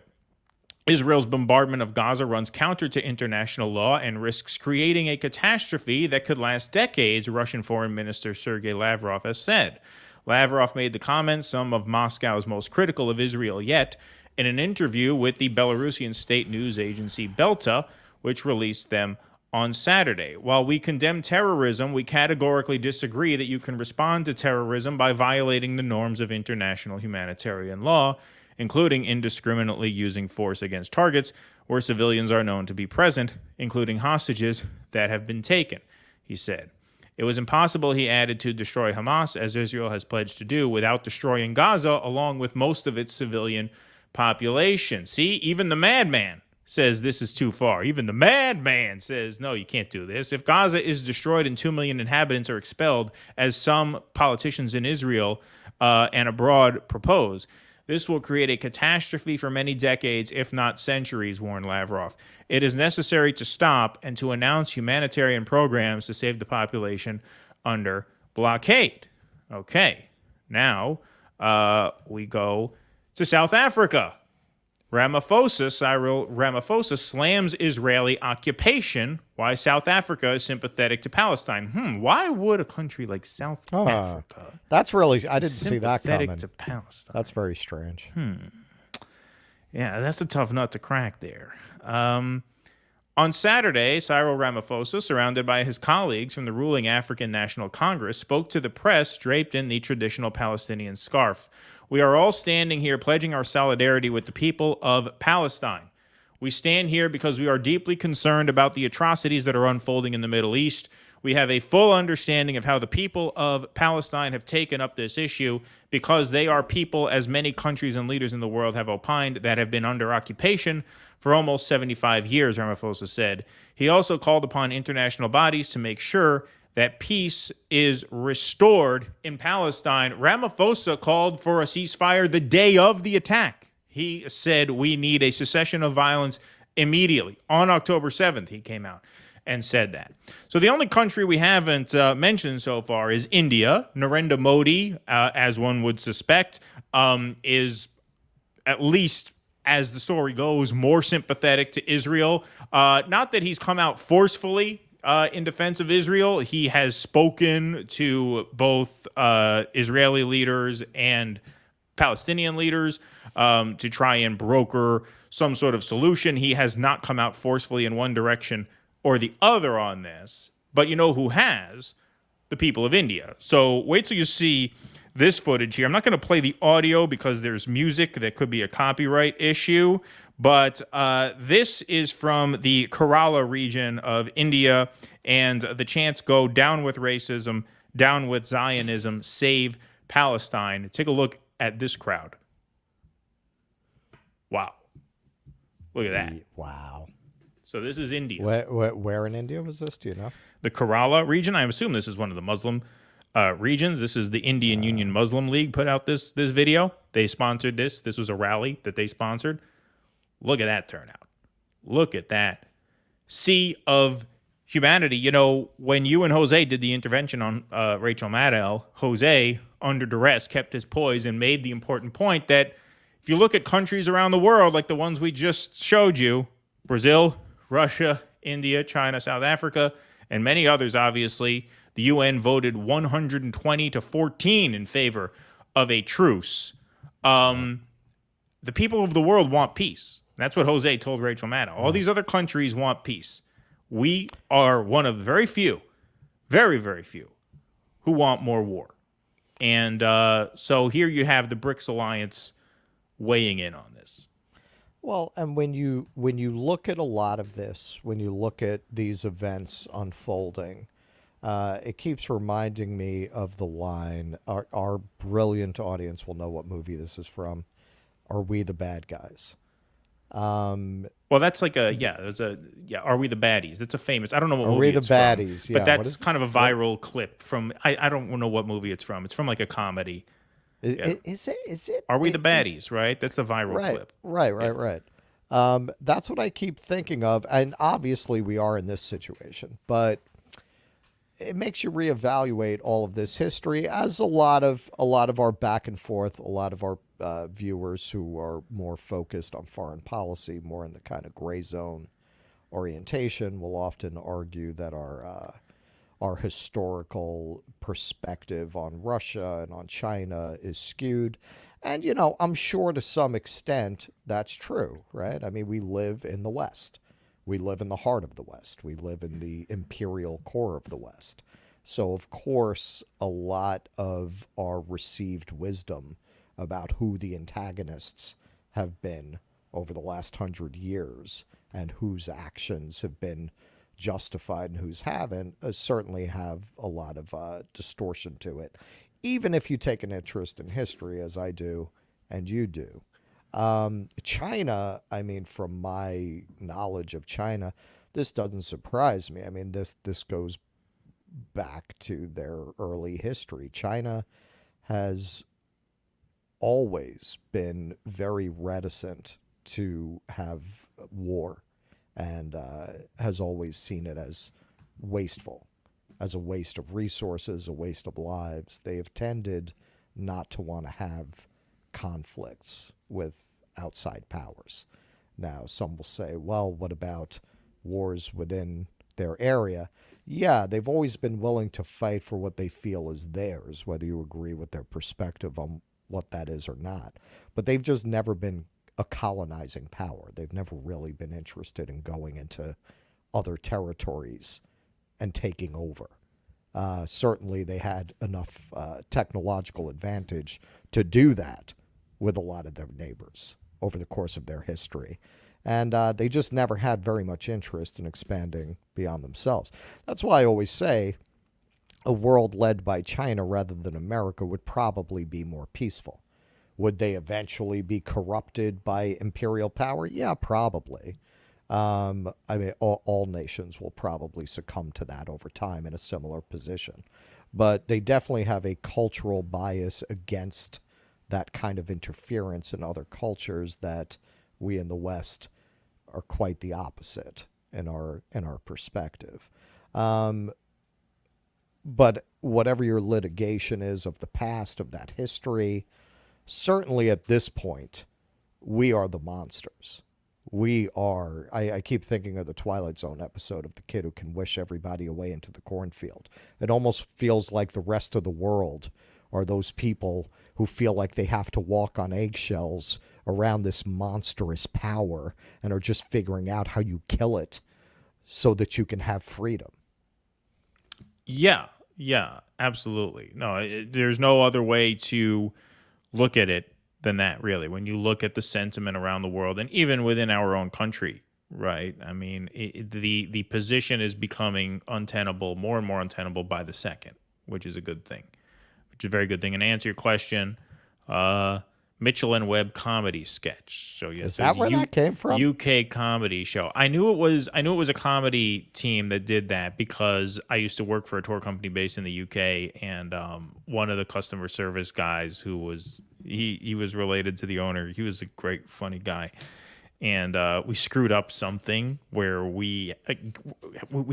Israel's bombardment of Gaza runs counter to international law and risks creating a catastrophe that could last decades, Russian Foreign Minister Sergei Lavrov has said. Lavrov made the comment, some of Moscow's most critical of Israel yet, in an interview with the Belarusian state news agency Belta, which released them on Saturday. While we condemn terrorism, we categorically disagree that you can respond to terrorism by violating the norms of international humanitarian law, including indiscriminately using force against targets where civilians are known to be present, including hostages that have been taken, he said. It was impossible, he added, to destroy Hamas, as Israel has pledged to do, without destroying Gaza, along with most of its civilian population. See, even the madman says this is too far. Even the madman says, no, you can't do this. If Gaza is destroyed and 2 million inhabitants are expelled, as some politicians in Israel and abroad propose, this will create a catastrophe for many decades, if not centuries, warned Lavrov. It is necessary to stop and to announce humanitarian programs to save the population under blockade. Okay, now we go to South Africa. Cyril Ramaphosa slams Israeli occupation. Why South Africa is sympathetic to Palestine. Why would a country like South Africa? That's really, I didn't see that coming. Sympathetic to Palestine. That's very strange. Yeah, that's a tough nut to crack there. On Saturday, Cyril Ramaphosa, surrounded by his colleagues from the ruling African National Congress, spoke to the press draped in the traditional Palestinian scarf. We are all standing here pledging our solidarity with the people of Palestine. We stand here because we are deeply concerned about the atrocities that are unfolding in the Middle East. We have a full understanding of how the people of Palestine have taken up this issue because they are people, as many countries and leaders in the world have opined, that have been under occupation for almost 75 years, Ramaphosa said. He also called upon international bodies to make sure that peace is restored in Palestine. Ramaphosa called for a ceasefire the day of the attack. He said we need a cessation of violence immediately. On October 7th, he came out and said that. So the only country we haven't mentioned so far is India. Narendra Modi, as one would suspect, is, at least as the story goes, more sympathetic to Israel. Not that he's come out forcefully in defense of Israel. He has spoken to both Israeli leaders and Palestinian leaders to try and broker some sort of solution. He has not come out forcefully in one direction or the other on this. But you know who has? The people of India. So wait till you see this footage here. I'm not going to play the audio because there's music that could be a copyright issue. But this is from the Kerala region of India, and the chants go, down with racism, down with Zionism, save Palestine. Take a look at this crowd. Wow. Look at that. Wow. So this is India. Where in India was this? Do you know? The Kerala region. I assume this is one of the Muslim regions. This is the Indian Union Muslim League put out this video. They sponsored this. This was a rally that they sponsored. Look at that turnout. Look at that sea of humanity. You know, when you and Jose did the intervention on Rachel Maddow, Jose, under duress, kept his poise and made the important point that if you look at countries around the world, like the ones we just showed you, Brazil, Russia, India, China, South Africa, and many others, obviously, the UN voted 120-14 in favor of a truce. The people of the world want peace. That's what Jose told Rachel Maddow. All these other countries want peace. We are one of the very few, very, very few, who want more war. And so here you have the BRICS alliance weighing in on this. Well, and when you look at a lot of this, when you look at these events unfolding, it keeps reminding me of the line, our brilliant audience will know what movie this is from, Are We the Bad Guys? Well, that's like Are We the Baddies? That's a famous. I don't know what Are movie We the it's Baddies? from, Yeah, but that's kind of a viral clip from. I don't know what movie it's from. It's from like a comedy. Is it? Are We the Baddies? Right. That's a viral clip. Right. That's what I keep thinking of, and obviously we are in this situation, but it makes you reevaluate all of this history, as a lot of our back and forth, a lot of our viewers who are more focused on foreign policy, more in the kind of gray zone orientation, will often argue that our historical perspective on Russia and on China is skewed. And, I'm sure to some extent that's true, right? I mean, we live in the West. We live in the heart of the West. We live in the imperial core of the West. So, of course, a lot of our received wisdom about who the antagonists have been over the last 100 years and whose actions have been justified and whose haven't certainly have a lot of distortion to it, even if you take an interest in history, as I do and you do. China, I mean, from my knowledge of China, this doesn't surprise me. I mean, this goes back to their early history. China has always been very reticent to have war and has always seen it as wasteful, as a waste of resources, a waste of lives. They have tended not to want to have conflicts with outside powers. Now, some will say, well, what about wars within their area? Yeah, they've always been willing to fight for what they feel is theirs, whether you agree with their perspective on what that is or not. But they've just never been a colonizing power. They've never really been interested in going into other territories and taking over. Certainly they had enough technological advantage to do that with a lot of their neighbors over the course of their history. And they just never had very much interest in expanding beyond themselves. That's why I always say a world led by China rather than America would probably be more peaceful. Would they eventually be corrupted by imperial power? Yeah, probably. I mean, all nations will probably succumb to that over time in a similar position. But they definitely have a cultural bias against that kind of interference in other cultures that we in the West are quite the opposite in our perspective. But whatever your litigation is of the past, of that history, certainly at this point, we are the monsters. We are, I keep thinking of the Twilight Zone episode of the kid who can wish everybody away into the cornfield. It almost feels like the rest of the world are those people who feel like they have to walk on eggshells around this monstrous power and are just figuring out how you kill it so that you can have freedom. Yeah, absolutely. No, there's no other way to look at it than that, really. When you look at the sentiment around the world and even within our own country, right? I mean, the position is becoming untenable, more and more untenable by the second, which is a good thing, which is a very good thing. And to answer your question, Mitchell and Webb comedy sketch. So yes, is that where that came from? UK comedy show. I knew it was a comedy team that did that because I used to work for a tour company based in the UK, and one of the customer service guys who was he was related to the owner. He was a great, funny guy. And we screwed up something where we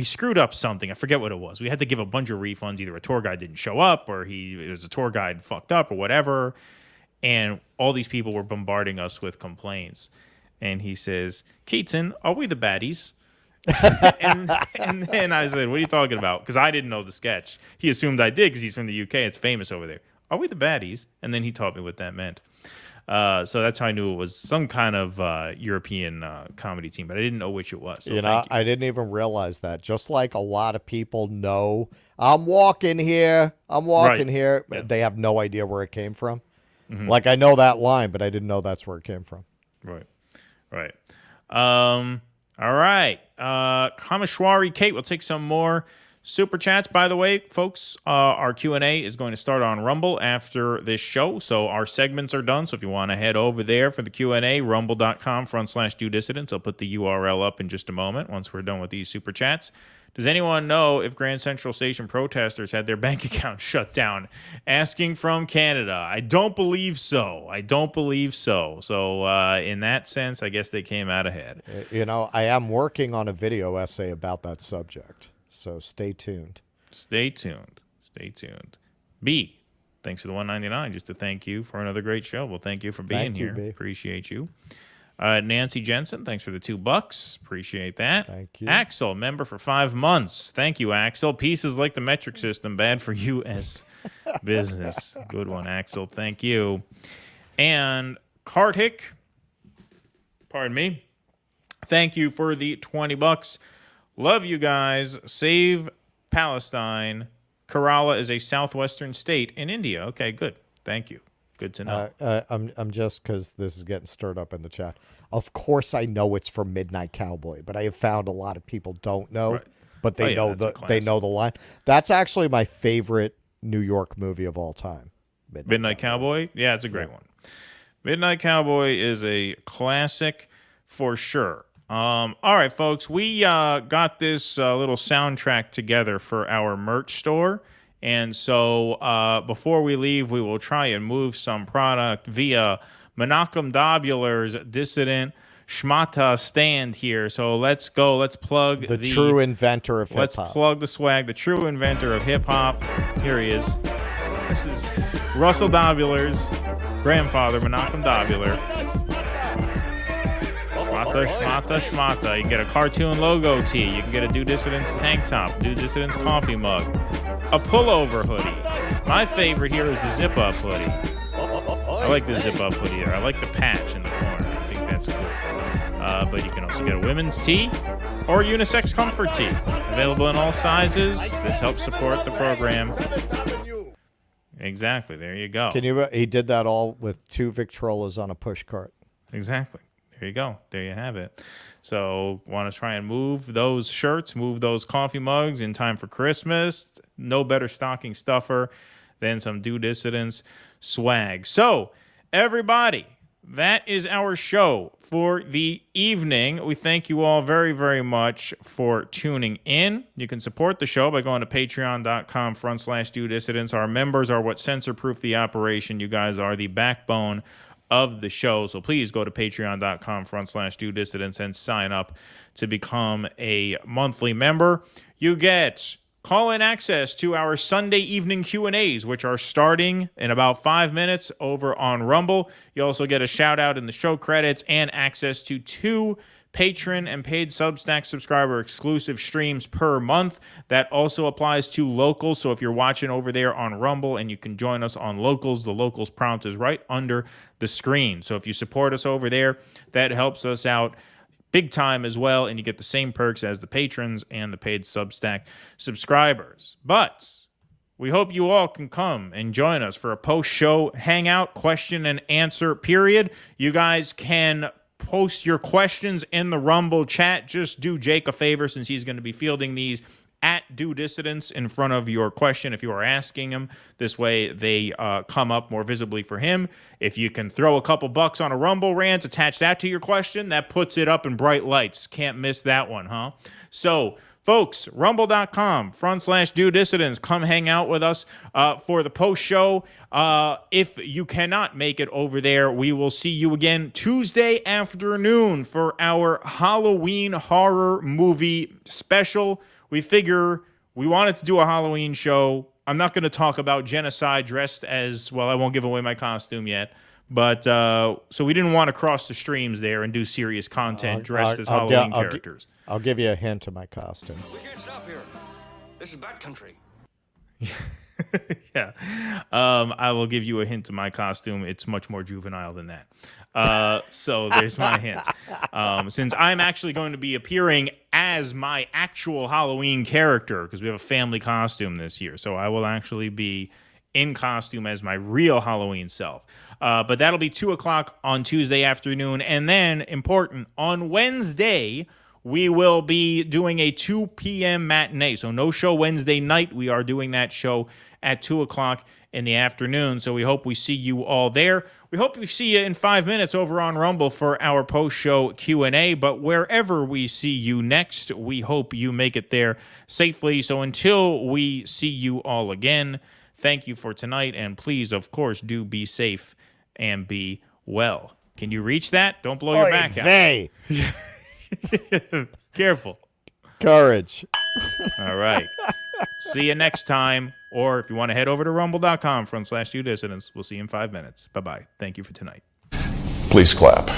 screwed up something. I forget what it was. We had to give a bunch of refunds. Either a tour guide didn't show up, or it was a tour guide fucked up, or whatever. And all these people were bombarding us with complaints. And he says, "Keaton, are we the baddies?" and then I said, "What are you talking about?" Because I didn't know the sketch. He assumed I did because he's from the UK. It's famous over there. Are we the baddies? And then he taught me what that meant. So that's how I knew it was some kind of European comedy team, but I didn't know which it was. So I didn't even realize that. Just like a lot of people know, I'm walking here. Yeah. They have no idea where it came from. Mm-hmm. Like, I know that line, but I didn't know that's where it came from. Right. All right. Kameshwari Kate, we'll take some more Super chats, by the way, folks, our Q&A is going to start on Rumble after this show, so our segments are done. So if you want to head over there for the Q&A, rumble.com/DoDissidents. I'll put the URL up in just a moment once we're done with these super chats. Does anyone know if Grand Central Station protesters had their bank account shut down? Asking from Canada. I don't believe so. So in that sense, I guess they came out ahead. You know, I am working on a video essay about that subject, so stay tuned. Stay tuned. B, thanks for the $1.99. Just to thank you for another great show. Well, thank you for being here. B. Appreciate you. Nancy Jensen, thanks for the $2. Appreciate that. Thank you. Axel, member for 5 months. Thank you, Axel. Pieces like the metric system, bad for U.S. business. Good one, Axel. Thank you. And Kartik, pardon me, thank you for the $20. Love you guys. Save Palestine. Kerala is a southwestern state in India. Okay, good. Thank you. Good to know. I'm just, because this is getting stirred up in the chat. Of course, I know it's from Midnight Cowboy, but I have found a lot of people don't know, Right. but they know the line. That's actually my favorite New York movie of all time. Midnight Cowboy? Yeah, it's a great one. Midnight Cowboy is a classic for sure. All right, folks, we got this little soundtrack together for our merch store. And so before we leave, we will try and move some product via Menachem Dobular's Dissident Schmata stand here. So let's go. Let's plug the true inventor of hip-hop. Let's plug the swag, the true inventor of hip-hop. Here he is. This is Russell Dobular's grandfather, Menachem Dobular. Schmata. You can get a cartoon logo tee. You can get a Do Dissidents tank top, Do Dissidents coffee mug, a pullover hoodie. My favorite here is the zip-up hoodie. I like the zip-up hoodie there. I like the patch in the corner. I think that's cool. But you can also get a women's tee or unisex comfort tee. Available in all sizes. This helps support the program. Exactly. There you go. He did that all with 2 Victrolas on a push cart. Exactly. There you go. There you have it. So want to try and move those shirts, move those coffee mugs in time for Christmas. No better stocking stuffer than some Do Dissidents swag. So, everybody, that is our show for the evening. We thank you all very, very much for tuning in. You can support the show by going to patreon.com/Do Dissidents. Our members are what censor-proof the operation. You guys are the backbone of the show. So please go to patreon.com/Do Dissidents and sign up to become a monthly member. You get call-in access to our Sunday evening Q&As, which are starting in about 5 minutes over on Rumble. You also get a shout-out in the show credits and access to 2 patron and paid Substack subscriber exclusive streams per month. That also applies to locals. So if you're watching over there on Rumble and you can join us on locals, the locals prompt is right under the screen. So if you support us over there, that helps us out big time as well, and you get the same perks as the patrons and the paid Substack subscribers. But we hope you all can come and join us for a post-show hangout, question and answer period. You guys can post your questions in the Rumble chat. Just do Jake a favor, since he's going to be fielding these at Do Dissidents in front of your question if you are asking him. This way they come up more visibly for him. If you can throw a couple bucks on a Rumble rant, attach that to your question, that puts it up in bright lights. Can't miss that one, huh? So, folks, rumble.com/Do Dissidents. Come hang out with us for the post show. If you cannot make it over there, we will see you again Tuesday afternoon for our Halloween horror movie special. We figure we wanted to do a Halloween show. I'm not going to talk about genocide dressed as, well, I won't give away my costume yet. But so we didn't want to cross the streams there and do serious content dressed as Halloween characters. I'll give you a hint of my costume. We can't stop here. This is Bat Country. Yeah. I will give you a hint of my costume. It's much more juvenile than that. So there's my hint. Since I'm actually going to be appearing as my actual Halloween character, because we have a family costume this year. So I will actually be in costume as my real Halloween self. But that'll be 2 o'clock on Tuesday afternoon. And then, important, on Wednesday, we will be doing a 2 p.m. matinee. So no show Wednesday night. We are doing that show at 2 o'clock in the afternoon. So we hope we see you all there. We hope we see you in 5 minutes over on Rumble for our post-show Q&A. But wherever we see you next, we hope you make it there safely. So until we see you all again, thank you for tonight. And please, of course, do be safe and be well. Can you reach that? Don't blow your back out. Careful. Courage. All right. See you next time. Or if you want to head over to rumble.com/udissidents, we'll see you in 5 minutes. Bye-bye. Thank you for tonight. Please clap.